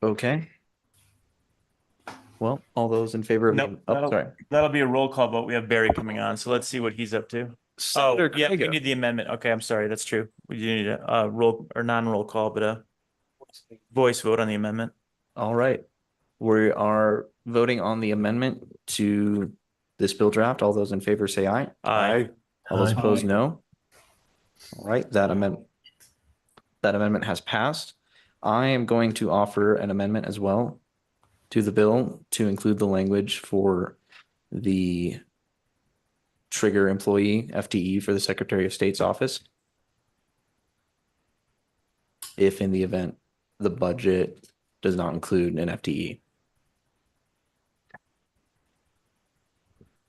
Okay. Well, all those in favor of, Nope, oh, sorry. that'll be a roll call vote. We have Barry coming on, so let's see what he's up to. Senator Oh, yeah, we Crago. need the amendment. Okay, I'm sorry, that's true. We do need a roll or non-roll call, but a voice vote on the amendment. All right. We are voting on the amendment to this bill draft. All those in favor say aye. Aye. All those opposed, no. All right, that amendment has passed. I am going to offer an amendment as well to the bill to include the language for the trigger employee FTE for the Secretary of State's office. If in the event the budget does not include an FTE.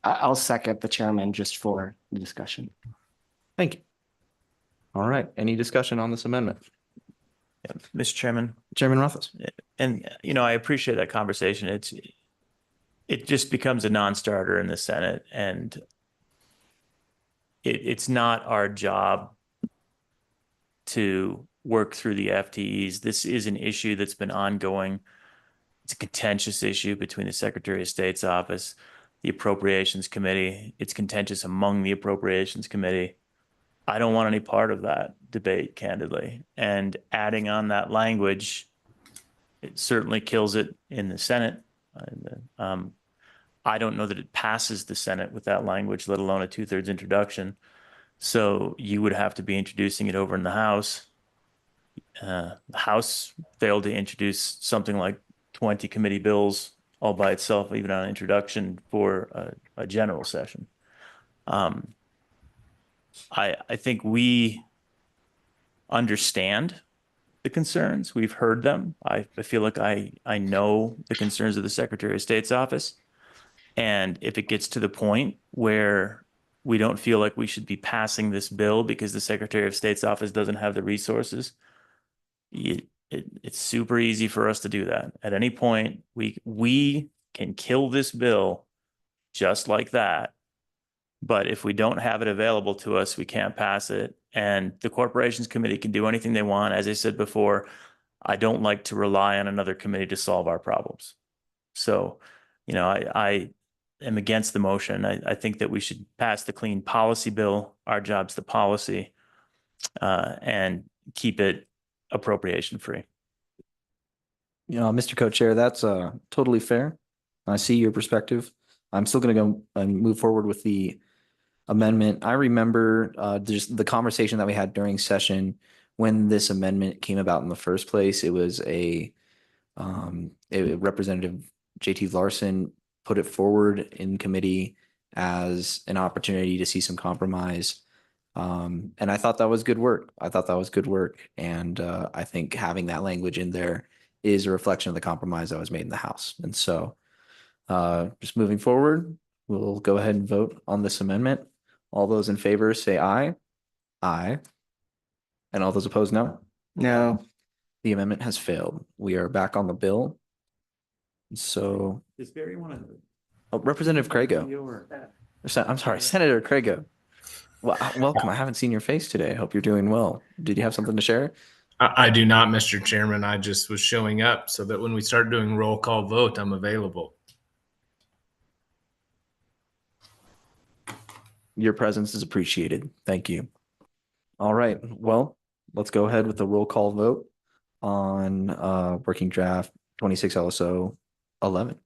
I'll second the chairman just for the discussion. Thank you. All right, any discussion on this amendment? Yeah, Mr. Chairman, Chairman Ruffles? and I appreciate that conversation. It just becomes a non-starter in the Senate, and it's not our job to work through the FTEs. This is an issue that's been ongoing. It's a contentious issue between the Secretary of State's office, the Appropriations Committee. It's contentious among the Appropriations Committee. I don't want any part of that debate, candidly. And adding on that language, it certainly kills it in the Senate. I don't know that it passes the Senate with that language, let alone a 2/3 introduction. So you would have to be introducing it over in the House. The House failed to introduce something like 20 committee bills all by itself, even on introduction for a general session. I think we understand the concerns. We've heard them. I feel like I know the concerns of the Secretary of State's office. And if it gets to the point where we don't feel like we should be passing this bill because the Secretary of State's office doesn't have the resources, it's super easy for us to do that. At any point, we can kill this bill just like that. But if we don't have it available to us, we can't pass it. And the Corporations Committee can do anything they want. As I said before, I don't like to rely on another committee to solve our problems. So, I am against the motion. I think that we should pass the clean policy bill. Our job's the policy, and keep it appropriation free. Mr. Co-Chair, that's totally fair. I see your perspective. I'm still going to go and move forward with the amendment. I remember just the conversation that we had during session when this amendment came about in the first place. It was a Representative JT Larson put it forward in committee as an opportunity to see some compromise. And I thought that was good work. And I think having that language in there is a reflection of the compromise that was made in the House. And so just moving forward, we'll go ahead and vote on this amendment. All those in favor say aye. Aye. And all those opposed, no. No. The amendment has failed. We are back on the bill. So Does Barry want to? Representative Crago. I'm sorry, Senator Crago. Well, welcome. I haven't seen your face today. I hope you're doing well. Did you have something to share? I do not, Mr. Chairman. I just was showing up so that when we start doing roll call vote, I'm available. Your presence is appreciated. Thank you. All right. Well, let's go ahead with the roll call vote on working draft 26 LSO 11.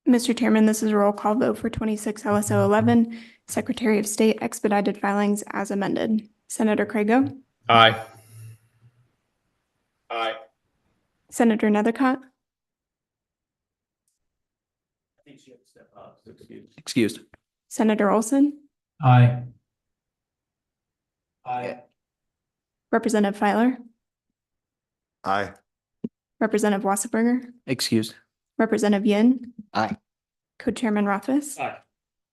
Mr. Chairman, this is a roll call vote for 26 LSO 11, Secretary of State expedited filings as amended. Senator Crago? Aye. Aye. Senator Nethercott? I think she had to step up. Excused. Senator Olson? Aye. Aye. Representative Filer? Aye. Representative Wasserberger? Excused. Representative Yin? Aye. Co-Chairman Rothfuss? Aye.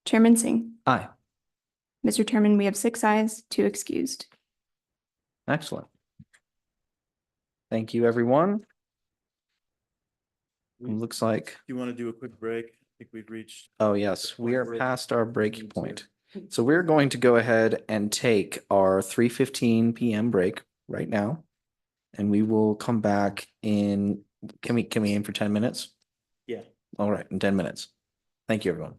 Chairman Singh? Aye. Mr. Chairman, we have 6 ayes, 2 excused. Excellent. Thank you, everyone. It looks like, Do you want to do a quick break? I think we've reached. oh yes, we are past our break point. So we're going to go ahead and take our 3:15 PM break right now. And we will come back in, can we aim for 10 minutes? Yeah. All right, in 10 minutes. Thank you, everyone.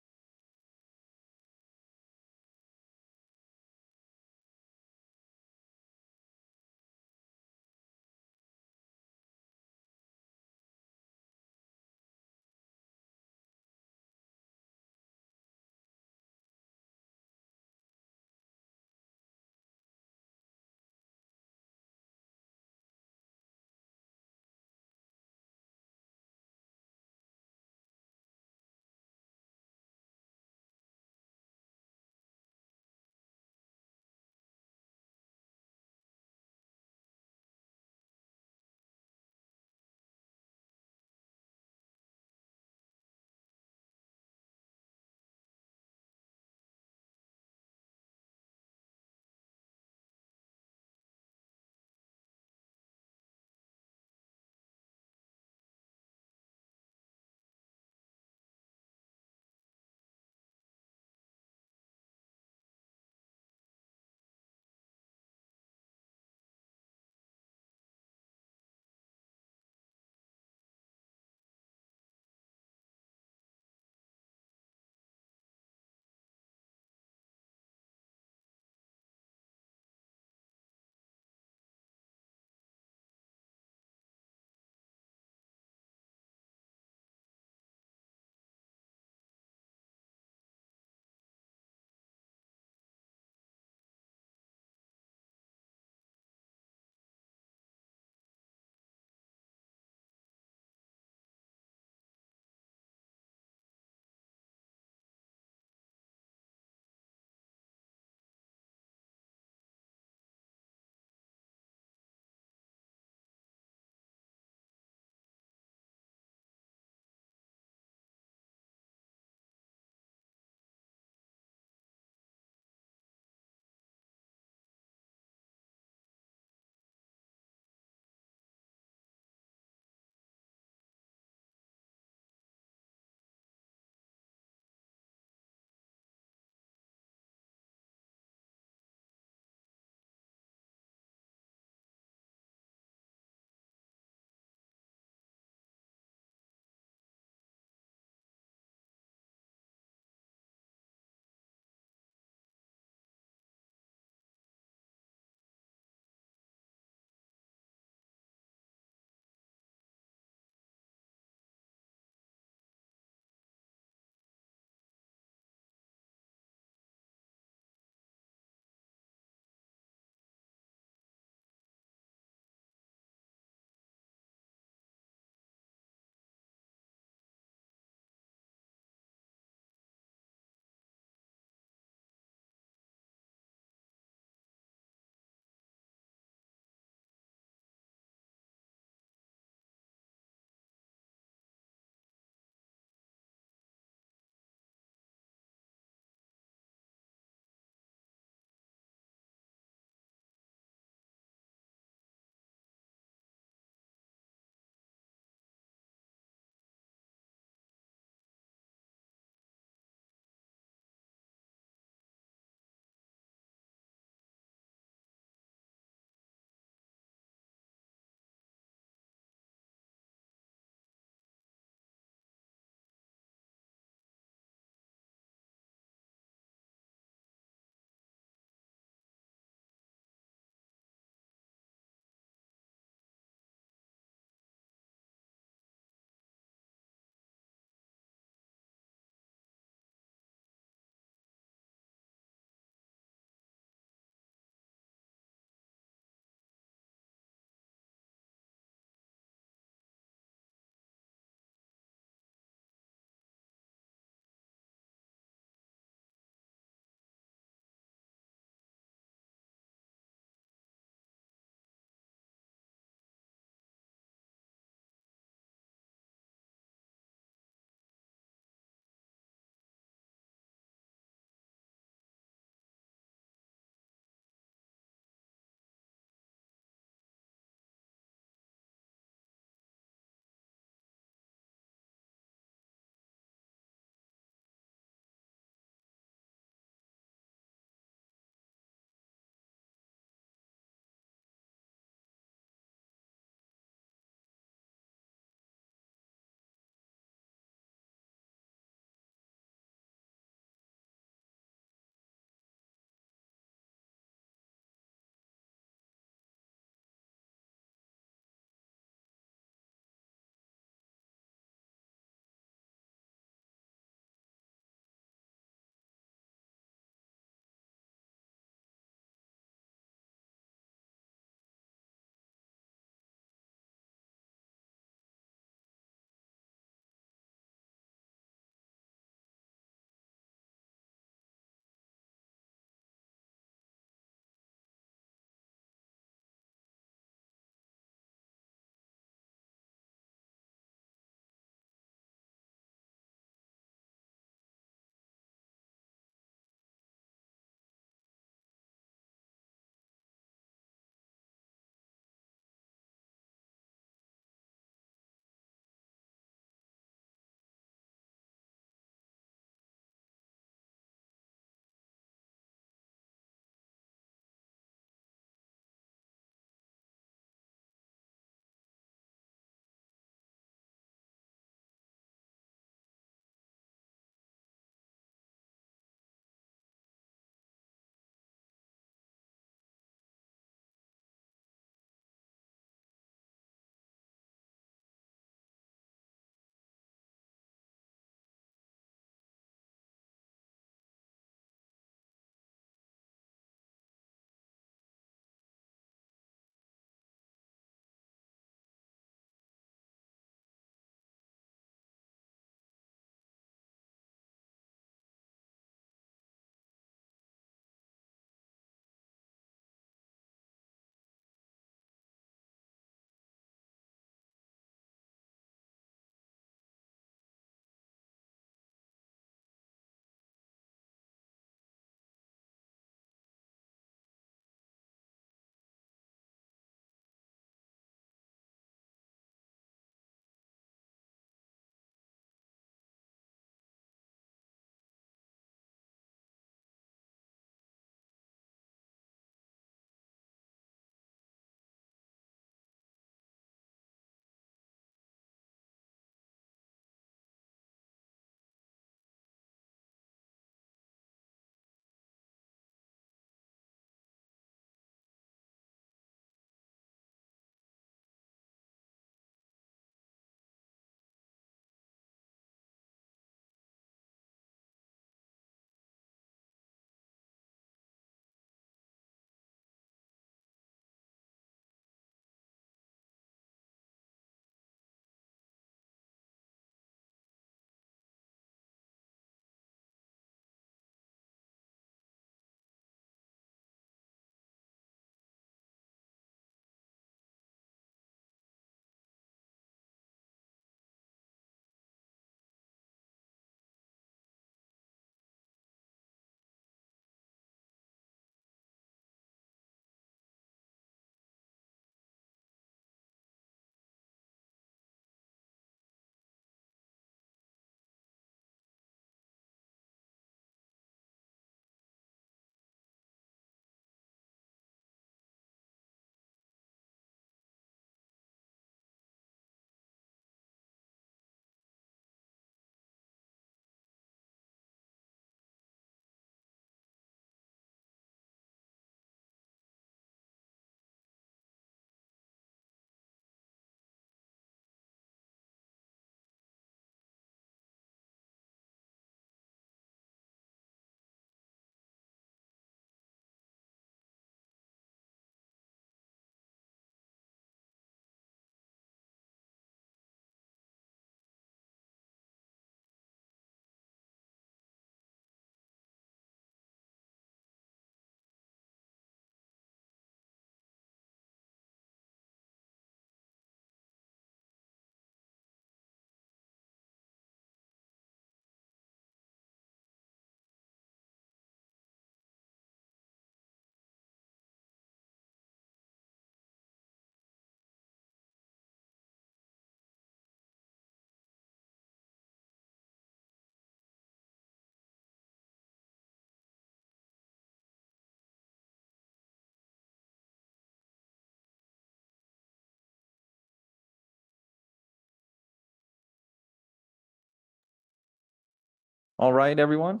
All right, everyone.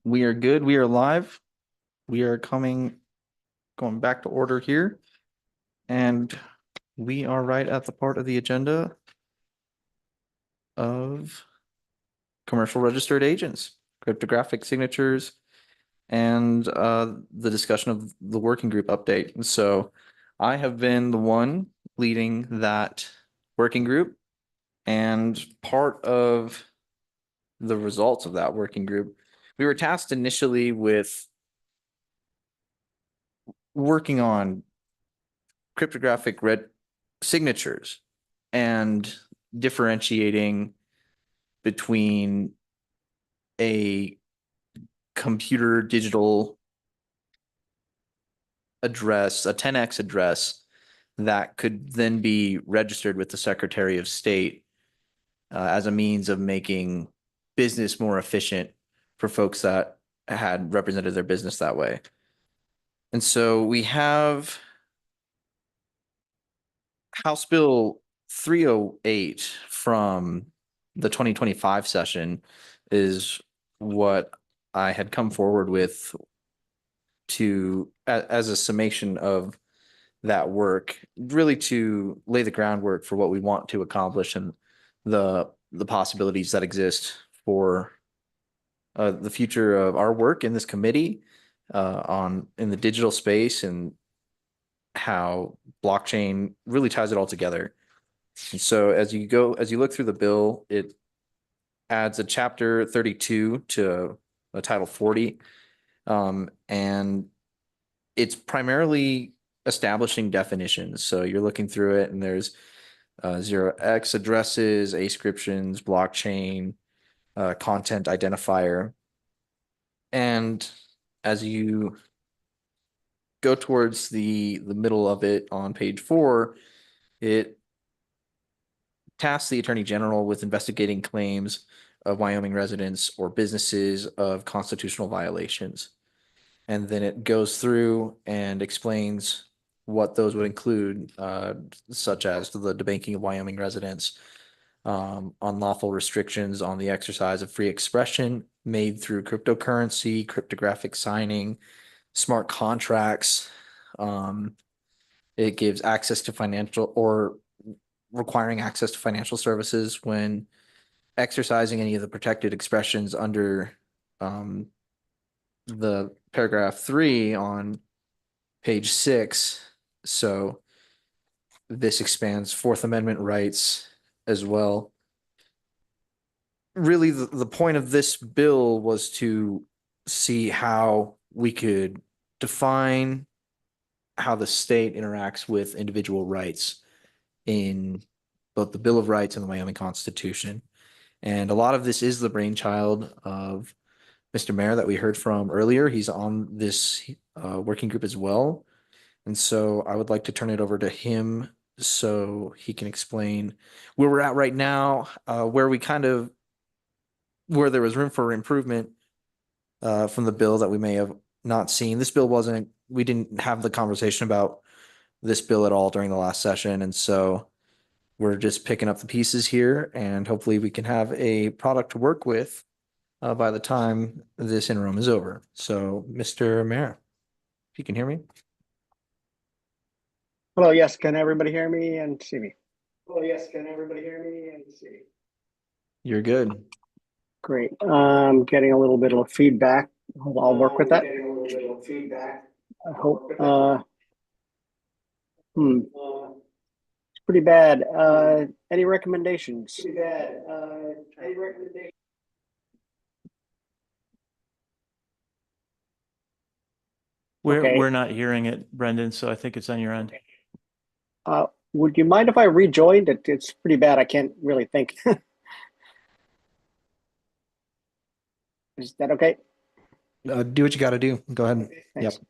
We are good. We are live. We are going back to order here. And we are right at the part of the agenda of commercial registered agents, cryptographic signatures, and the discussion of the working group update. And so I have been the one leading that working group, and part of the results of that working group, we were tasked initially with working on cryptographic signatures and differentiating between a computer digital address, a 10x address that could then be registered with the Secretary of State as a means of making business more efficient for folks that had represented their business that way. And so we have House Bill 308 from the 2025 session is what I had come forward with as a summation of that work, really to lay the groundwork for what we want to accomplish and the possibilities that exist for the future of our work in this committee in the digital space, and how blockchain really ties it all together. And so as you look through the bill, it adds a chapter 32 to a title 40. And it's primarily establishing definitions. So you're looking through it and there's 0x addresses, ascriptions, blockchain, content identifier. And as you go towards the middle of it on page 4, it tasks the Attorney General with investigating claims of Wyoming residents or businesses of constitutional violations. And then it goes through and explains what those would include, such as the debanking of Wyoming residents, unlawful restrictions on the exercise of free expression made through cryptocurrency, cryptographic signing, smart contracts. It gives access to financial or requiring access to financial services when exercising any of the protected expressions under the paragraph 3 on page 6. So this expands Fourth Amendment rights as well. Really, the point of this bill was to see how we could define how the state interacts with individual rights in both the Bill of Rights and the Wyoming Constitution. And a lot of this is the brainchild of Mr. Mayor that we heard from earlier. He's on this working group as well. And so I would like to turn it over to him so he can explain where we're at right now, where there was room for improvement from the bill that we may have not seen. This bill we didn't have the conversation about this bill at all during the last session. And so we're just picking up the pieces here, and hopefully we can have a product to work with by the time this interim is over. So, Mr. Mayor, if you can hear me. Hello, yes, can everybody hear me and see me? Hello, yes, can everybody hear me and see me? You're good. Great. Getting a little bit of feedback. I'll work with that. I hope. It's pretty bad. Any recommendations? Pretty bad. Any recommendations? We're not hearing it, Brendan, so I think it's on your end. Would you mind if I rejoined? It's pretty bad. I can't really think. Is that okay? Do what you got to do. Go ahead. Thanks. Yep.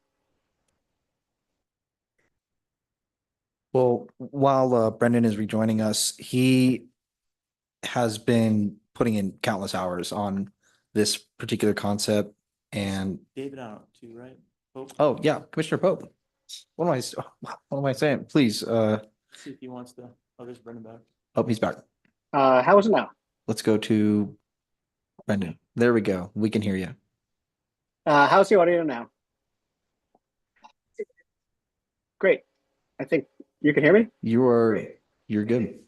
Well, while Brendan is rejoining us, he has been putting in countless hours on this particular concept. And David out too, right? Pope? oh yeah, Commissioner Pope. What am I saying? Please. See if he wants to. Oh, there's Brendan back. Oh, he's back. How is it now? Let's go to Brendan, there we go. We can hear you. How's the audio now? Great. I think you can hear me? You're good.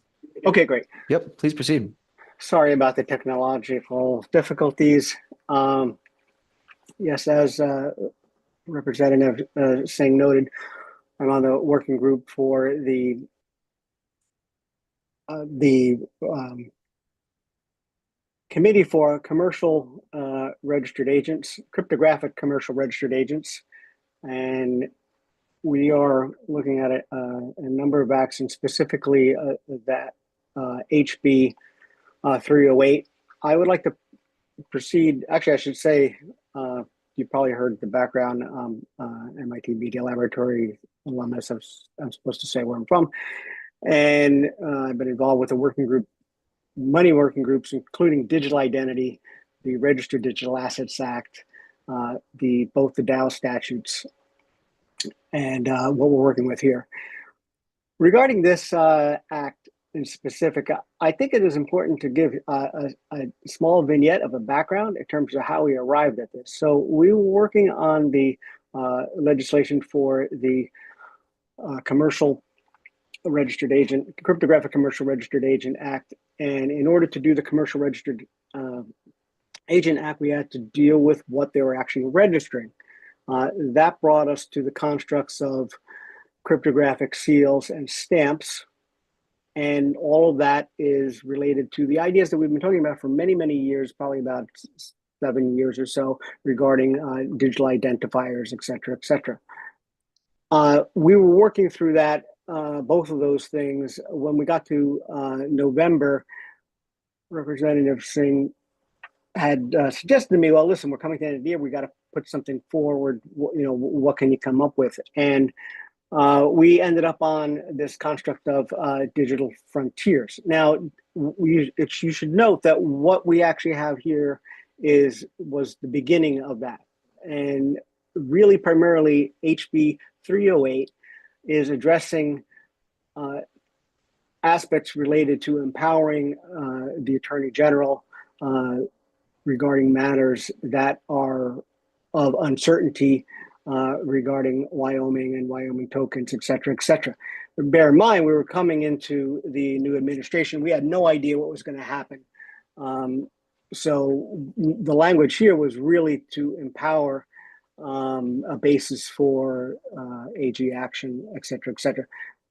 Okay, great. Yep, please proceed. Sorry about the technological difficulties. Yes, as Representative Singh noted, I'm on the working group for the Committee for Commercial Registered Agents, Cryptographic Commercial Registered Agents, and we are looking at a number of actions, specifically that HB 308. I would like to proceed. Actually, I should say, you probably heard the background. MIT Media Laboratory alumnus. I'm supposed to say where I'm from, and I've been involved with a working group, many working groups, including digital identity, the Registered Digital Assets Act, both the DAO statutes, and what we're working with here. Regarding this act in specific, I think it is important to give a small vignette of a background in terms of how we arrived at this. So we were working on the legislation for the commercial registered agent, Cryptographic Commercial Registered Agent Act. And in order to do the Commercial Registered Agent Act, we had to deal with what they were actually registering. That brought us to the constructs of cryptographic seals and stamps. And all of that is related to the ideas that we've been talking about for many, many years, probably about 7 years or so, regarding digital identifiers, et cetera, et cetera. We were working through that, both of those things. When we got to November, Representative Singh had suggested to me, well, listen, we're coming to the end of the year. We got to put something forward. What can you come up with? And we ended up on this construct of digital frontiers. Now, you should note that what we actually have here was the beginning of that. And really, primarily, HB 308 is addressing aspects related to empowering the Attorney General regarding matters that are of uncertainty regarding Wyoming and Wyoming tokens, et cetera, et cetera. But bear in mind, we were coming into the new administration. We had no idea what was going to happen. So the language here was really to empower a basis for AG action, et cetera, et cetera.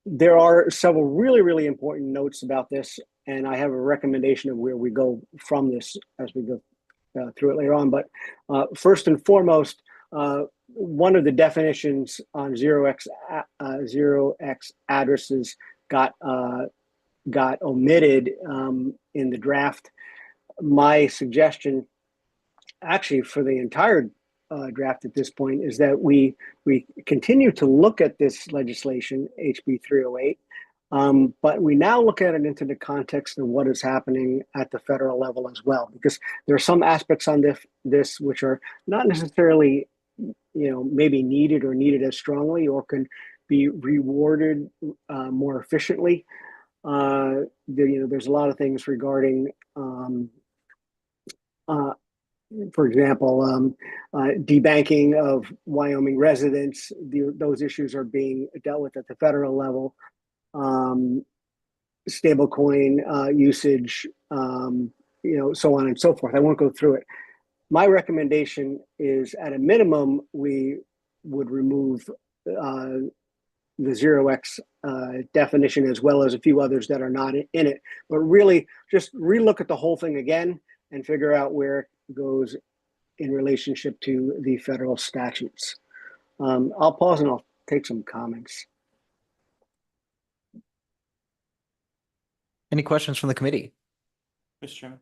There are several really, really important notes about this, and I have a recommendation of where we go from this as we go through it later on. But first and foremost, one of the definitions on 0x addresses got omitted in the draft. My suggestion, actually, for the entire draft at this point, is that we continue to look at this legislation, HB 308, but we now look at it into the context of what is happening at the federal level as well, because there are some aspects on this which are not necessarily, maybe needed as strongly, or can be rewarded more efficiently. There's a lot of things regarding, for example, debanking of Wyoming residents. Those issues are being dealt with at the federal level. Stablecoin usage, so on and so forth. I won't go through it. My recommendation is, at a minimum, we would remove the 0x definition, as well as a few others that are not in it, but really just relook at the whole thing again and figure out where it goes in relationship to the federal statutes. I'll pause and I'll take some comments. Any questions from the committee? Mr. Chairman.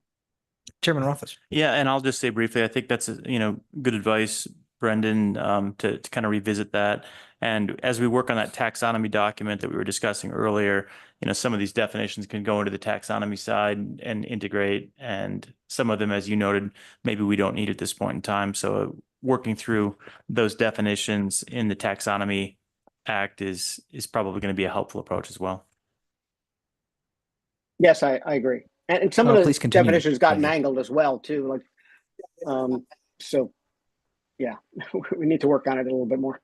Chairman Rothfuss. Yeah, and I'll just say briefly, I think that's good advice, Brendan, to kind of revisit that. And as we work on that taxonomy document that we were discussing earlier, some of these definitions can go into the taxonomy side and integrate, and some of them, as you noted, maybe we don't need at this point in time. So working through those definitions in the Taxonomy Act is probably going to be a helpful approach as well. Yes, I agree. And some of the please continue. definitions got mangled as well, too. Like, So yeah, we need to work on it a little bit more.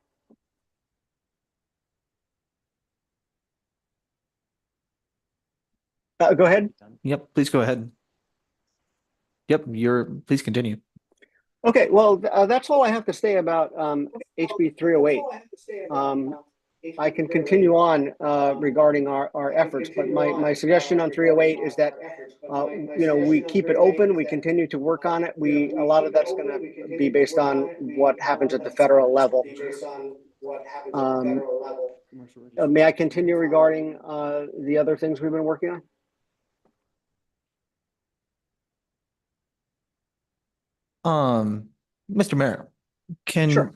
Go ahead. Yep, please go ahead. Yep, please continue. Okay, well, that's all I have to say about HB 308. I can continue on regarding our efforts, but my suggestion on 308 is that we keep it open, we continue to work on it. A lot of that's going to be based on what happens at the federal level. May I continue regarding the other things we've been working on? Mr. Mayor, can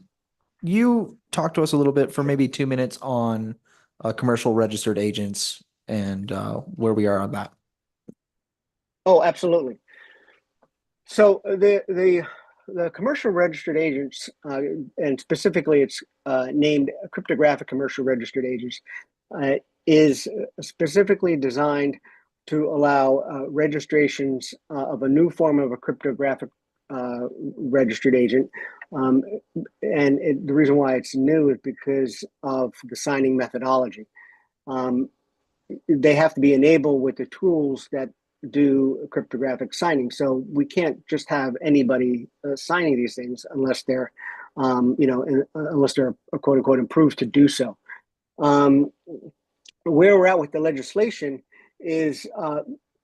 you talk to us a little bit for maybe 2 minutes on commercial registered agents and where we are on that? Oh, absolutely. So the commercial registered agents, and specifically it's named cryptographic commercial registered agents, is specifically designed to allow registrations of a new form of a cryptographic registered agent. The reason why it's new is because of the signing methodology. They have to be enabled with the tools that do cryptographic signing. So we can't just have anybody signing these things unless they're, unless they're quote unquote approved to do so. Where we're at with the legislation is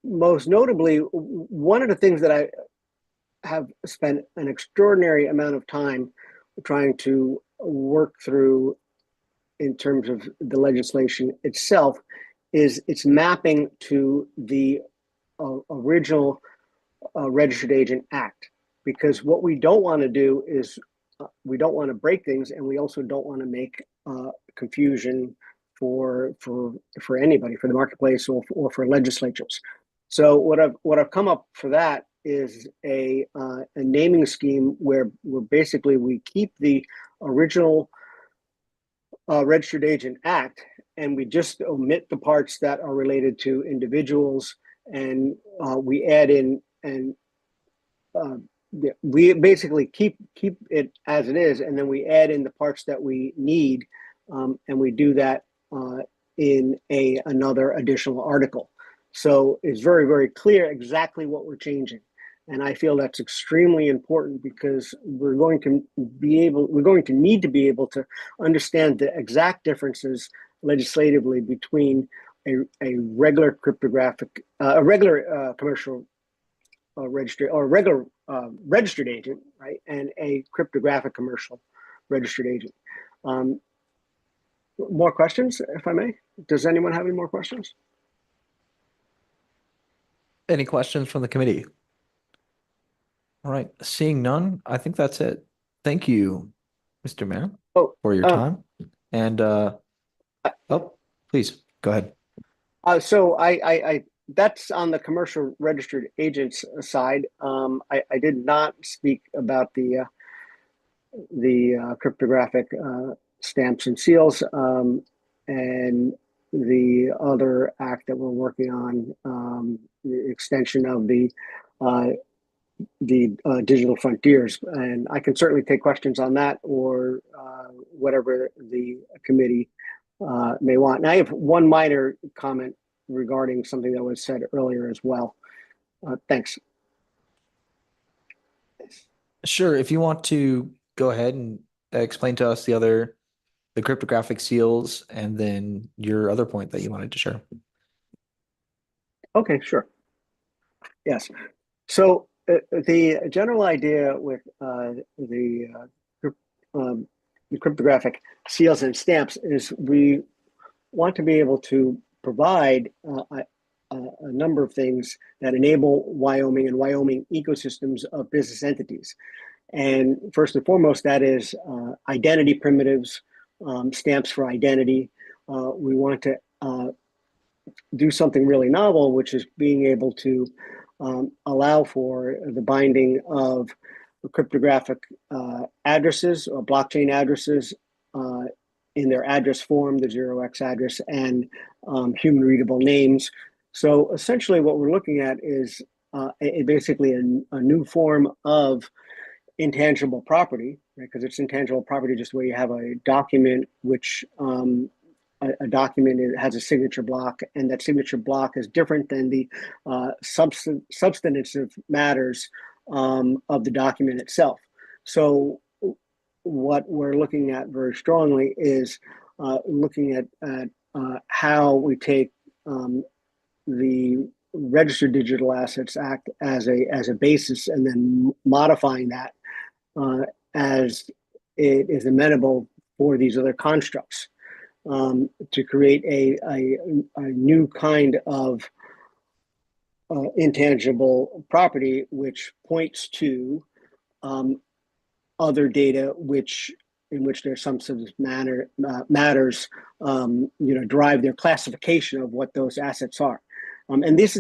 most notably, one of the things that I have spent an extraordinary amount of time trying to work through in terms of the legislation itself is its mapping to the original Registered Agent Act. Because what we don't want to do is we don't want to break things, and we also don't want to make confusion for anybody, for the marketplace or for legislatures. So what I've come up for that is a naming scheme where basically we keep the original Registered Agent Act, and we just omit the parts that are related to individuals, and we add in, and we basically keep it as it is, and then we add in the parts that we need, and we do that in another additional article. So it's very, very clear exactly what we're changing. And I feel that's extremely important because we're going to need to be able to understand the exact differences legislatively between a regular cryptographic, commercial registered or regular registered agent, right, and a cryptographic commercial registered agent. More questions, if I may? Does anyone have any more questions? Any questions from the committee? All right, seeing none, I think that's it. Thank you, Mr. Mayor, for your time. And please go ahead. So I that's on the commercial registered agents side. I did not speak about the cryptographic stamps and seals, and the other act that we're working on, the extension of the digital frontiers. And I can certainly take questions on that or whatever the committee may want. And I have one minor comment regarding something that was said earlier as well. Thanks. Sure. If you want to go ahead and explain to us the cryptographic seals and then your other point that you wanted to share. Okay, sure. Yes. So the general idea with the cryptographic seals and stamps is we want to be able to provide a number of things that enable Wyoming and Wyoming ecosystems of business entities. And first and foremost, that is identity primitives, stamps for identity. We want to do something really novel, which is being able to allow for the binding of cryptographic addresses or blockchain addresses in their address form, the 0x address, and human readable names. So essentially what we're looking at is basically a new form of intangible property, right? Because it's intangible property just where you have a document which a document has a signature block, and that signature block is different than the substantive matters of the document itself. So what we're looking at very strongly is looking at how we take the Registered Digital Assets Act as a basis, and then modifying that as it is amenable for these other constructs, to create a new kind of intangible property which points to other data in which there's some sort of matters drive their classification of what those assets are. And this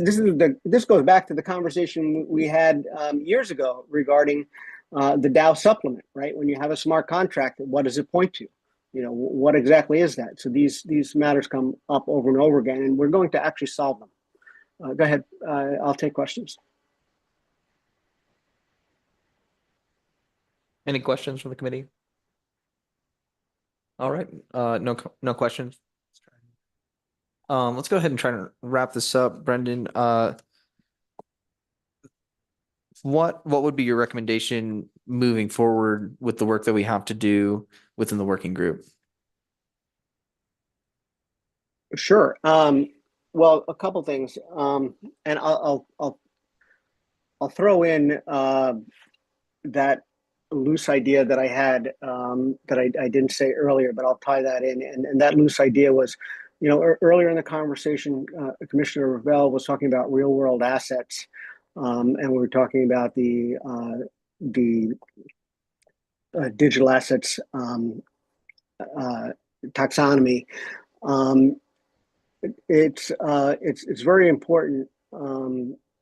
goes back to the conversation we had years ago regarding the Dow supplement, right? When you have a smart contract, what does it point to? What exactly is that? So these matters come up over and over again, and we're going to actually solve them. Go ahead. I'll take questions. Any questions from the committee? All right, no questions. Let's go ahead and try to wrap this up. Brendan, what would be your recommendation moving forward with the work that we have to do within the working group? Sure. Well, a couple things, and I'll throw in that loose idea that I had that I didn't say earlier, but I'll tie that in. And that loose idea was, earlier in the conversation, Commissioner Revelle was talking about real world assets, and we were talking about the digital assets taxonomy. It's very important.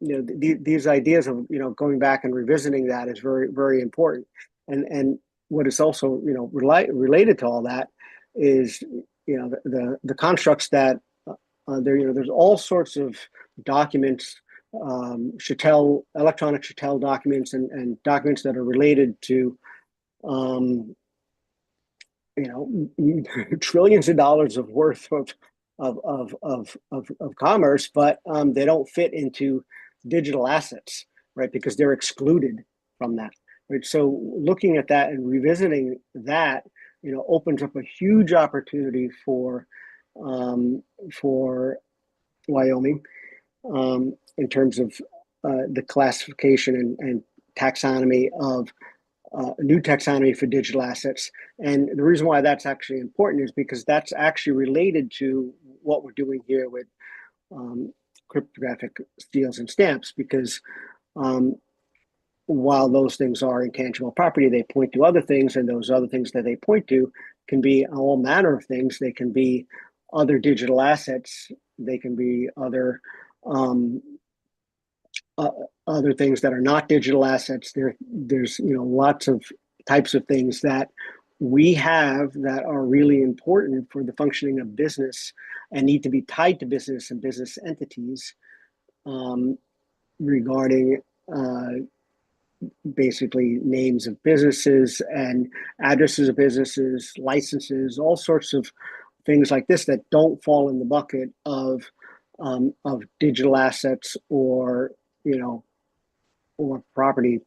These ideas of going back and revisiting that is very, very important. And what is also related to all that is the constructs that there's all sorts of documents, electronic chattel documents, and documents that are related to trillions of dollars of worth of commerce, but they don't fit into digital assets, right? Because they're excluded from that, right? So looking at that and revisiting that, opens up a huge opportunity for Wyoming in terms of the classification and taxonomy of new taxonomy for digital assets. And the reason why that's actually important is because that's actually related to what we're doing here with cryptographic seals and stamps, because while those things are intangible property, they point to other things, and those other things that they point to can be all manner of things. They can be other digital assets. They can be other things that are not digital assets. There's lots of types of things that we have that are really important for the functioning of business and need to be tied to business and business entities, regarding basically names of businesses and addresses of businesses, licenses, all sorts of things like this that don't fall in the bucket of digital assets or property,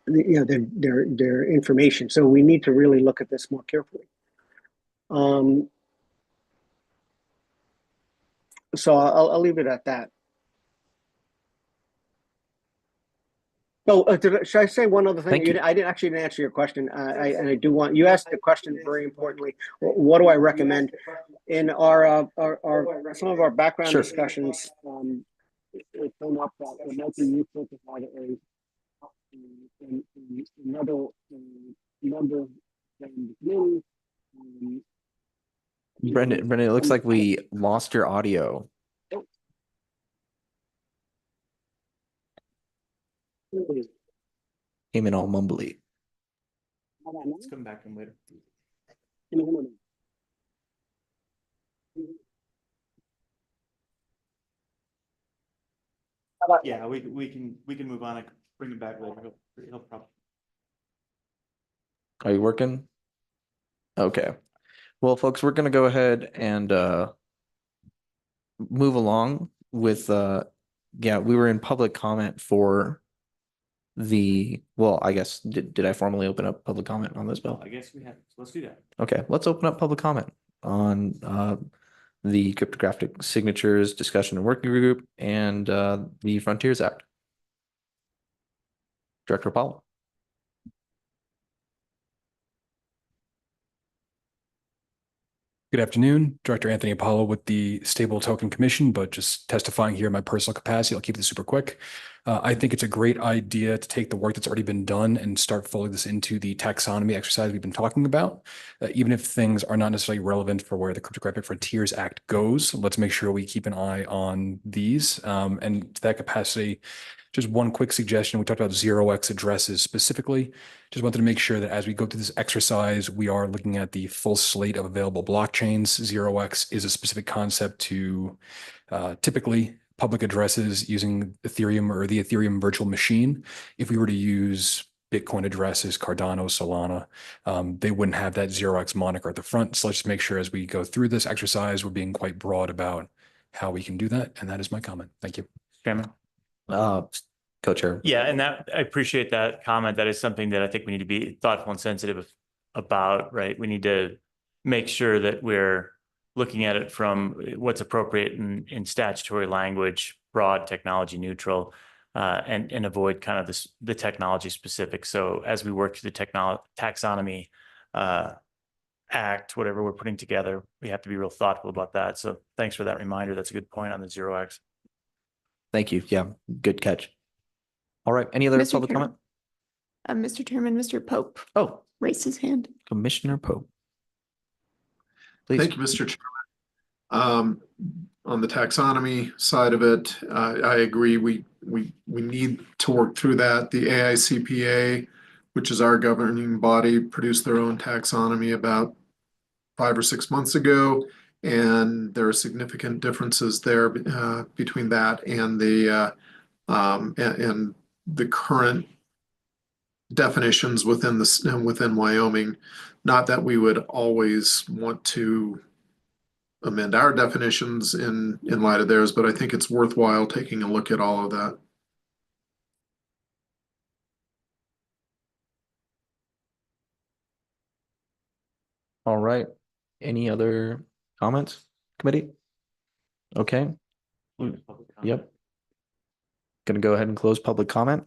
their information. So we need to really look at this more carefully. So I'll leave it at that. So should I say one other thing? I didn't answer your question. I do want, you asked the question very importantly. What do I recommend in our some of our background discussions? It came up that it might be useful to have another member than me. Brendan, it looks like we lost your audio. Came in all mumbly. Let's come back in later. Yeah, we can move on and bring it back later. Are you working? Okay. Well, folks, we're gonna go ahead and move along with yeah, we were in public comment for well, I guess did I formally open up public comment on this bill? I guess we have, so let's do that. Okay, let's open up public comment on the cryptographic signatures discussion and working group and the Frontiers Act. Director Apollo. Good afternoon, Director Anthony Apollo with the Stable Token Commission, but just testifying here in my personal capacity. I'll keep this super quick. I think it's a great idea to take the work that's already been done and start folding this into the taxonomy exercise we've been talking about. Even if things are not necessarily relevant for where the Cryptographic Frontiers Act goes, let's make sure we keep an eye on these. And to that capacity, just one quick suggestion. We talked about 0x addresses specifically. Just wanted to make sure that as we go through this exercise, we are looking at the full slate of available blockchains. 0x is a specific concept to typically public addresses using Ethereum or the Ethereum virtual machine. If we were to use Bitcoin addresses, Cardano, Solana, they wouldn't have that 0x moniker at the front. So let's just make sure as we go through this exercise, we're being quite broad about how we can do that. And that is my comment. Thank you. Chairman. Co-chair. Yeah, and that I appreciate that comment. That is something that I think we need to be thoughtful and sensitive about, right? We need to make sure that we're looking at it from what's appropriate in statutory language, broad, technology neutral, and avoid kind of the technology specific. So as we work through the taxonomy act, whatever we're putting together, we have to be real thoughtful about that. So thanks for that reminder. That's a good point on the 0x. Thank you. Yeah, good catch. All right. Any other Mr. public Chairman. comment? Mr. Chairman, Mr. Pope Oh, raised his hand. Commissioner Pope. Please. Thank you, Mr. Chairman. On the taxonomy side of it, I agree. We need to work through that. The AICPA, which is our governing body, produced their own taxonomy about 5 or 6 months ago, and there are significant differences there between that and the current definitions within Wyoming. Not that we would always want to amend our definitions in light of theirs, but I think it's worthwhile taking a look at all of that. All right. Any other comments, committee? Okay. Yep. Gonna go ahead and close public comment.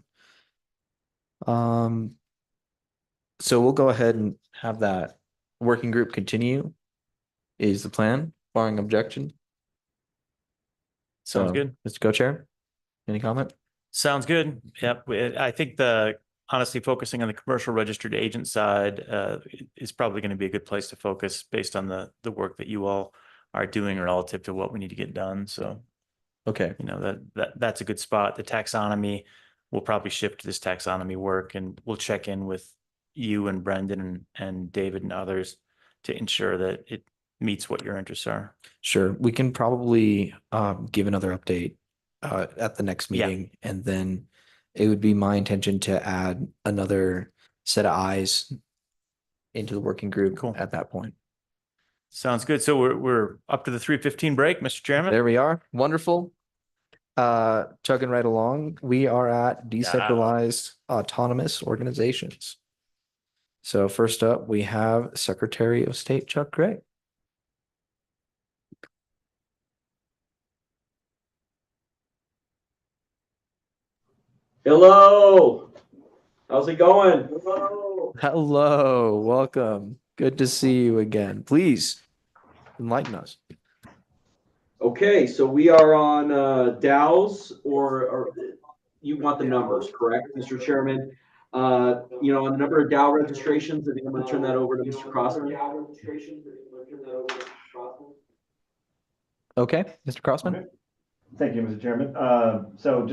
So we'll go ahead and have that working group continue is the plan, barring objection. Sounds good. Mr. Co-Chair, any comment? Sounds good. Yep. I think honestly, focusing on the commercial registered agent side is probably going to be a good place to focus based on the work that you all are doing relative to what we need to get done. So, okay, that's a good spot. The taxonomy, we'll probably shift to this taxonomy work, and we'll check in with you and Brendan and David and others to ensure that it meets what your interests are. Sure. We can probably give another update at the next meeting, and then it would be my intention to add another set of eyes into the working group at that point. Sounds good. So we're up to the 3:15 break, Mr. Chairman. There we are. Wonderful. Chugging right along. We are at decentralized autonomous organizations. So first up, we have Secretary of State Chuck Gray. Hello. How's it going? Hello. Hello. Welcome. Good to see you again. Please enlighten us. Okay, so we are on DAOs, or you want the numbers, correct, Mr. Chairman? On the number of DAO registrations, I think I'm going to turn that over to Mr. Crossman. Okay, Mr. Crossman. Okay. Thank you, Mr. Chairman. So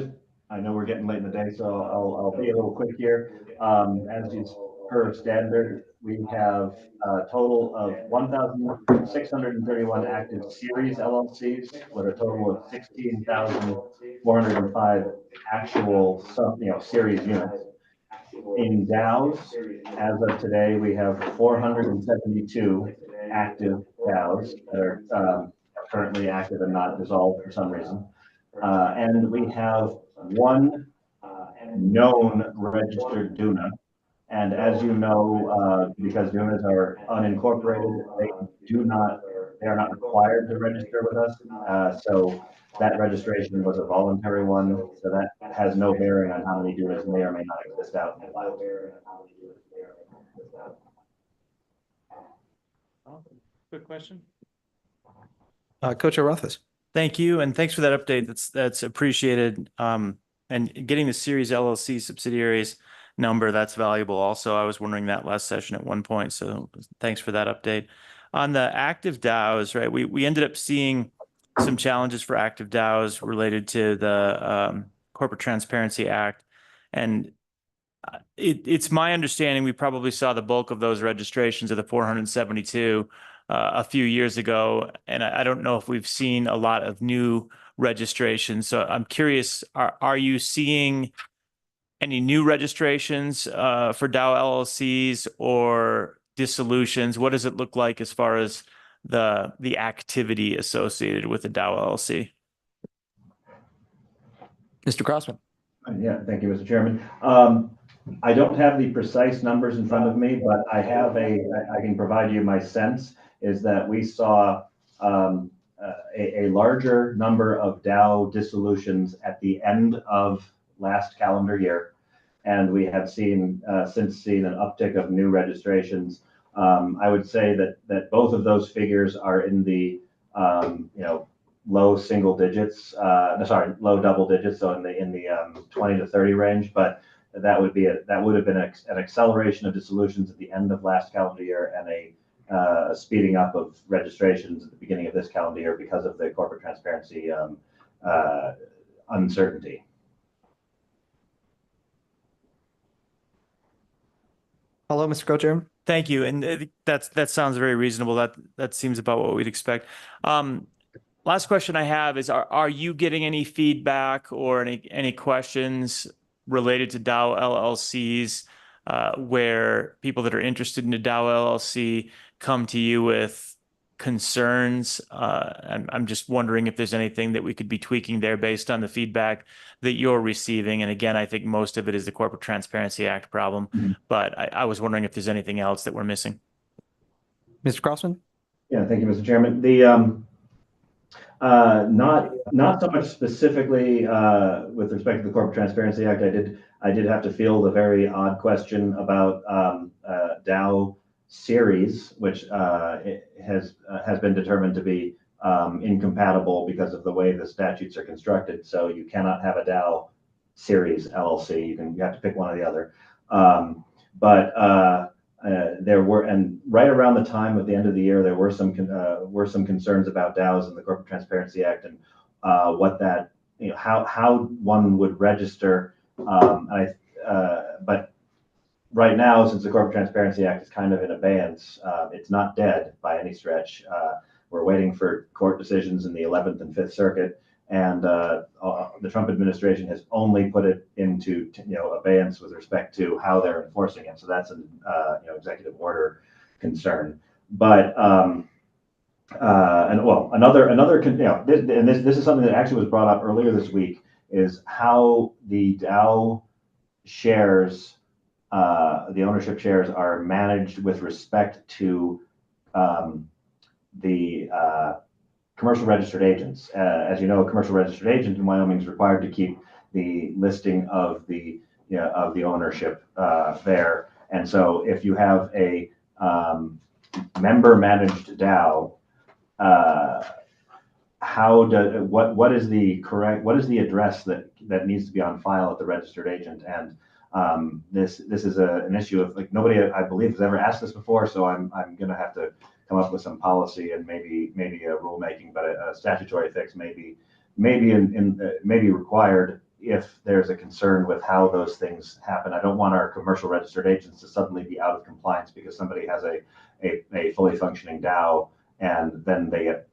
I know we're getting late in the day, so I'll be a little quick here. As is per standard, we have a total of 1,631 active series LLCs with a total of 16,405 actual series units. In DAOs, as of today, we have 472 active DAOs that are currently active and not dissolved for some reason. And we have one known registered DUNA. And as you know, because DUNAs are unincorporated, they are not required to register with us. So that registration was a voluntary one. So that has no bearing on how many DUNAs may or may not exist out in the wild. Quick question. Coach Rothfuss. Thank you, and thanks for that update. That's appreciated. And getting the Series LLC subsidiaries number, that's valuable also. I was wondering that last session at one point, so thanks for that update. On the active DAOs, right, we ended up seeing some challenges for active DAOs related to the Corporate Transparency Act. And it's my understanding we probably saw the bulk of those registrations of the 472 a few years ago. And I don't know if we've seen a lot of new registrations. So I'm curious, are you seeing any new registrations for DAO LLCs or dissolutions? What does it look like as far as the activity associated with the DAO LLC? Mr. Crossman. Yeah, thank you, Mr. Chairman. I don't have the precise numbers in front of me, but I can provide you my sense is that we saw a larger number of DAO dissolutions at the end of last calendar year. And we have since seen an uptick of new registrations. I would say that both of those figures are in the low single digits, low double digits, so in the 20 to 30 range. But that would have been an acceleration of dissolutions at the end of last calendar year and a speeding up of registrations at the beginning of this calendar year because of the corporate transparency uncertainty. Hello, Mr. Co-Chairman. Thank you. And that sounds very reasonable. That seems about what we'd expect. Last question I have is, are you getting any feedback or any questions related to DAO LLCs where people that are interested in a DAO LLC come to you with concerns? I'm just wondering if there's anything that we could be tweaking there based on the feedback that you're receiving. And again, I think most of it is the Corporate Transparency Act problem, but I was wondering if there's anything else that we're missing. Mr. Crossman? Yeah, thank you, Mr. Chairman. The not so much specifically with respect to the Corporate Transparency Act. I did have to field a very odd question about DAO series, which has been determined to be incompatible because of the way the statutes are constructed. So you cannot have a DAO series LLC. You have to pick one or the other. There were, and right around the time of the end of the year, there were some concerns about DAOs and the Corporate Transparency Act and what that, how one would register. But right now, since the Corporate Transparency Act is kind of in abeyance, it's not dead by any stretch. We're waiting for court decisions in the 11th and 5th Circuit, and the Trump administration has only put it into abeyance with respect to how they're enforcing it. So that's an executive order concern. But this is something that actually was brought up earlier this week, is how the DAO shares, the ownership shares, are managed with respect to the commercial registered agents. As you know, a commercial registered agent in Wyoming is required to keep the listing of the ownership there. And so if you have a member managed DAO, what is the address that needs to be on file at the registered agent? And this is an issue of, like, nobody, I believe, has ever asked this before. So I'm going to have to come up with some policy and maybe a rulemaking, but a statutory fix may be required if there's a concern with how those things happen. I don't want our commercial registered agents to suddenly be out of compliance because somebody has a fully functioning DAO, and then they get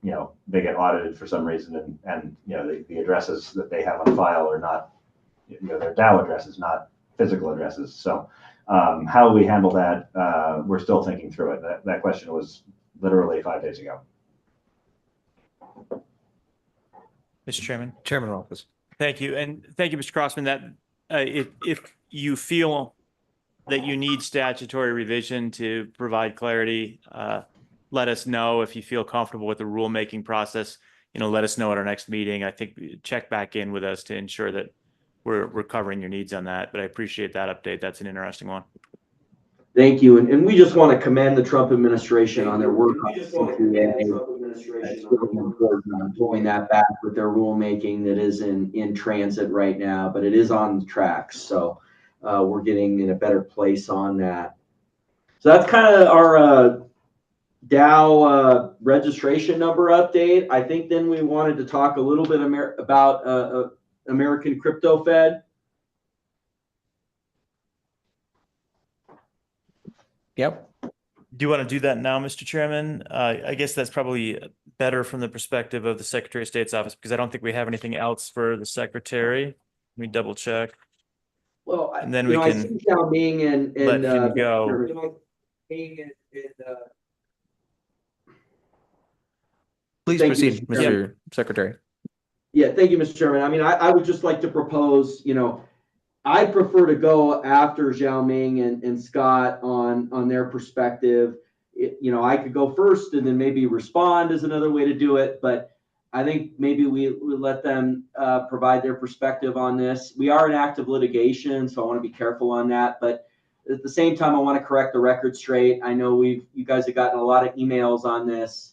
audited for some reason, and the addresses that they have on file are not, their DAO address is not physical addresses. So how we handle that, we're still thinking through it. That question was literally 5 days ago. Mr. Chairman. Chairman Rothfuss. Thank you. And thank you, Mr. Crossman, that if you feel that you need statutory revision to provide clarity, let us know. If you feel comfortable with the rulemaking process, let us know at our next meeting. I think check back in with us to ensure that we're covering your needs on that. But I appreciate that update. That's an interesting one. Thank you. And we just want to commend the Trump administration on their work on CPA. It's really important on pulling that back with their rulemaking that is in transit right now, but it is on the tracks. So we're getting in a better place on that. So that's kind of our DAO registration number update. I think then we wanted to talk a little bit about American Crypto Fed. Yep. Do you want to do that now, Mr. Chairman? I guess that's probably better from the perspective of the Secretary of State's office, because I don't think we have anything else for the Secretary. Let me double check. Well, and then I see Xiao Ming and let him go. Please Thank you, proceed, Mr. Secretary. Yeah, thank you, Mr. Chairman. I mean, I would just like to propose, I'd prefer to go after Xiao Ming and Scott on their perspective. I could go first and then maybe respond is another way to do it. But I think maybe we let them provide their perspective on this. We are in active litigation, so I want to be careful on that. But at the same time, I want to correct the record straight. I know you guys have gotten a lot of emails on this,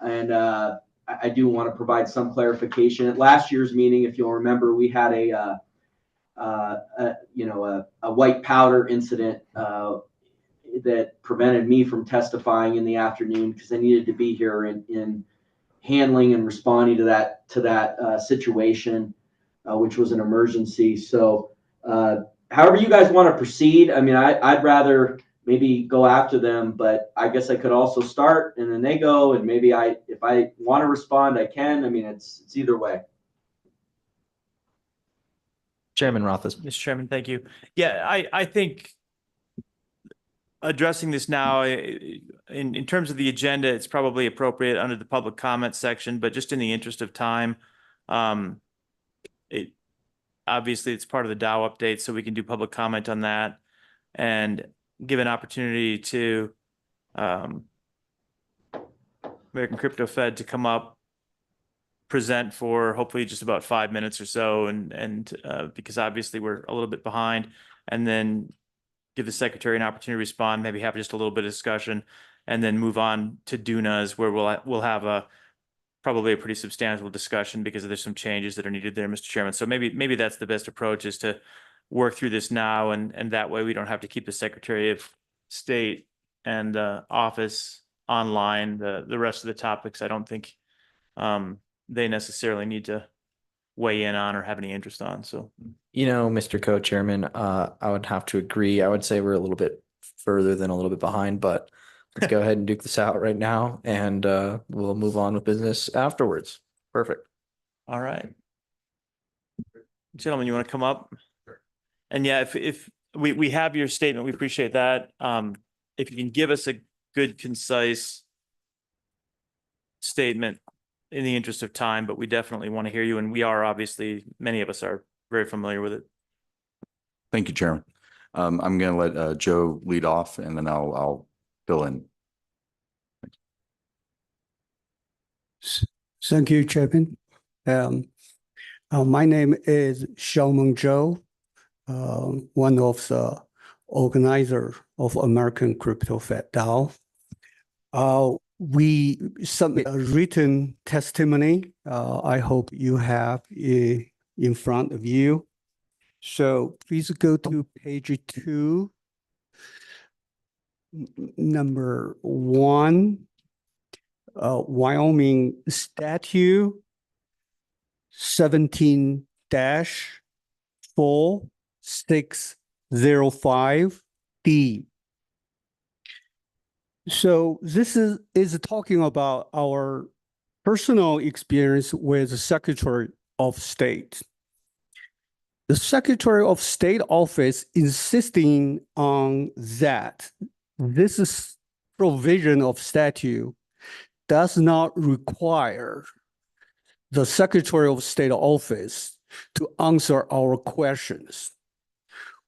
and I do want to provide some clarification. At last year's meeting, if you'll remember, we had a white powder incident that prevented me from testifying in the afternoon because I needed to be here in handling and responding to that situation, which was an emergency. So however you guys want to proceed, I mean, I'd rather maybe go after them, but I guess I could also start and then they go, and maybe if I want to respond, I can. I mean, it's either way. Chairman Rothfuss. Mr. Chairman, thank you. Yeah, I think addressing this now in terms of the agenda, it's probably appropriate under the public comment section, but just in the interest of time, obviously it's part of the DAO update, so we can do public comment on that and give an opportunity to American Crypto Fed to come up, present for hopefully just about 5 minutes or so, and because obviously we're a little bit behind, and then give the Secretary an opportunity to respond, maybe have just a little bit of discussion, and then move on to DUNAs, where we'll have probably a pretty substantial discussion because there's some changes that are needed there, Mr. Chairman. So maybe that's the best approach, is to work through this now, and that way we don't have to keep the Secretary of State and office online. The rest of the topics, I don't think they necessarily need to weigh in on or have any interest on. So, Mr. Co-Chairman, I would have to agree. I would say we're a little bit further than a little bit behind, but let's go ahead and duke this out right now, and we'll move on with business afterwards. Perfect. All right. Gentlemen, you want to come up? Sure. And yeah, if we have your statement, we appreciate that. If you can give us a good, concise statement in the interest of time, but we definitely want to hear you. And we are, obviously, many of us are very familiar with it. Thank you, Chairman. I'm going to let Joe lead off, and then I'll fill in. Thank you, Chairman. My name is Xiaomeng Zhou, one of the organizers of American Crypto Fed DAO. We submit a written testimony. I hope you have it in front of you. So please go to page 2, number 1, Wyoming Statute 17-4605D. So this is talking about our personal experience with the Secretary of State. the Secretary of State office insisting on that this is provision of statute does not require the Secretary of State office to answer our questions.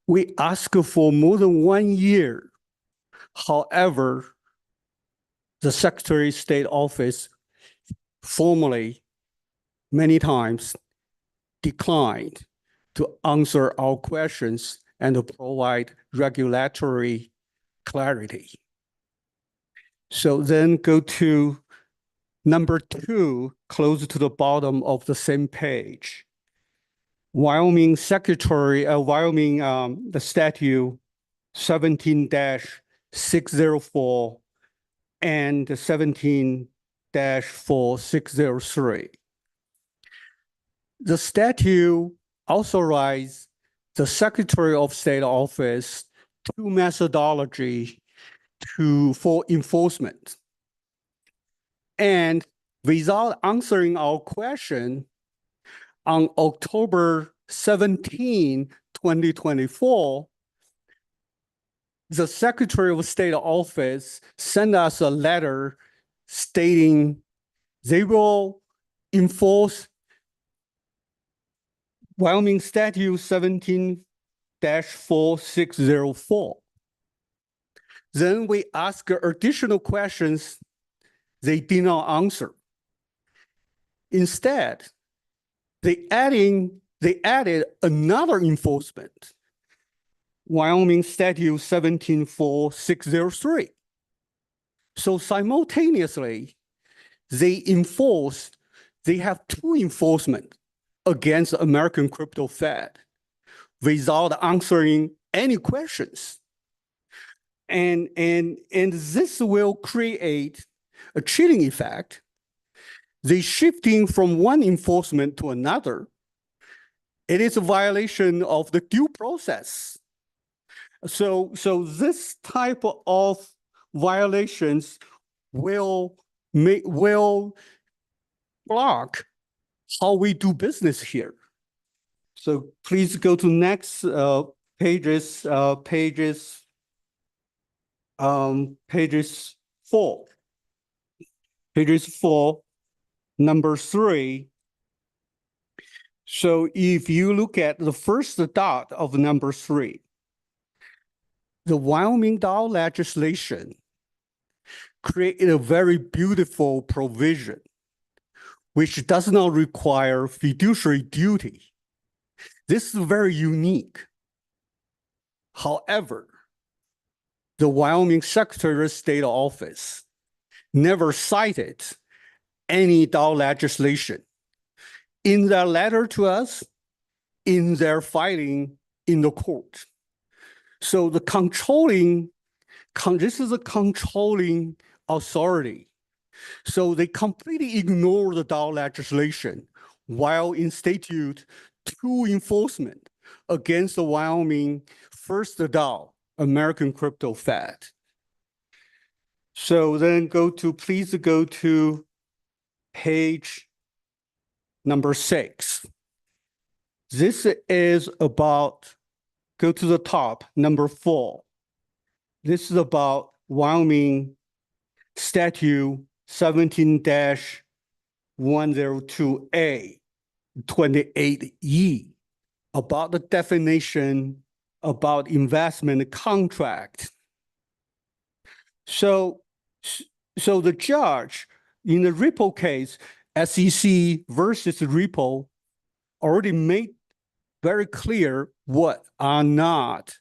We ask for more than 1 year. However, the Secretary of State office formally many times declined to answer our questions and to provide regulatory clarity. So then go to number 2, close to the bottom of the same page. Wyoming Secretary, the statute 17-604 and 17-4603. The statute authorized the Secretary of State office to methodology for enforcement. And without answering our question, on October 17, 2024, the Secretary of State office sent us a letter stating they will enforce Wyoming Statute 17-4604. Then we ask additional questions they did not answer. Instead, they added another enforcement, Wyoming Statute 17-4603. So simultaneously, they have 2 enforcement against the American Crypto Fed without answering any questions. And this will create a chilling effect. They shifting from one enforcement to another. It is a violation of the due process. So this type of violations will block how we do business here. So please go to next pages 4. Pages 4, number 3. So if you look at the first dot of number 3, the Wyoming DAO legislation created a very beautiful provision which does not require fiduciary duty. This is very unique. However, the Wyoming Secretary of State office never cited any DAO legislation in their letter to us, in their filing in the court. So the this is a controlling authority. So they completely ignore the DAO legislation while institute 2 enforcement against the Wyoming first DAO, American Crypto Fed. So then please go to page number 6. This is about, go to the top, number 4. This is about Wyoming Statute 17-102A, 28E, about the definition about investment contract. So the judge in the repo case, SEC versus repo, already made very clear what are not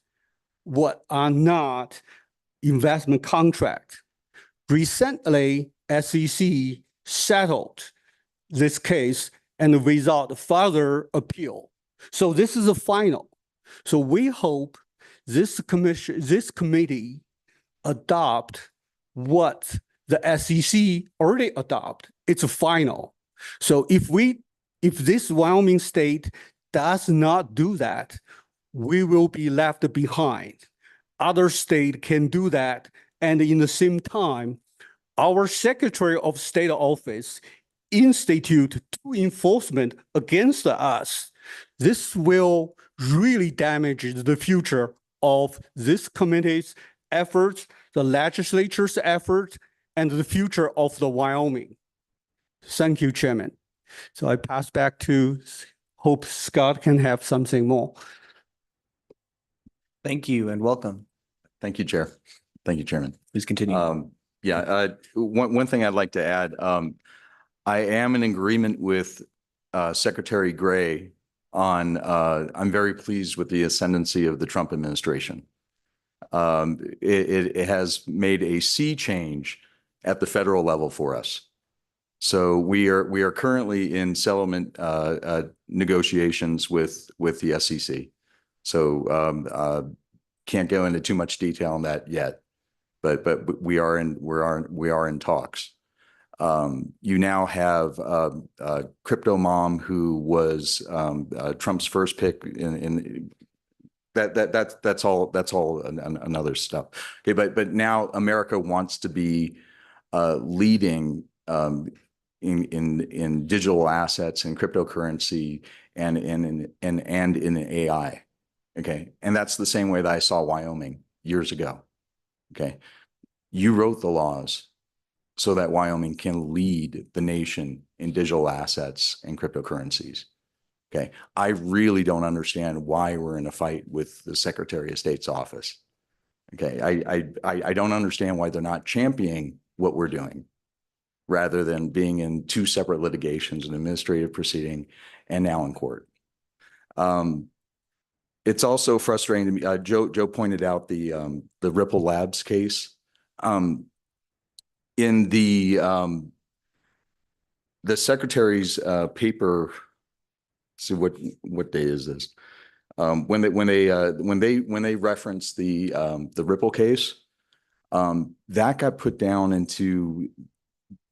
investment contract. Recently, SEC settled this case and without further appeal. So this is a final. So we hope this committee adopt what the SEC already adopt. It's a final. So if this Wyoming state does not do that, we will be left behind. Other state can do that, and in the same time, our Secretary of State office institute 2 enforcement against us. This will really damage the future of this committee's efforts, the legislature's efforts, and the future of the Wyoming. Thank you, Chairman. So I pass back to, hope Scott can have something more. Thank you and welcome. Thank you, Chair. Thank you, Chairman. Please continue. One thing I'd like to add, I am in agreement with Secretary Gray on, I'm very pleased with the ascendancy of the Trump administration. It has made a sea change at the federal level for us. So we are currently in settlement negotiations with the SEC. So can't go into too much detail on that yet, but we are in talks. You now have Crypto Mom, who was Trump's first pick in that's all another stuff. Okay, but now America wants to be leading in digital assets and cryptocurrency and in AI. Okay, and that's the same way that I saw Wyoming years ago. Okay, you wrote the laws so that Wyoming can lead the nation in digital assets and cryptocurrencies. Okay, I really don't understand why we're in a fight with the Secretary of State's office. Okay, I don't understand why they're not championing what we're doing, rather than being in two separate litigations, an administrative proceeding and now in court. It's also frustrating to me. Joe pointed out the Ripple Labs case. In the Secretary's paper, see what day is this? When they reference the Ripple case, that got put down into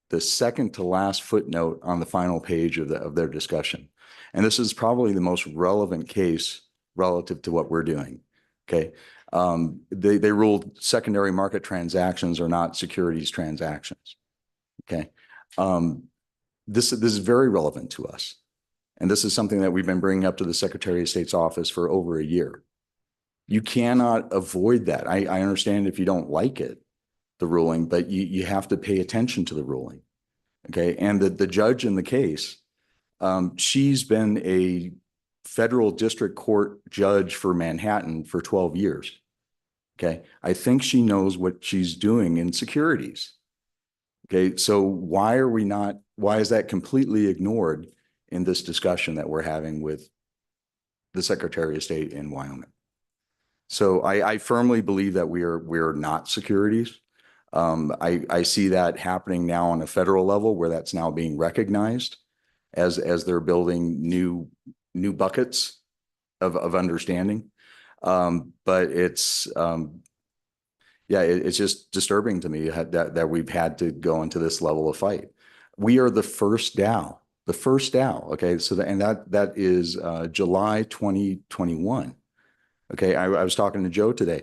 the second to last footnote on the final page of their discussion. And this is probably the most relevant case relative to what we're doing. Okay. They ruled secondary market transactions are not securities transactions. Okay. This is very relevant to us. And this is something that we've been bringing up to the Secretary of State's office for over a year. You cannot avoid that. I understand if you don't like it, the ruling, but you have to pay attention to the ruling. Okay. And the judge in the case, she's been a federal district court judge for Manhattan for 12 years. Okay. I think she knows what she's doing in securities. Okay. So why is that completely ignored in this discussion that we're having with the Secretary of State in Wyoming? So I firmly believe that we're not securities. I see that happening now on a federal level, where that's now being recognized as they're building new buckets of understanding. But it's it's just disturbing to me that we've had to go into this level of fight. We are the first DAO. Okay, so that is July 2021. Okay, I was talking to Joe today.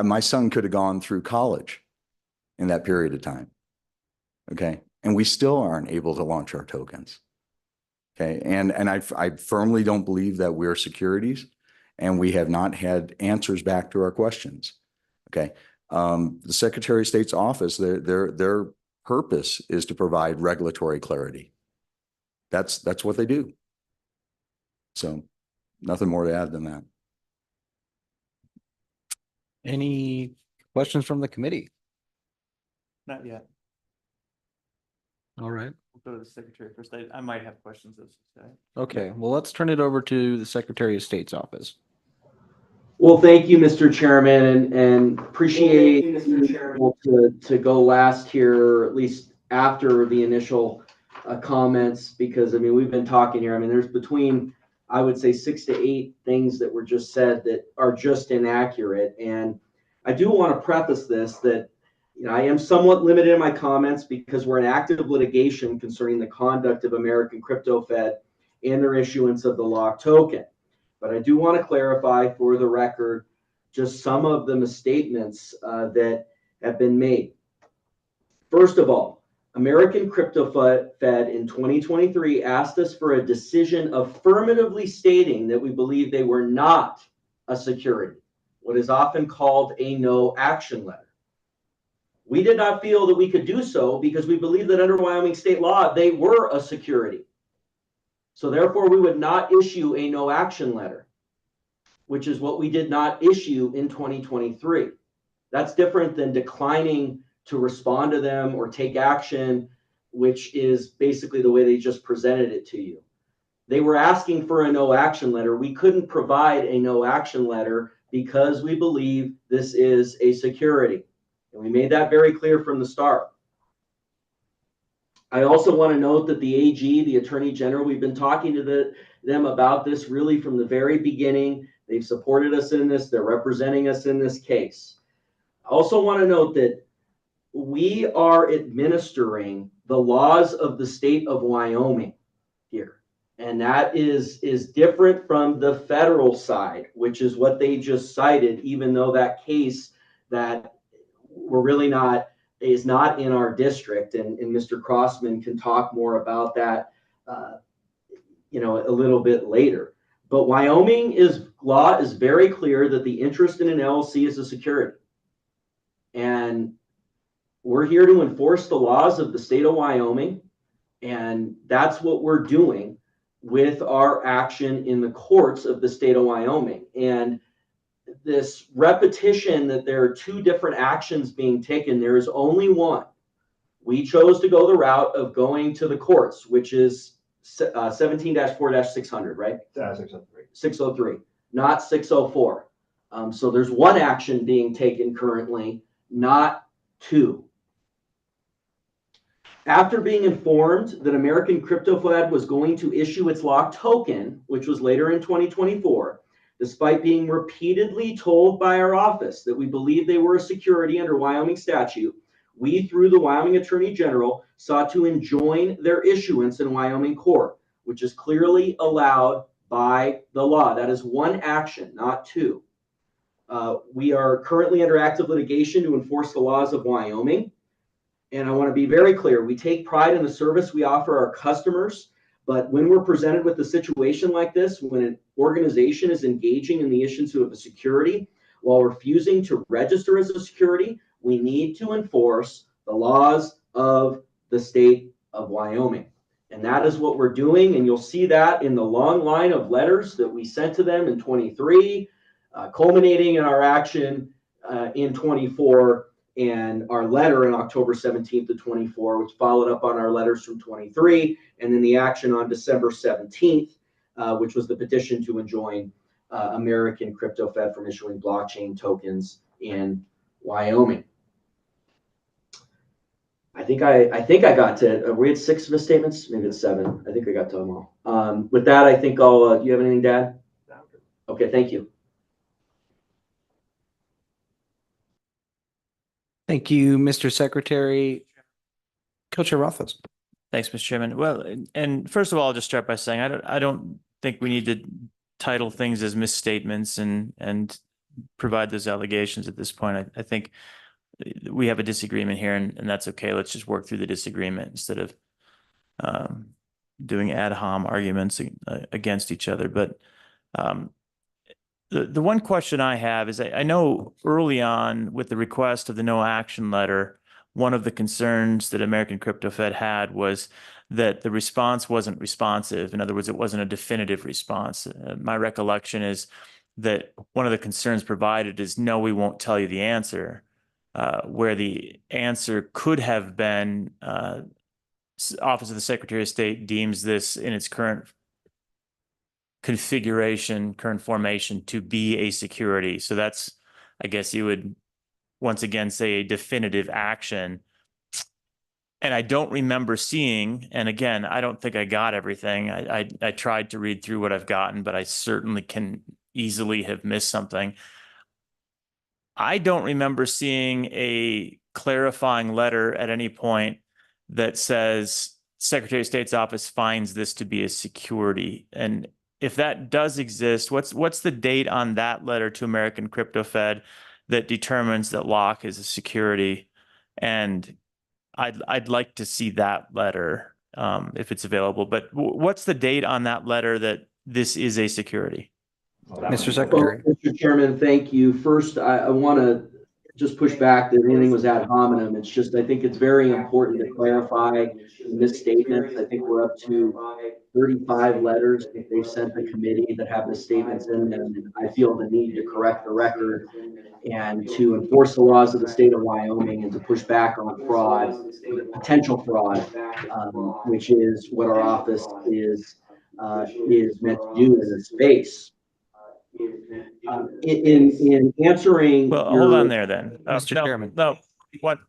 My son could have gone through college in that period of time. Okay, and we still aren't able to launch our tokens. Okay, and I firmly don't believe that we're securities, and we have not had answers back to our questions. Okay, the Secretary of State's office, their purpose is to provide regulatory clarity. That's what they do. So nothing more to add than that. Any questions from the committee? Not yet. All right. We'll go to the Secretary first. I might have questions. Okay, well, let's turn it over to the Secretary of State's office. Well, thank you, Mr. Chairman, and appreciate to go last here, at least after the initial comments, because I mean, we've been talking here. I mean, there's between, I would say, 6 to 8 things that were just said that are just inaccurate. And I do want to preface this that, you know, I am somewhat limited in my comments because we're in active litigation concerning the conduct of American Crypto Fed and their issuance of the locked token. But I do want to clarify for the record just some of the misstatements that have been made. First of all, American Crypto Fed in 2023 asked us for a decision affirmatively stating that we believe they were not a security, what is often called a no action letter. We did not feel that we could do so because we believe that under Wyoming state law, they were a security. So therefore, we would not issue a no action letter, which is what we did not issue in 2023. That's different than declining to respond to them or take action, which is basically the way they just presented it to you. They were asking for a no action letter. We couldn't provide a no action letter because we believe this is a security. And we made that very clear from the start. I also want to note that the AG, the Attorney General, we've been talking to them about this really from the very beginning. They've supported us in this. They're representing us in this case. I also want to note that we are administering the laws of the state of Wyoming here. And that is different from the federal side, which is what they just cited, even though that case that we're really not is not in our district. And Mr. Crossman can talk more about that, a little bit later. But Wyoming law is very clear that the interest in an LLC is a security. And we're here to enforce the laws of the state of Wyoming. And that's what we're doing with our action in the courts of the state of Wyoming. And this repetition that there are two different actions being taken, there is only one. We chose to go the route of going to the courts, which is 17-4-600, right? 603. 603, not 604. So there's one action being taken currently, not two. After being informed that American Crypto Fed was going to issue its locked token, which was later in 2024, despite being repeatedly told by our office that we believed they were a security under Wyoming statute, we, through the Wyoming Attorney General, sought to enjoin their issuance in Wyoming court, which is clearly allowed by the law. That is one action, not two. We are currently under active litigation to enforce the laws of Wyoming. And I want to be very clear, we take pride in the service we offer our customers, but when we're presented with a situation like this, when an organization is engaging in the issuance of a security while refusing to register as a security, we need to enforce the laws of the state of Wyoming. And that is what we're doing. And you'll see that in the long line of letters that we sent to them in 23, culminating in our action in 24, and our letter on October 17th of 24, which followed up on our letters from 23, and then the action on December 17th, which was the petition to enjoin American Crypto Fed from issuing blockchain tokens in Wyoming. I think I got to, we had 6 misstatements, maybe it's 7. I think I got to them all. With that, I think I'll, you have anything to add? Okay, thank you. Thank you, Mr. Secretary. Co-Chair Rothfuss. Thanks, Mr. Chairman. Well, and first of all, I'll just start by saying I don't think we need to title things as misstatements and provide those allegations at this point. I think we have a disagreement here, and that's okay. Let's just work through the disagreement instead of doing ad hom arguments against each other. But the one question I have is I know early on with the request of the no action letter, one of the concerns that American Crypto Fed had was that the response wasn't responsive. In other words, it wasn't a definitive response. My recollection is that one of the concerns provided is, no, we won't tell you the answer, where the answer could have been Office of the Secretary of State deems this in its current configuration, current formation to be a security. So that's, I guess you would once again say, a definitive action. And I don't remember seeing, and again, I don't think I got everything. I tried to read through what I've gotten, but I certainly can easily have missed something. I don't remember seeing a clarifying letter at any point that says Secretary of State's office finds this to be a security. And if that does exist, what's the date on that letter to American Crypto Fed that determines that Lock is a security? And I'd like to see that letter, if it's available, but what's the date on that letter that this is a security? Mr. Secretary. Well, Mr. Chairman, thank you. First, I want to just push back that anything was ad hominem. It's just, I think it's very important to clarify misstatements. I think we're up to 35 letters that they've sent the committee that have misstatements in them. And I feel the need to correct the record and to enforce the laws of the state of Wyoming and to push back on fraud, potential fraud, which is what our office is meant to do in this space. In answering, Well, hold on there then. Mr. No, Chairman. No,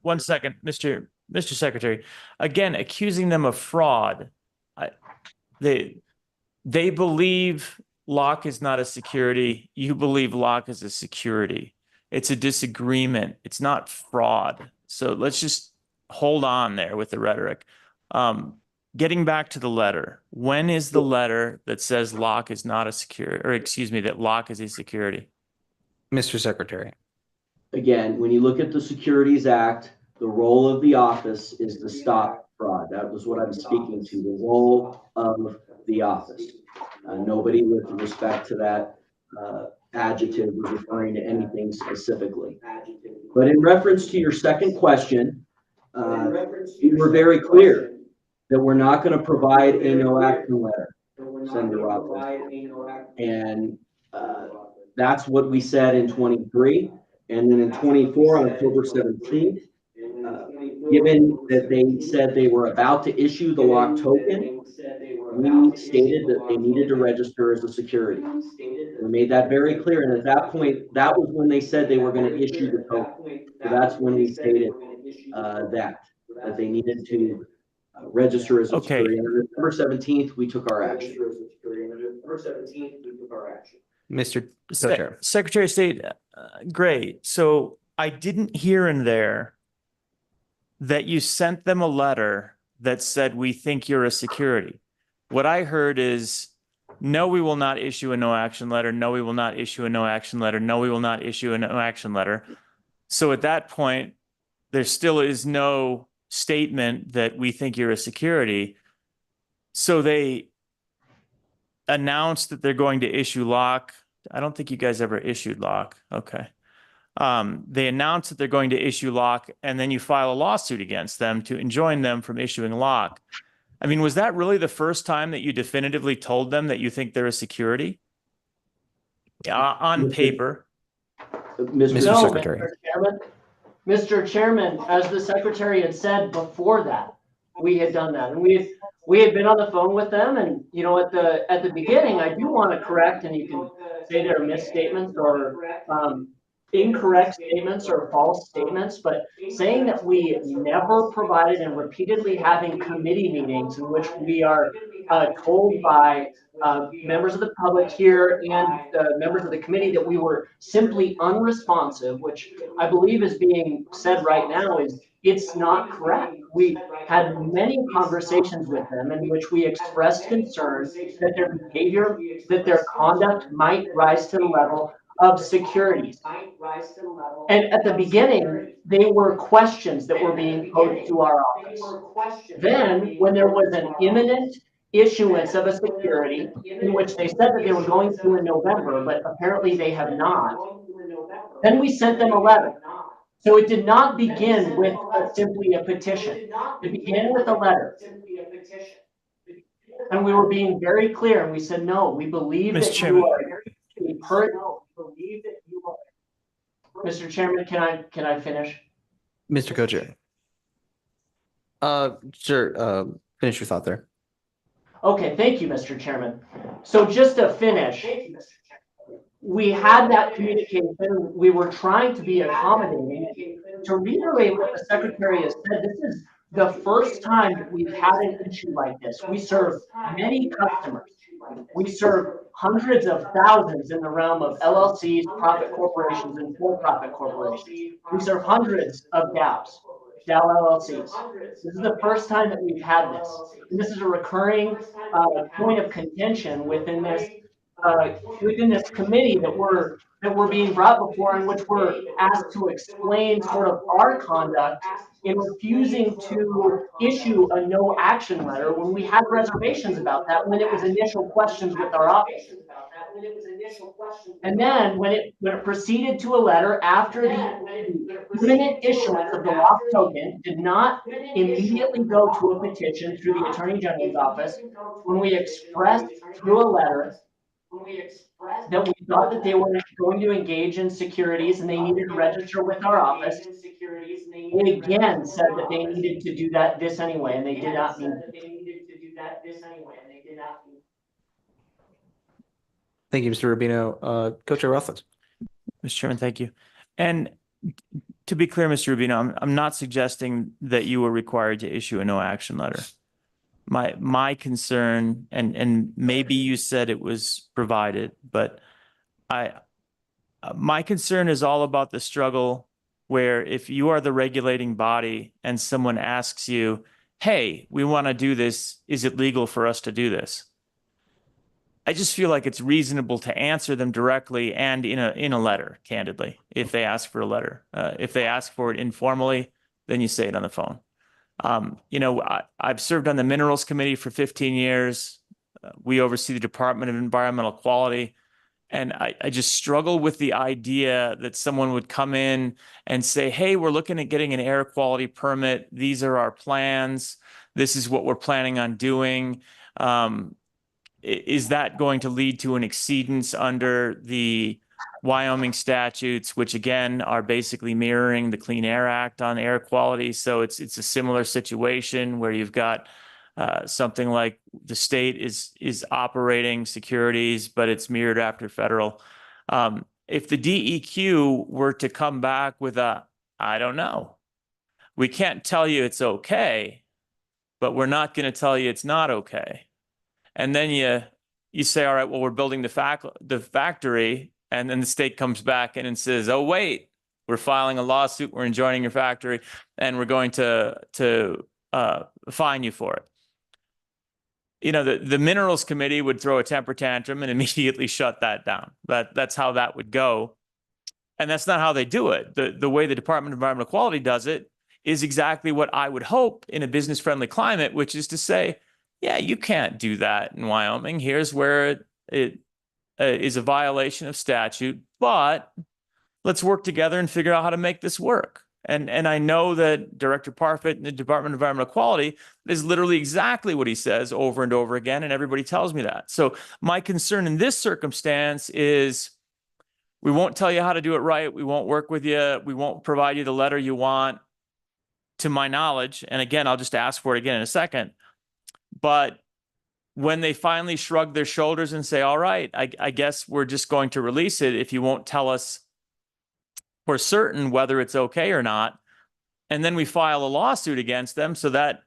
one second, Mr. Secretary. Again, accusing them of fraud. They believe Locke is not a security. You believe Locke is a security. It's a disagreement. It's not fraud. So let's just hold on there with the rhetoric. Getting back to the letter, when is the letter that says Locke is not a security, or excuse me, that Locke is a security? Mr. Secretary. again, when you look at the Securities Act, the role of the office is to stop fraud. That was what I'm speaking to, the role of the office. Nobody with respect to that adjective was referring to anything specifically. But in reference to your second question, we were very clear that we're not going to provide a no action letter, Senator Rothfeld. And that's what we said in 23. And then in 24, on October 17th, given that they said they were about to issue the Locke token, we stated that they needed to register as a security. We made that very clear. And at that point, that was when they said they were going to issue the token. So that's when we stated that they needed to register as a security. And on November 17th, we took our action. Mr. Co-Chair. Secretary of State, great. So I didn't hear in there that you sent them a letter that said, we think you're a security. What I heard is, no, we will not issue a no action letter. No, we will not issue a no action letter. No, we will not issue a no action letter. So at that point, there still is no statement that we think you're a security. So they announced that they're going to issue Locke. I don't think you guys ever issued Locke. Okay. They announced that they're going to issue Locke, and then you file a lawsuit against them to enjoin them from issuing Locke. I mean, was that really the first time that you definitively told them that you think they're a security? On paper. Mr. Secretary. Mr. Chairman, as the Secretary had said before that, we had done that. And we had been on the phone with them, and you know, at the beginning, I do want to correct, and you can say there are misstatements or incorrect statements or false statements, but saying that we never provided and repeatedly having committee meetings in which we are told by members of the public here and members of the committee that we were simply unresponsive, which I believe is being said right now, is it's not correct. We had many conversations with them in which we expressed concerns that their behavior, that their conduct might rise to the level of security. And at the beginning, they were questions that were being posed to our office. Then, when there was an imminent issuance of a security, in which they said that they were going to in November, but apparently they have not, then we sent them a letter. So it did not begin with simply a petition. It began with a letter. And we were being very clear, and we said, no, we believe that you are Mr. Chairman, can I finish? Mr. Co-Chair. Sure. Finish your thought there. Okay, thank you, Mr. Chairman. So just to finish, we had that communication. We were trying to be accommodating. To reiterate what the Secretary has said, this is the first time that we've had an issue like this. We serve many customers. We serve hundreds of thousands in the realm of LLCs, profit corporations, and for-profit corporations. We serve hundreds of DAOs, DAO LLCs. This is the first time that we've had this. And this is a recurring point of contention within this within this committee that we're being brought before, in which we're asked to explain sort of our conduct in refusing to issue a no action letter when we had reservations about that, when it was initial questions with our office. And then when it proceeded to a letter after the imminent issuance of the locked token did not immediately go to a petition through the Attorney General's office, when we expressed through a letter that we thought that they were going to engage in securities and they needed to register with our office, they again said that they needed to do this anyway, and they did not mean Thank you, Mr. Rubino. Co-Chair Rothfuss. Mr. Chairman, thank you. And to be clear, Mr. Rubino, I'm not suggesting that you were required to issue a no action letter. My concern, and maybe you said it was provided, but my concern is all about the struggle where if you are the regulating body and someone asks you, hey, we want to do this, is it legal for us to do this? I just feel like it's reasonable to answer them directly and in a letter, candidly, if they ask for a letter. If they ask for it informally, then you say it on the phone. I've served on the Minerals Committee for 15 years. We oversee the Department of Environmental Quality. And I just struggle with the idea that someone would come in and say, hey, we're looking at getting an air quality permit. These are our plans. This is what we're planning on doing. Is that going to lead to an exceedance under the Wyoming statutes, which again are basically mirroring the Clean Air Act on air quality? So it's a similar situation where you've got something like the state is operating securities, but it's mirrored after federal. If the DEQ were to come back with I don't know, we can't tell you it's okay, but we're not going to tell you it's not okay. And then you say, all right, well, we're building the factory, and then the state comes back and says, oh, wait, we're filing a lawsuit, we're enjoining your factory, and we're going to fine you for it. The Minerals Committee would throw a temper tantrum and immediately shut that down. That's how that would go. And that's not how they do it. The way the Department of Environmental Quality does it is exactly what I would hope in a business-friendly climate, which is to say, yeah, you can't do that in Wyoming. Here's where it is a violation of statute, but let's work together and figure out how to make this work. And I know that Director Parfit in the Department of Environmental Quality is literally exactly what he says over and over again, and everybody tells me that. So my concern in this circumstance is we won't tell you how to do it right. We won't work with you. We won't provide you the letter you want, to my knowledge. And again, I'll just ask for it again in a second. But when they finally shrug their shoulders and say, all right, I guess we're just going to release it if you won't tell us for certain whether it's okay or not, and then we file a lawsuit against them, so that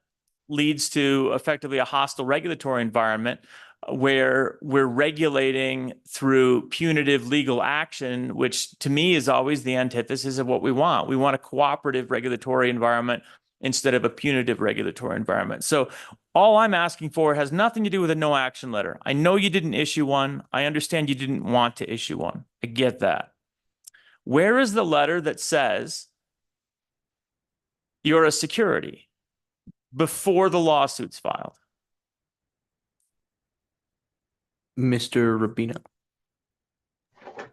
leads to effectively a hostile regulatory environment where we're regulating through punitive legal action, which to me is always the antithesis of what we want. We want a cooperative regulatory environment instead of a punitive regulatory environment. So all I'm asking for has nothing to do with a no action letter. I know you didn't issue one. I understand you didn't want to issue one. I get that. Where is the letter that says you're a security before the lawsuit's filed? Mr. Rubino.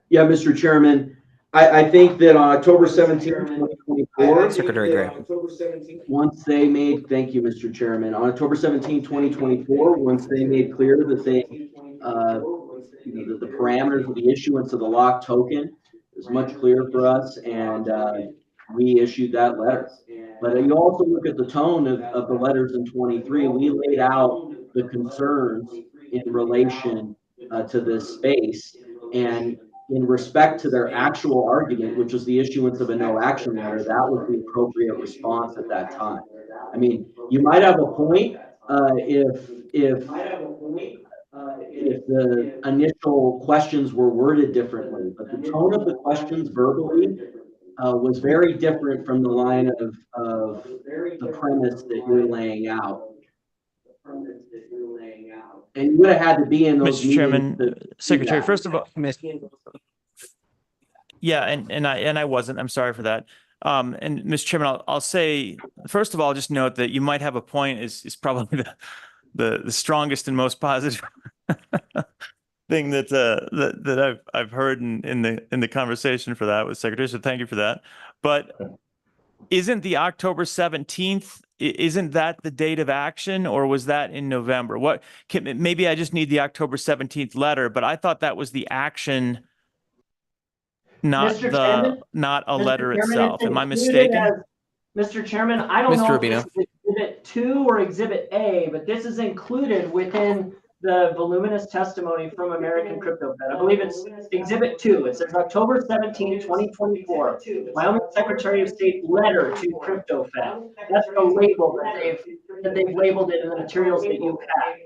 Yeah, Mr. Chairman, I think that on October 17th, 2024, Secretary Gray. once they made, thank you, Mr. Chairman, on October 17, 2024, once they made clear that they, the parameters of the issuance of the locked token is much clearer for us, and we issued that letter. But you also look at the tone of the letters in 23. We laid out the concerns in relation to this space, and in respect to their actual argument, which was the issuance of a no action letter, that was the appropriate response at that time. I mean, you might have a point if the initial questions were worded differently, but the tone of the questions verbally was very different from the line of the premise that you're laying out. And you would have had to be in those Mr. Chairman, meetings to do Secretary, that. first of all, yeah, and I wasn't, I'm sorry for that. And Mr. Chairman, I'll say, first of all, just note that you might have a point is probably the strongest and most positive thing that I've heard in the conversation for that with Secretary. So thank you for that. But isn't the October 17th, isn't that the date of action, or was that in November? Maybe I just need the October 17th letter, but I thought that was the action, not Mr. Chairman? not a Mr. letter Chairman, itself. it's Am I included mistaken? Mr. Chairman, I don't Mr. know if Rubino. this is Exhibit 2 or Exhibit A, but this is included within the voluminous testimony from American Crypto Fed. I believe it's Exhibit 2. It says October 17, 2024, Wyoming Secretary of State letter to Crypto Fed. That's the label that they've labeled it in the materials that you've had.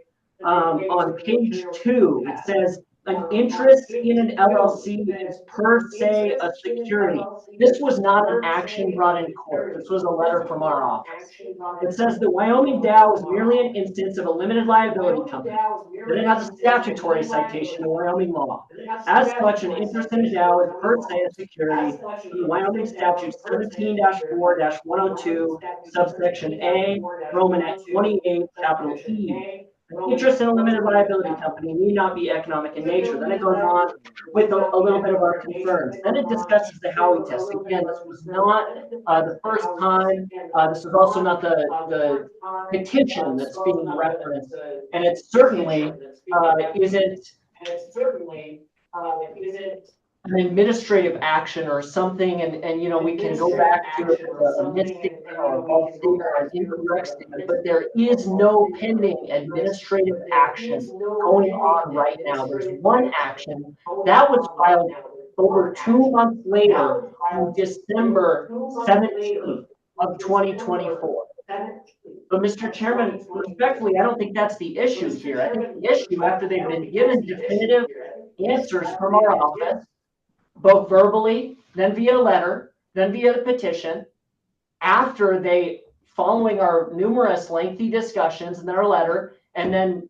On page 2, it says an interest in an LLC is per se a security. This was not an action brought in court. This was a letter from our office. It says the Wyoming DAO is merely an instance of a limited liability company, that it has a statutory citation in Wyoming law. As such, an interest in a DAO is per se a security. The Wyoming statute 17-4-102, subsection A, Romanet 28, capital E. An interest in a limited liability company need not be economic in nature. Then it goes on with a little bit of our concerns. Then it discusses the Howey test. Again, this was not the first time. This was also not the petition that's being referenced. And it certainly isn't an administrative action or something, and you know, we can go back to a misstatement or a false statement or an incorrect statement, but there is no pending administrative action going on right now. There's one action that was filed over 2 months later on December 17th of 2024. But Mr. Chairman, respectfully, I don't think that's the issue here. I think the issue, after they've been given definitive answers from our office, both verbally, then via letter, then via the petition, after they, following our numerous lengthy discussions in their letter, and then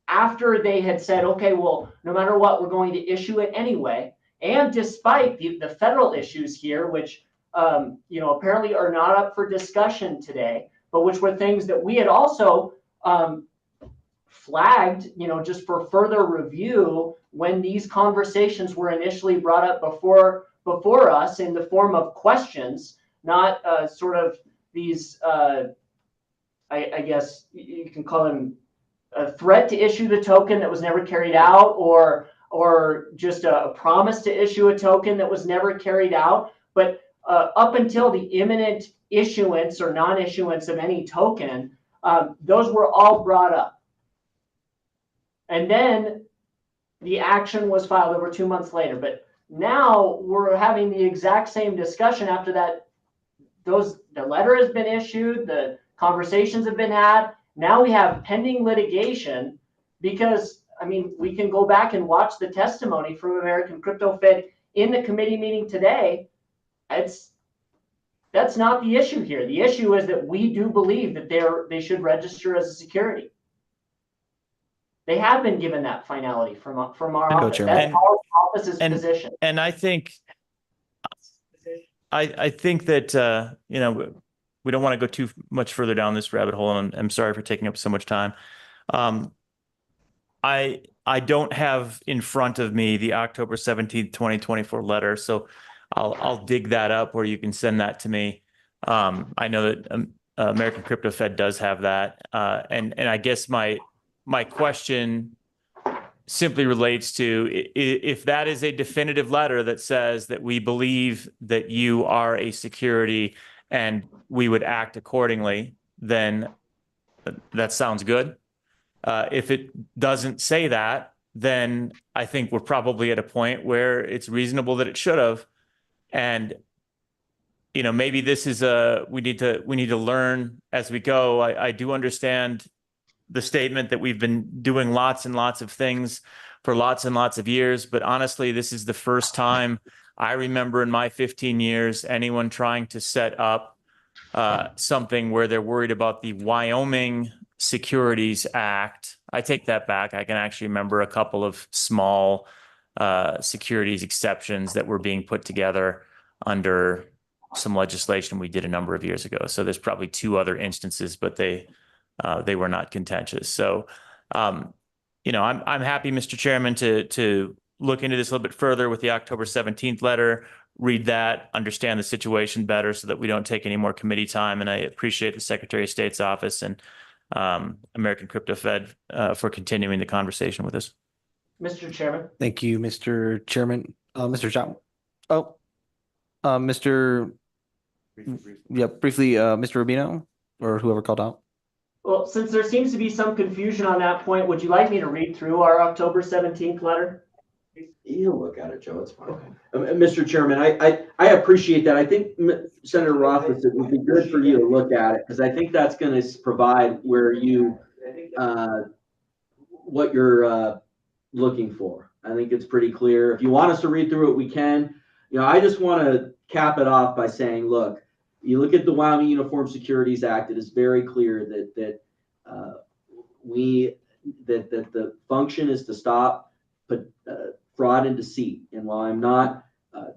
after they had said, okay, well, no matter what, we're going to issue it anyway. And despite the federal issues here, which, you know, apparently are not up for discussion today, but which were things that we had also flagged, you know, just for further review when these conversations were initially brought up before us in the form of questions, not sort of these, I guess you can call them a threat to issue the token that was never carried out, or just a promise to issue a token that was never carried out. But up until the imminent issuance or non-issuance of any token, those were all brought up. And then the action was filed over 2 months later. But now we're having the exact same discussion after that. The letter has been issued, the conversations have been had. Now we have pending litigation because, I mean, we can go back and watch the testimony from American Crypto Fed in the committee meeting today. That's not the issue here. The issue is that we do believe that they should register as a security. They have been given that finality from our office. That's our office's position. And I think that you know, we don't want to go too much further down this rabbit hole, and I'm sorry for taking up so much time. I don't have in front of me the October 17th, 2024 letter, so I'll dig that up, or you can send that to me. I know that American Crypto Fed does have that, and I guess my question simply relates to if that is a definitive letter that says that we believe that you are a security and we would act accordingly, then that sounds good. If it doesn't say that, then I think we're probably at a point where it's reasonable that it should have. And, you know, maybe this is we need to learn as we go. I do understand the statement that we've been doing lots and lots of things for lots and lots of years, but honestly, this is the first time I remember in my 15 years anyone trying to set up something where they're worried about the Wyoming Securities Act. I take that back. I can actually remember a couple of small securities exceptions that were being put together under some legislation we did a number of years ago. So there's probably 2 other instances, but they were not contentious. So, I'm happy, Mr. Chairman, to look into this a little bit further with the October 17th letter, read that, understand the situation better so that we don't take any more committee time. And I appreciate the Secretary of State's office and American Crypto Fed for continuing the conversation with us. Mr. Chairman. Thank you, Mr. Chairman. Mr. Zhao. Oh, Mr. Yeah, briefly, Mr. Rubino or whoever called out. Well, since there seems to be some confusion on that point, would you like me to read through our October 17th letter? You'll look at it, Joe. It's fine. Mr. Chairman, I appreciate that. I think Senator Rothfuss, it would be good for you to look at it because I think that's going to provide where you what you're looking for. I think it's pretty clear. If you want us to read through it, we can. I just want to cap it off by saying, look, you look at the Wyoming Uniform Securities Act. It is very clear that the function is to stop fraud and deceit. And while I'm not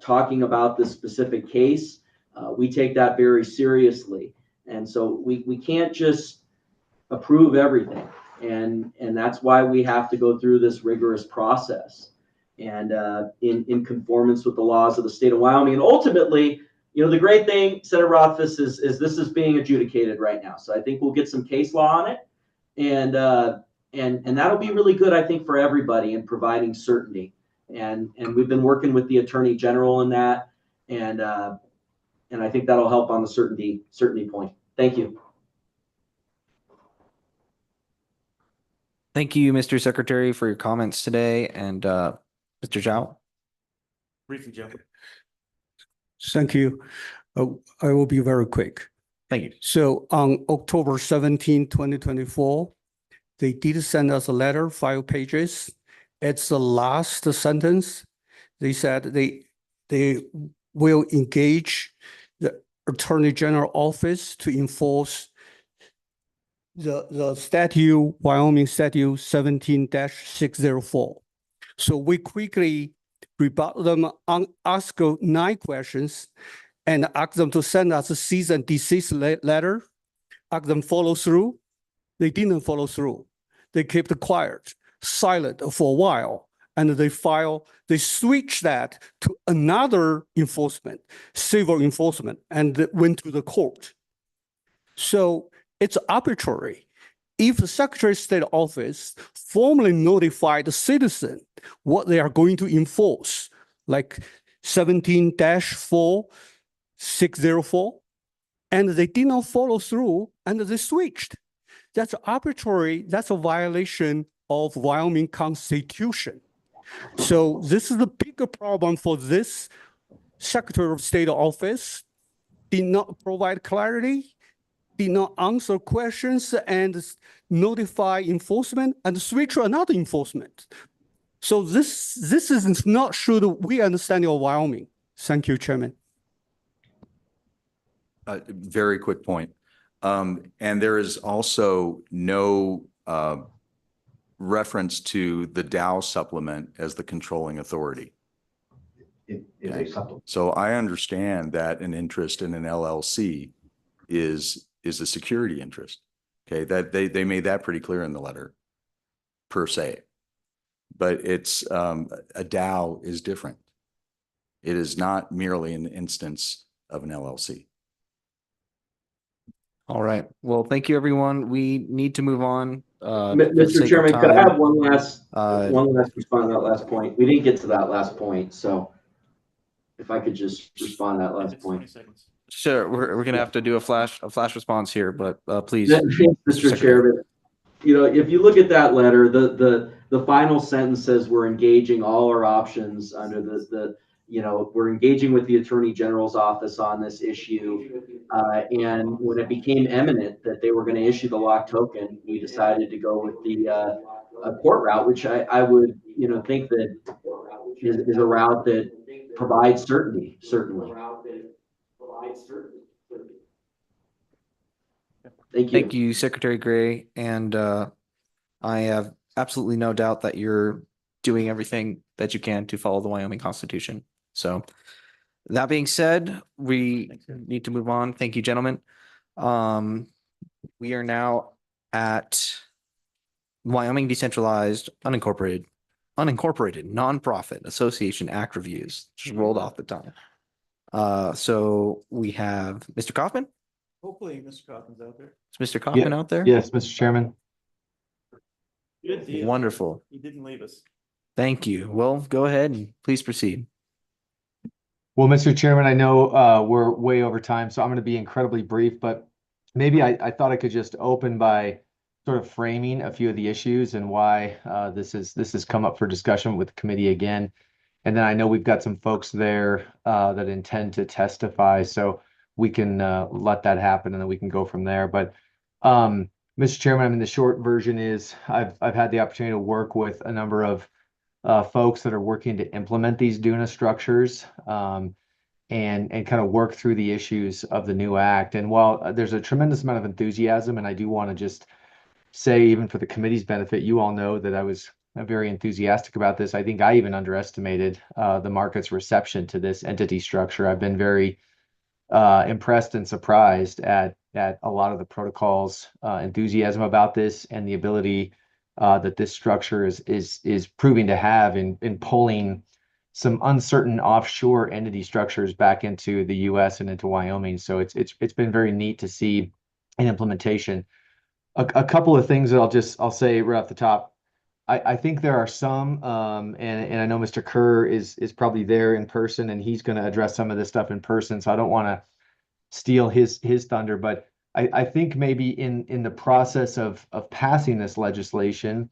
talking about this specific case, we take that very seriously. And so we can't just approve everything. And that's why we have to go through this rigorous process and in conformance with the laws of the state of Wyoming. And ultimately, the great thing, Senator Rothfuss, is this is being adjudicated right now. So I think we'll get some case law on it. And that'll be really good, I think, for everybody in providing certainty. And we've been working with the Attorney General in that. And I think that'll help on the certainty point. Thank you. Thank you, Mr. Secretary, for your comments today. And Mr. Zhao. Briefly, Joe. Thank you. I will be very quick. Thank you. So on October 17, 2024, they did send us a letter, 5 pages. It's the last sentence. They said they will engage the Attorney General office to enforce the statute, Wyoming Statute 17-604. So we quickly rebut them, ask 9 questions, and ask them to send us a cease and desist letter, ask them follow through. They didn't follow through. They kept quiet, silent for a while, and they switched that to another enforcement, civil enforcement, and went to the court. So it's arbitrary. If the Secretary of State office formally notified the citizen what they are going to enforce, like 17-4604, and they did not follow through and they switched. That's arbitrary. That's a violation of Wyoming Constitution. So this is the bigger problem for this Secretary of State office. Did not provide clarity, did not answer questions and notify enforcement and switch to another enforcement. So this is not sure that we understand of Wyoming. Thank you, Chairman. Very quick point. And there is also no reference to the Dow supplement as the controlling authority. It is a supplement. So I understand that an interest in an LLC is a security interest. Okay, that they made that pretty clear in the letter, per se. But it's a Dow is different. It is not merely an instance of an LLC. All right. Well, thank you, everyone. We need to move on. Mr. Chairman, could I have one last response to that last point? We didn't get to that last point, so if I could just respond to that last point. Sure, we're gonna have to do a flash response here, but please, Mr. Chairman. If you look at that letter, the final sentence says we're engaging all our options under we're engaging with the Attorney General's office on this issue. And when it became imminent that they were going to issue the lock token, we decided to go with the court route, which I would, think that is a route that provides certainty, certainly. Thank you. Thank you, Secretary Gray. And I have absolutely no doubt that you're doing everything that you can to follow the Wyoming Constitution. So that being said, we need to move on. Thank you, gentlemen. We are now at Wyoming Decentralized Unincorporated Nonprofit Association Act Reviews. Just rolled off the tongue. So we have Mr. Kaufman. Hopefully Mr. Kaufman's out there. Is Mr. Kaufman Yeah. out there? Yes, Mr. Chairman. Good deal. Wonderful. He didn't leave us. Thank you. Well, go ahead and please proceed. Well, Mr. Chairman, I know we're way over time, so I'm going to be incredibly brief, but maybe I thought I could just open by sort of framing a few of the issues and why this has come up for discussion with the committee again. And then I know we've got some folks there that intend to testify, so we can let that happen and then we can go from there. But Mr. Chairman, I mean, the short version is I've had the opportunity to work with a number of folks that are working to implement these DUNA structures and kind of work through the issues of the new act. And while there's a tremendous amount of enthusiasm, and I do want to just say, even for the committee's benefit, you all know that I was very enthusiastic about this. I think I even underestimated the market's reception to this entity structure. I've been very impressed and surprised at a lot of the protocols, enthusiasm about this, and the ability that this structure is proving to have in pulling some uncertain offshore entity structures back into the U.S. and into Wyoming. So it's been very neat to see an implementation. A couple of things that I'll say right off the top. I think there are some, and I know Mr. Kerr is probably there in person, and he's going to address some of this stuff in person. So I don't want to steal his thunder, but I think maybe in the process of passing this legislation,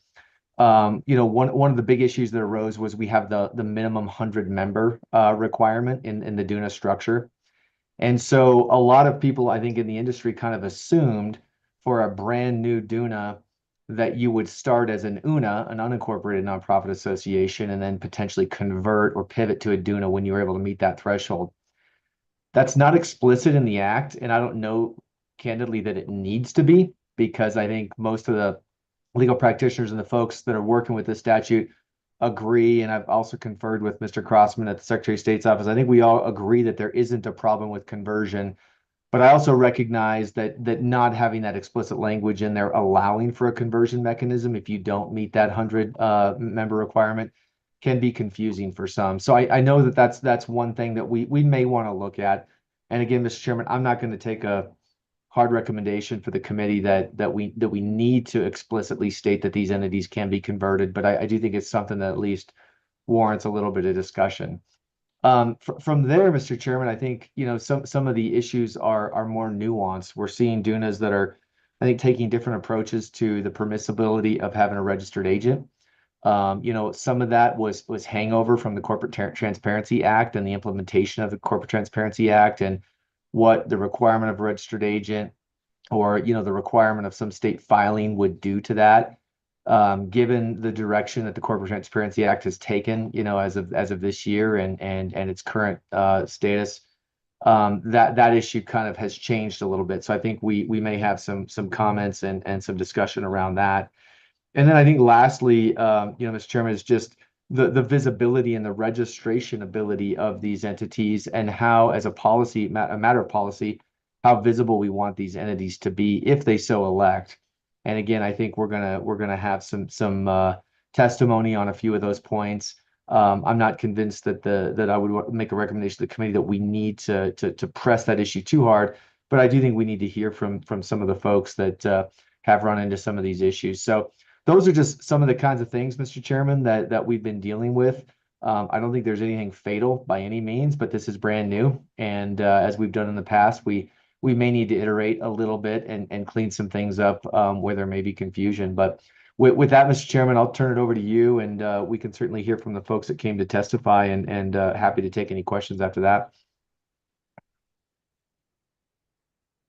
one of the big issues that arose was we have the minimum 100 member requirement in the DUNA structure. And so a lot of people, I think, in the industry kind of assumed for a brand new DUNA that you would start as an UNA, an unincorporated nonprofit association, and then potentially convert or pivot to a DUNA when you were able to meet that threshold. That's not explicit in the act, and I don't know candidly that it needs to be, because I think most of the legal practitioners and the folks that are working with this statute agree, and I've also conferred with Mr. Crossman at the Secretary of State's office. I think we all agree that there isn't a problem with conversion, but I also recognize that not having that explicit language in there allowing for a conversion mechanism if you don't meet that 100 member requirement can be confusing for some. So I know that's one thing that we may want to look at. And again, Mr. Chairman, I'm not going to take a hard recommendation for the committee that we need to explicitly state that these entities can be converted, but I do think it's something that at least warrants a little bit of discussion. From there, Mr. Chairman, I think some of the issues are more nuanced. We're seeing DUNAs that are, I think, taking different approaches to the permissibility of having a registered agent. Some of that was hangover from the Corporate Transparency Act and the implementation of the Corporate Transparency Act, and what the requirement of a registered agent or the requirement of some state filing would do to that. Given the direction that the Corporate Transparency Act has taken, as of this year and its current status, that issue kind of has changed a little bit. So I think we may have some comments and some discussion around that. And then I think lastly, Mr. Chairman, is just the visibility and the registration ability of these entities, and how, as a matter of policy, how visible we want these entities to be if they so elect. And again, I think we're gonna have some testimony on a few of those points. I'm not convinced that I would make a recommendation to the committee that we need to press that issue too hard, but I do think we need to hear from some of the folks that have run into some of these issues. So those are just some of the kinds of things, Mr. Chairman, that we've been dealing with. I don't think there's anything fatal by any means, but this is brand new, and as we've done in the past, we may need to iterate a little bit and clean some things up where there may be confusion. But with that, Mr. Chairman, I'll turn it over to you, and we can certainly hear from the folks that came to testify, and happy to take any questions after that.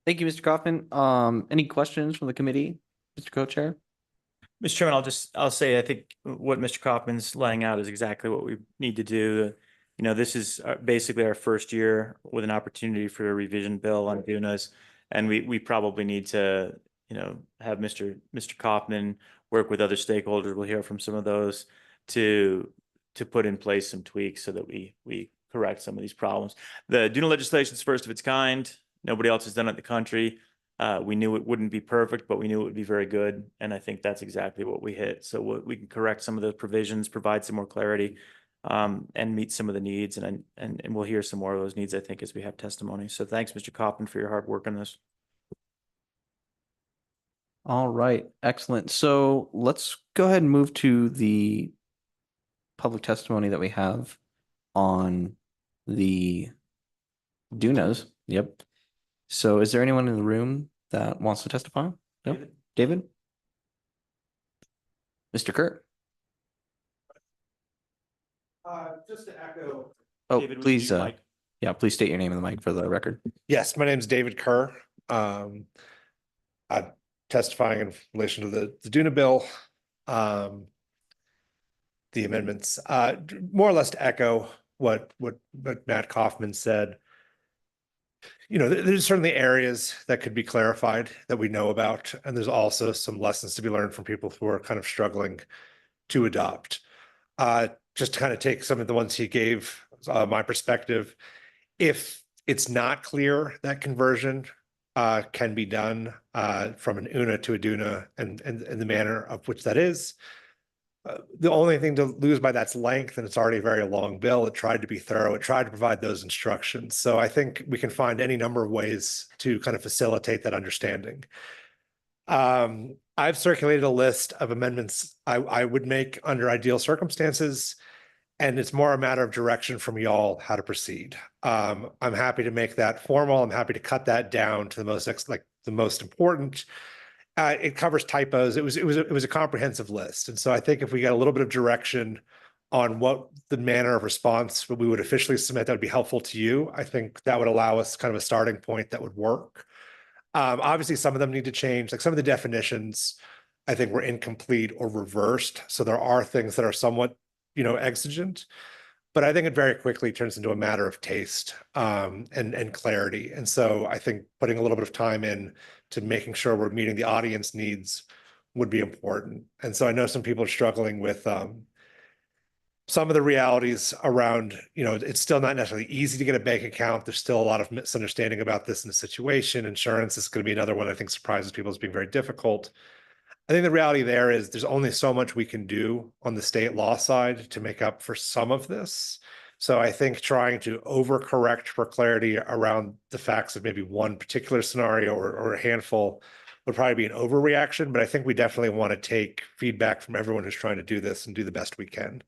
Thank you, Mr. Kaufman. Any questions from the committee, Mr. Co-Chair? Mr. Chairman, I'll say, I think what Mr. Kaufman's laying out is exactly what we need to do. This is basically our first year with an opportunity for a revision bill on DUNAs. And we probably need to, have Mr. Kaufman work with other stakeholders. We'll hear from some of those to put in place some tweaks so that we correct some of these problems. The DUNA legislation is first of its kind. Nobody else has done it in the country. We knew it wouldn't be perfect, but we knew it would be very good. And I think that's exactly what we hit. So we can correct some of the provisions, provide some more clarity, and meet some of the needs. And we'll hear some more of those needs, I think, as we have testimony. So thanks, Mr. Kaufman, for your hard work on this. All right, excellent. So let's go ahead and move to the public testimony that we have on the DUNAs. Yep. So is there anyone in the room that wants to testify? No? David? Mr. Kurt? Just to echo. Oh, David, would please, you like- yeah, please state your name in the mic for the record. Yes, my name is David Kerr. I'm testifying in relation to the DUNA bill. The amendments, more or less to echo what Matt Kaufman said. There's certainly areas that could be clarified that we know about, and there's also some lessons to be learned from people who are kind of struggling to adopt. Just to kind of take some of the ones he gave, my perspective, if it's not clear that conversion can be done from an UNA to a DUNA and the manner of which that is, the only thing to lose by that's length, and it's already a very long bill. It tried to be thorough. It tried to provide those instructions. So I think we can find any number of ways to kind of facilitate that understanding. I've circulated a list of amendments I would make under ideal circumstances, and it's more a matter of direction from y'all how to proceed. I'm happy to make that formal. I'm happy to cut that down to the most important. It covers typos. It was a comprehensive list. And so I think if we got a little bit of direction on what the manner of response we would officially submit, that would be helpful to you. I think that would allow us kind of a starting point that would work. Obviously, some of them need to change. Like some of the definitions, I think were incomplete or reversed. So there are things that are somewhat, exigent. But I think it very quickly turns into a matter of taste and clarity. And so I think putting a little bit of time in to making sure we're meeting the audience needs would be important. And so I know some people are struggling with some of the realities around, it's still not necessarily easy to get a bank account. There's still a lot of misunderstanding about this in the situation. Insurance is going to be another one I think surprises people as being very difficult. I think the reality there is there's only so much we can do on the state law side to make up for some of this. So I think trying to overcorrect for clarity around the facts of maybe one particular scenario or a handful would probably be an overreaction, but I think we definitely want to take feedback from everyone who's trying to do this and do the best we can.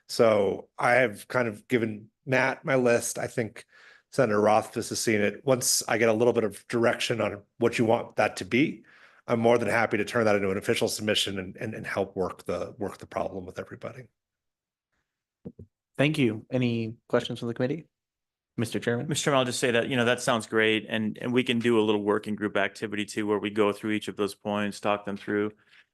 So I have kind of given Matt my list. I think Senator Rothfuss has seen it. Once I get a little bit of direction on what you want that to be, I'm more than happy to turn that into an official submission and help work the problem with everybody. Thank you. Any questions from the committee? Mr. Chairman? Mr. Chairman, I'll just say that, that sounds great. And we can do a little working group activity too, where we go through each of those points, talk them through,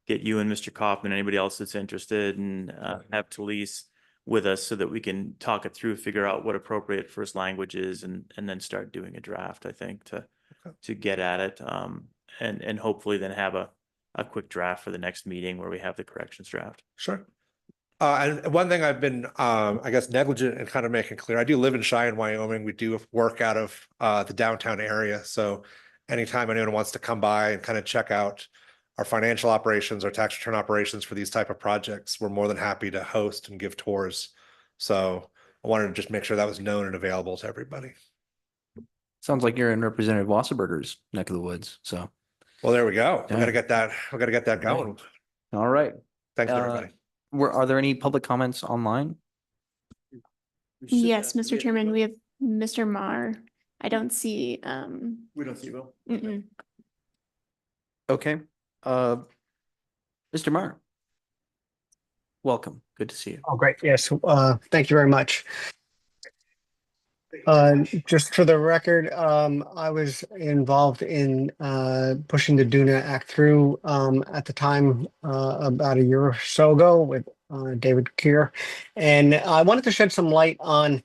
get you and Mr. Kaufman, anybody else that's interested, and have Talise with us so that we can talk it through, figure out what appropriate first language is, and then start doing a draft, I think, to get at it. And hopefully then have a quick draft for the next meeting where we have the corrections draft. Sure. And one thing I've been, I guess, negligent in kind of making clear, I do live in Cheyenne, Wyoming. We do work out of the downtown area. So anytime anyone wants to come by and kind of check out our financial operations, our tax return operations for these type of projects, we're more than happy to host and give tours. So I wanted to just make sure that was known and available to everybody. Sounds like you're in Representative Wasserberger's neck of the woods. So, well, there we go. Yeah. We got to get that going. All right. Thanks, everybody. Are there any public comments online? Yes, Mr. Chairman, we have Mr. Marr. I don't see, We don't see Will. mm-mm. Okay. Mr. Marr. Welcome. Good to see you. Oh, great. Yes. Thank you very much. Just for the record, I was involved in pushing the DUNA Act through at the time about a year or so ago with David Keir. And I wanted to shed some light on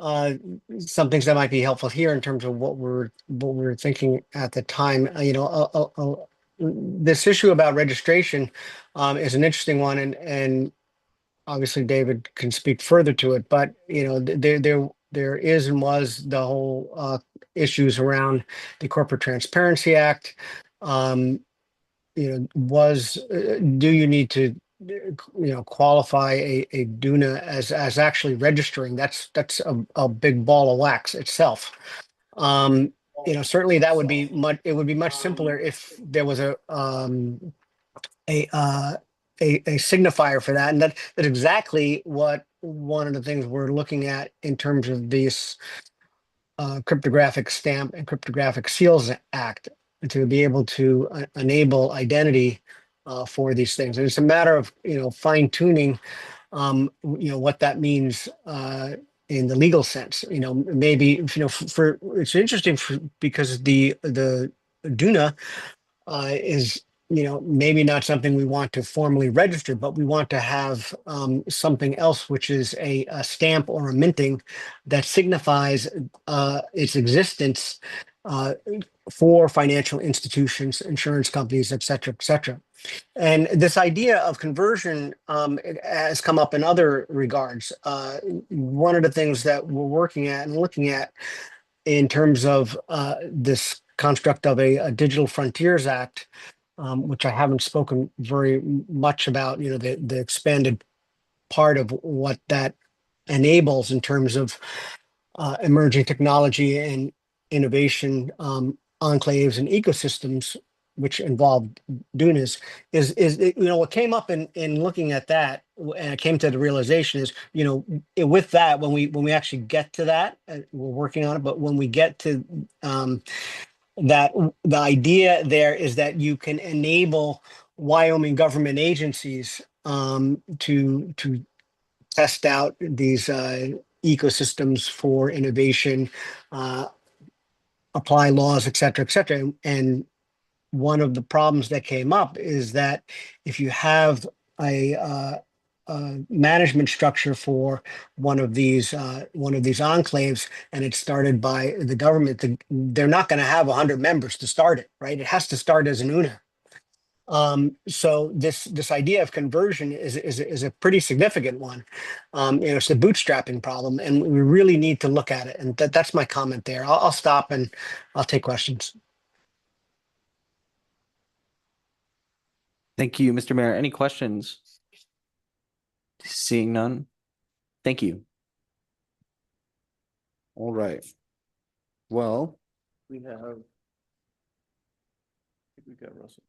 some things that might be helpful here in terms of what we're thinking at the time. This issue about registration is an interesting one, and obviously David can speak further to it. But there is and was the whole issues around the Corporate Transparency Act. Do you need to qualify a DUNA as actually registering? That's a big ball of wax itself. Certainly that would be much simpler if there was a signifier for that, and that's exactly what one of the things we're looking at in terms of this Cryptographic Stamp and Cryptographic Seals Act, to be able to enable identity for these things. And it's a matter of fine tuning what that means in the legal sense. Maybe for it's interesting because the DUNA is maybe not something we want to formally register, but we want to have something else, which is a stamp or a minting that signifies its existence for financial institutions, insurance companies, et cetera, et cetera. And this idea of conversion has come up in other regards. One of the things that we're working at and looking at in terms of this construct of a Digital Frontiers Act, which I haven't spoken very much about, the expanded part of what that enables in terms of emerging technology and innovation enclaves and ecosystems, which involve DUNAs, is what came up in looking at that, and I came to the realization is, with that, when we actually get to that, we're working on it, but when we get to that, the idea there is that you can enable Wyoming government agencies to test out these ecosystems for innovation, apply laws, et cetera, et cetera. And one of the problems that came up is that if you have a management structure for one of these enclaves, and it's started by the government, they're not going to have 100 members to start it, right? It has to start as an UNA. So this idea of conversion is a pretty significant one. It's a bootstrapping problem, and we really need to look at it. And that's my comment there. I'll stop and I'll take questions. Thank you, Mr. Mayor. Any questions? Seeing none. Thank you. All right. Well, we have. We got Russell.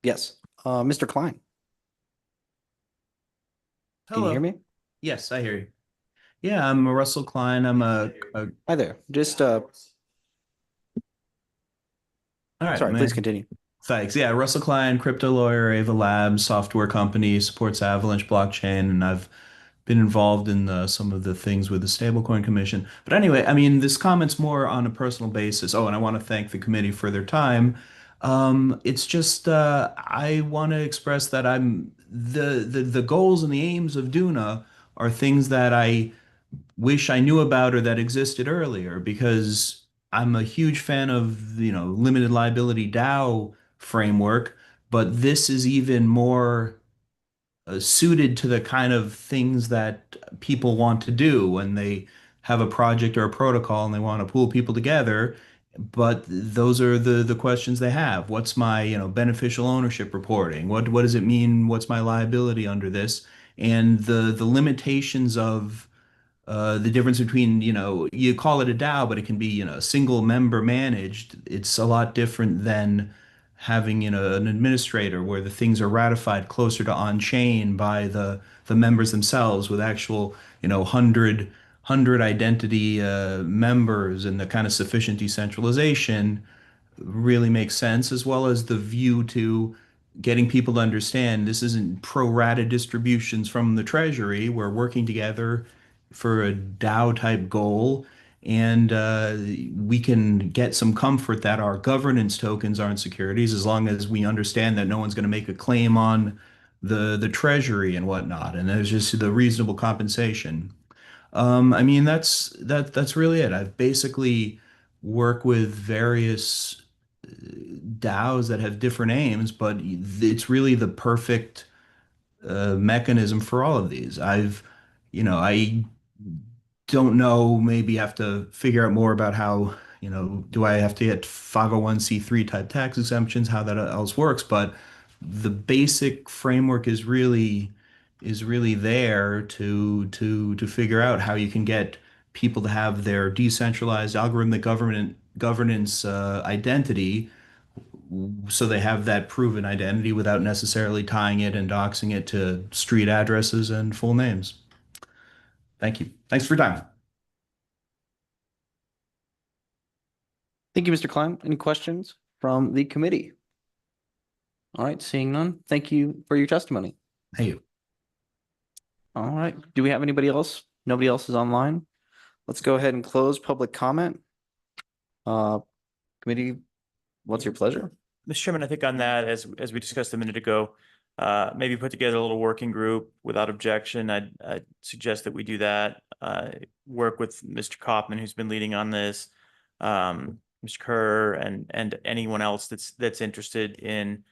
Yes, Mr. Klein. Can you hear me? Yes, I hear you. Yeah, I'm Russell Klein. I'm a Hi there. Just all right. Sorry, please continue. Thanks. Yeah, Russell Klein, crypto lawyer, Ava Labs, software company, supports Avalanche blockchain, and I've been involved in some of the things with the Stablecoin Commission. But anyway, I mean, this comment's more on a personal basis. Oh, and I want to thank the committee for their time. It's just I want to express that I'm the goals and the aims of DUNA are things that I wish I knew about or that existed earlier, because I'm a huge fan of limited liability DAO framework, but this is even more suited to the kind of things that people want to do when they have a project or a protocol and they want to pool people together. But those are the questions they have. What's my beneficial ownership reporting? What does it mean? What's my liability under this? And the limitations of the difference between, you call it a DAO, but it can be, single member managed. It's a lot different than having, an administrator where the things are ratified closer to on-chain by the members themselves with actual, 100 identity members, and the kind of sufficient decentralization really makes sense, as well as the view to getting people to understand this isn't pro rata distributions from the treasury. We're working together for a DAO type goal, and we can get some comfort that our governance tokens aren't securities, as long as we understand that no one's going to make a claim on the treasury and whatnot, and there's just the reasonable compensation. I mean, that's really it. I've basically worked with various DAOs that have different aims, but it's really the perfect mechanism for all of these. I don't know, maybe have to figure out more about how, do I have to get 501c3 type tax exemptions, how that else works, but the basic framework is really there to figure out how you can get people to have their decentralized algorithmic governance identity, so they have that proven identity without necessarily tying it and doxing it to street addresses and full names. Thank you. Thanks for your time. Thank you, Mr. Klein. Any questions from the committee? All right, seeing none. Thank you for your testimony. Thank you. All right. Do we have anybody else? Nobody else is online. Let's go ahead and close public comment. Committee, what's your pleasure? Mr. Chairman, I think on that, as we discussed a minute ago, maybe put together a little working group without objection. I'd suggest that we do that. Work with Mr. Kaufman, who's been leading on this, Mr. Kerr, and anyone else that's interested in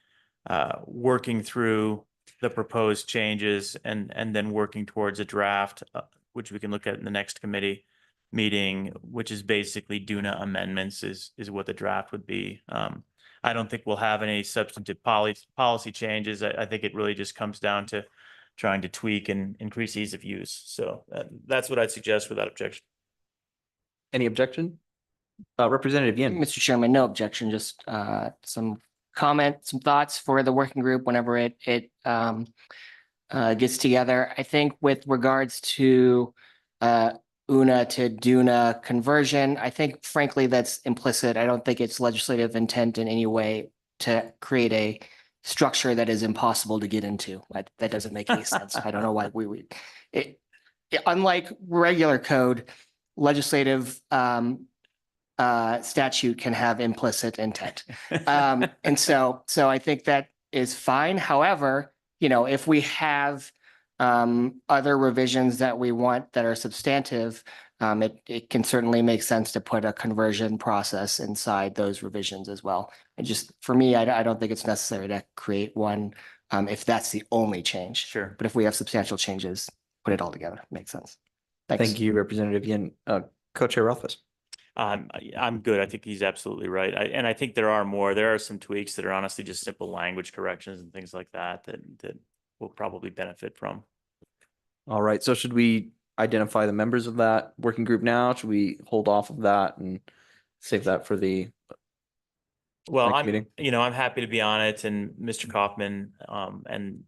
working through the proposed changes and then working towards a draft, which we can look at in the next committee meeting, which is basically DUNA amendments is what the draft would be. I don't think we'll have any substantive policy changes. I think it really just comes down to trying to tweak and increase ease of use. So that's what I'd suggest without objection. Any objection? Representative Yin. Mr. Chairman, no objection, just some comments, some thoughts for the working group whenever it gets together. I think with regards to UNA to DUNA conversion, I think frankly that's implicit. I don't think it's legislative intent in any way to create a structure that is impossible to get into. That doesn't make any sense. I don't know why unlike regular code, legislative statute can have implicit intent. And so I think that is fine. However, if we have other revisions that we want that are substantive, it can certainly make sense to put a conversion process inside those revisions as well. And just for me, I don't think it's necessary to create one if that's the only change. Sure. But if we have substantial changes, put it all together. Makes sense. Thanks. Thank you, Representative Yin. Co-Chair Rothfuss. I'm good. I think he's absolutely right. And I think there are more. There are some tweaks that are honestly just simple language corrections and things like that we'll probably benefit from. All right. So should we identify the members of that working group now? Should we hold off of that and save that for the next meeting? I'm happy to be on it, and Mr. Kaufman, and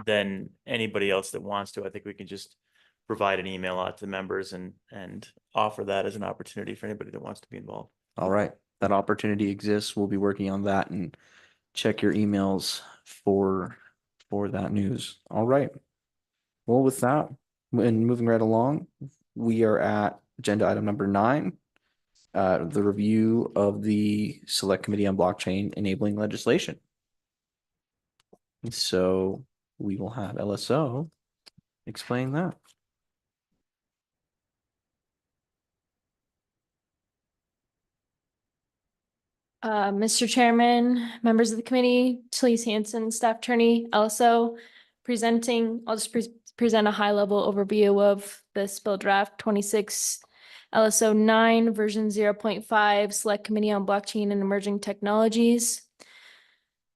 then anybody else that wants to. I think we can just provide an email out to members and offer that as an opportunity for anybody that wants to be involved. All right. That opportunity exists. We'll be working on that and check your emails for that news. All right. Well, with that, and moving right along, we are at agenda item number 9, the review of the Select Committee on Blockchain Enabling Legislation. So we will have LSO explain that. Mr. Chairman, members of the committee, Talise Hanson, Staff Attorney, LSO, presenting. I'll just present a high-level overview of this bill draft 26 LSO 9 version 0.5 Select Committee on Blockchain and Emerging Technologies.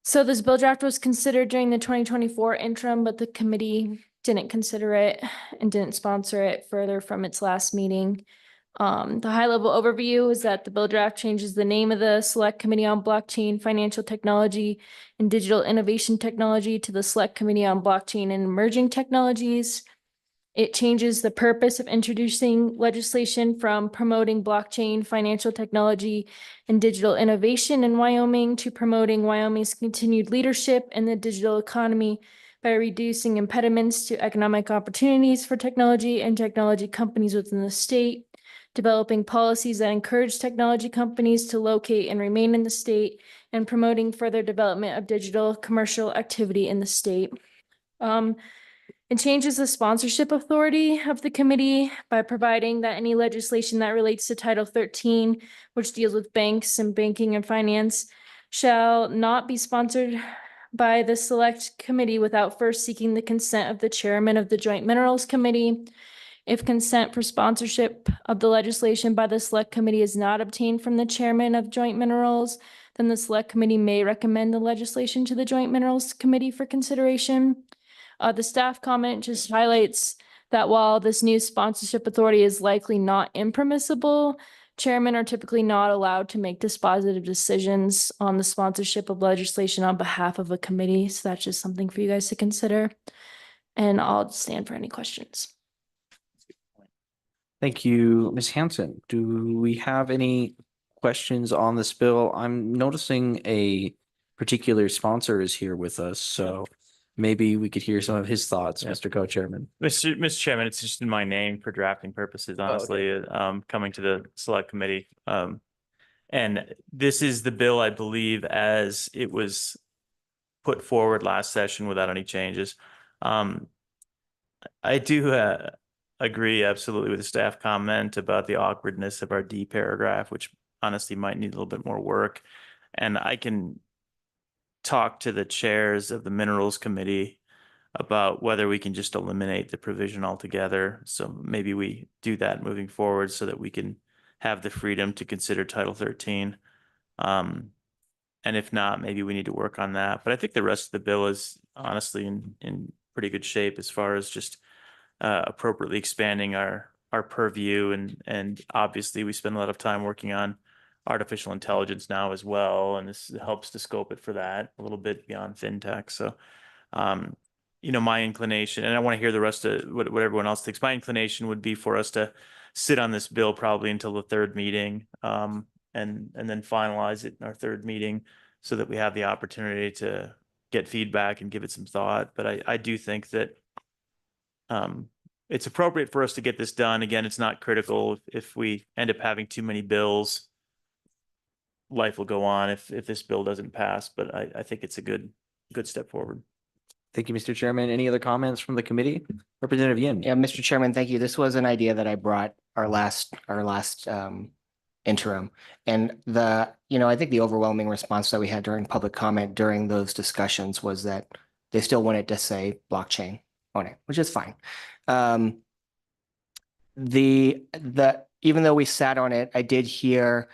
So this bill draft was considered during the 2024 interim, but the committee didn't consider it and didn't sponsor it further from its last meeting. The high-level overview is that the bill draft changes the name of the Select Committee on Blockchain, Financial Technology, and Digital Innovation Technology to the Select Committee on Blockchain and Emerging Technologies. It changes the purpose of introducing legislation from promoting blockchain, financial technology, and digital innovation in Wyoming to promoting Wyoming's continued leadership in the digital economy by reducing impediments to economic opportunities for technology and technology companies within the state, developing policies that encourage technology companies to locate and remain in the state, and promoting further development of digital commercial activity in the state. It changes the sponsorship authority of the committee by providing that any legislation that relates to Title 13, which deals with banks and banking and finance, shall not be sponsored by the select committee without first seeking the consent of the chairman of the Joint Minerals Committee. If consent for sponsorship of the legislation by the select committee is not obtained from the chairman of Joint Minerals, then the select committee may recommend the legislation to the Joint Minerals Committee for consideration. The staff comment just highlights that while this new sponsorship authority is likely not impermissible, chairmen are typically not allowed to make dispositive decisions on the sponsorship of legislation on behalf of a committee. So that's just something for you guys to consider. And I'll stand for any questions. Thank you, Ms. Hanson. Do we have any questions on this bill? I'm noticing a particular sponsor is here with us, so maybe we could hear some of his thoughts, Mr. Co-Chairman. Mr. Chairman, it's just in my name for drafting purposes, honestly, coming to the select committee. And this is the bill, I believe, as it was put forward last session without any changes. I do agree absolutely with the staff comment about the awkwardness of our D paragraph, which honestly might need a little bit more work. And I can talk to the chairs of the Minerals Committee about whether we can just eliminate the provision altogether. So maybe we do that moving forward so that we can have the freedom to consider Title 13. And if not, maybe we need to work on that. But I think the rest of the bill is honestly in pretty good shape as far as just appropriately expanding our purview. And obviously we spend a lot of time working on artificial intelligence now as well. And this helps to scope it for that a little bit beyond fintech. So, you know, my inclination, and I want to hear the rest of what everyone else thinks. My inclination would be for us to sit on this bill probably until the third meeting, and then finalize it in our third meeting so that we have the opportunity to get feedback and give it some thought. But I do think that it's appropriate for us to get this done. Again, it's not critical. If we end up having too many bills, life will go on if this bill doesn't pass. But I think it's a good step forward. Thank you, Mr. Chairman. Any other comments from the committee? Representative Yin. Yeah, Mr. Chairman, thank you. This was an idea that I brought our last interim. And I think the overwhelming response that we had during public comment during those discussions was that they still wanted to say blockchain on it, which is fine. Even though we sat on it, I did hear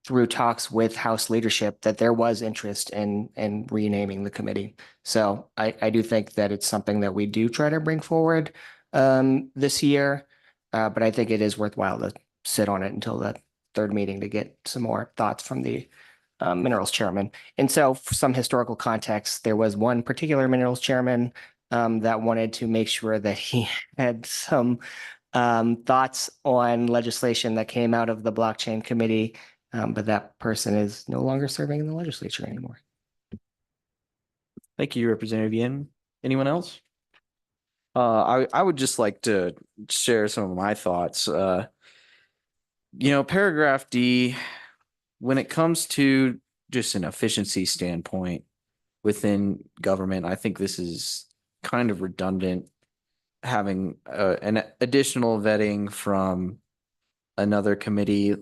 through talks with House leadership that there was interest in renaming the committee. So I do think that it's something that we do try to bring forward this year, but I think it is worthwhile to sit on it until the third meeting to get some more thoughts from the minerals chairman. And so for some historical context, there was one particular minerals chairman that wanted to make sure that he had some thoughts on legislation that came out of the blockchain committee. But that person is no longer serving in the legislature anymore. Thank you, Representative Yin. Anyone else? I would just like to share some of my thoughts. Paragraph D, when it comes to just an efficiency standpoint within government, I think this is kind of redundant, having an additional vetting from another committee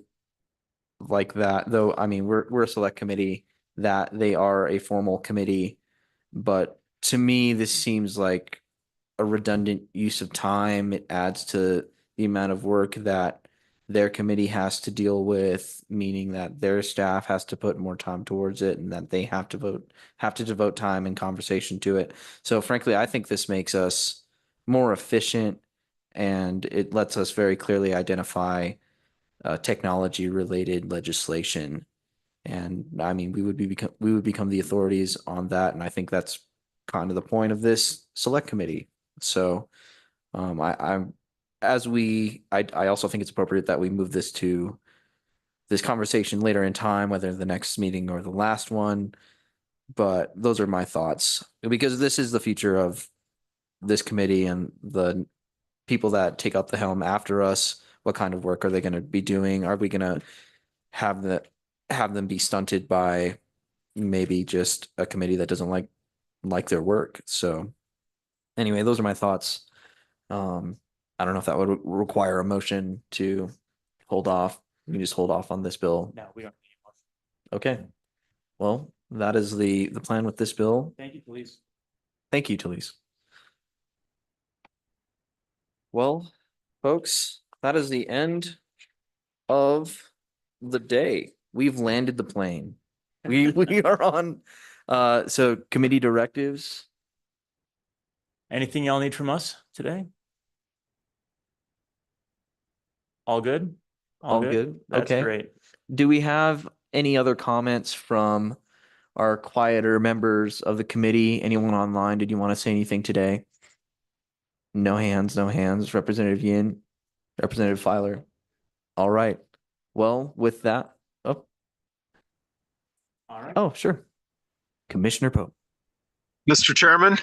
like that, though. I mean, we're a select committee, that they are a formal committee, but to me this seems like a redundant use of time. It adds to the amount of work that their committee has to deal with, meaning that their staff has to put more time towards it and that they have to devote time and conversation to it. So frankly, I think this makes us more efficient, and it lets us very clearly identify technology related legislation. And I mean, we would become the authorities on that. And I think that's kind of the point of this select committee. So I also think it's appropriate that we move this to this conversation later in time, whether the next meeting or the last one. But those are my thoughts, because this is the future of this committee and the people that take up the helm after us. What kind of work are they going to be doing? Are we going to have them be stunted by maybe just a committee that doesn't like their work? So Anyway, those are my thoughts. I don't know if that would require a motion to hold off. We can just hold off on this bill. No, we don't. Okay. Well, that is the plan with this bill. Thank you, please. Thank you, Talise. Well, folks, that is the end of the day. We've landed the plane. We are on, so committee directives. Anything y'all need from us today? All good? All good? That's Okay. great. Do we have any other comments from our quieter members of the committee? Anyone online? Did you want to say anything today? No hands, no hands. Representative Yin, Representative Filer. All right. Well, with that, All right. oh, sure. Commissioner Pope. Mr. Chairman,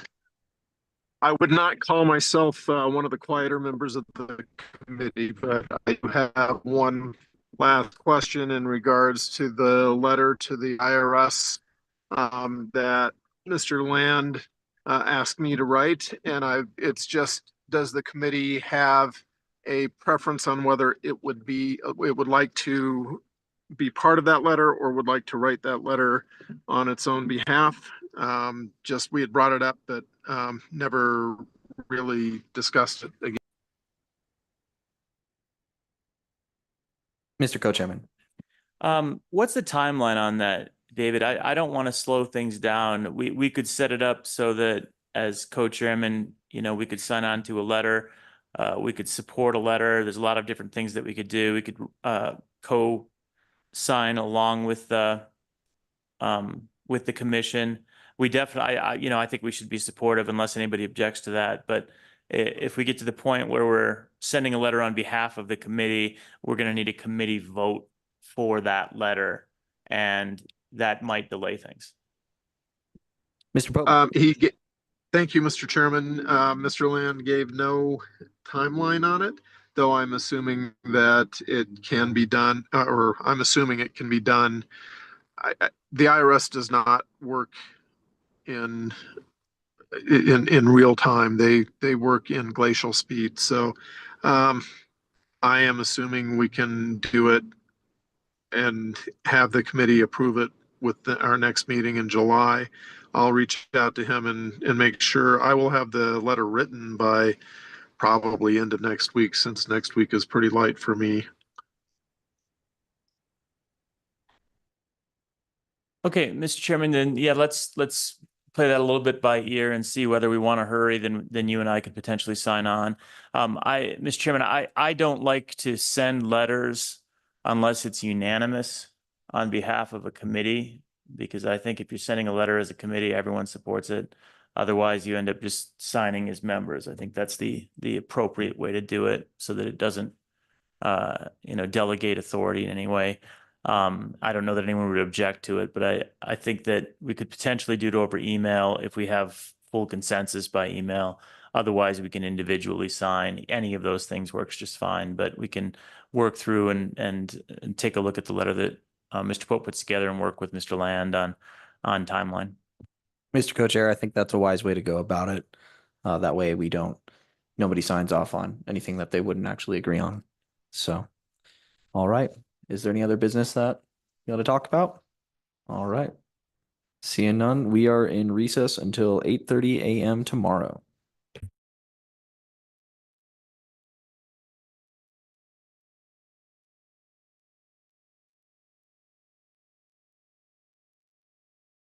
I would not call myself one of the quieter members of the committee, but I do have one last question in regards to the letter to the IRS that Mr. Land asked me to write. And it's just, does the committee have a preference on whether it would like to be part of that letter or would like to write that letter on its own behalf? Just, we had brought it up, but never really discussed it again. Mr. Co-Chairman. What's the timeline on that, David? I don't want to slow things down. We could set it up so that as co-chairman, we could sign on to a letter. We could support a letter. There's a lot of different things that we could do. We could co-sign along with the commission. We definitely, I think we should be supportive unless anybody objects to that. But if we get to the point where we're sending a letter on behalf of the committee, we're going to need a committee vote for that letter, and that might delay things. Mr. Pope. Thank you, Mr. Chairman. Mr. Land gave no timeline on it, though I'm assuming that it can be done, or I'm assuming it can be done. The IRS does not work in real time. They work in glacial speed. So I am assuming we can do it and have the committee approve it with our next meeting in July. I'll reach out to him and make sure. I will have the letter written by probably end of next week, since next week is pretty light for me. Okay, Mr. Chairman, then yeah, let's play that a little bit by ear and see whether we want to hurry. Then you and I could potentially sign on. Mr. Chairman, I don't like to send letters unless it's unanimous on behalf of a committee, because I think if you're sending a letter as a committee, everyone supports it. Otherwise, you end up just signing as members. I think that's the appropriate way to do it, so that it doesn't delegate authority in any way. I don't know that anyone would object to it, but I think that we could potentially do it over email if we have full consensus by email. Otherwise, we can individually sign. Any of those things works just fine, but we can work through and take a look at the letter that Mr. Pope puts together and work with Mr. Land on timeline. Mr. Co-Chair, I think that's a wise way to go about it. That way nobody signs off on anything that they wouldn't actually agree on. So, all right. Is there any other business that you want to talk about? All right. Seeing none, we are in recess until 8:30 a.m. tomorrow.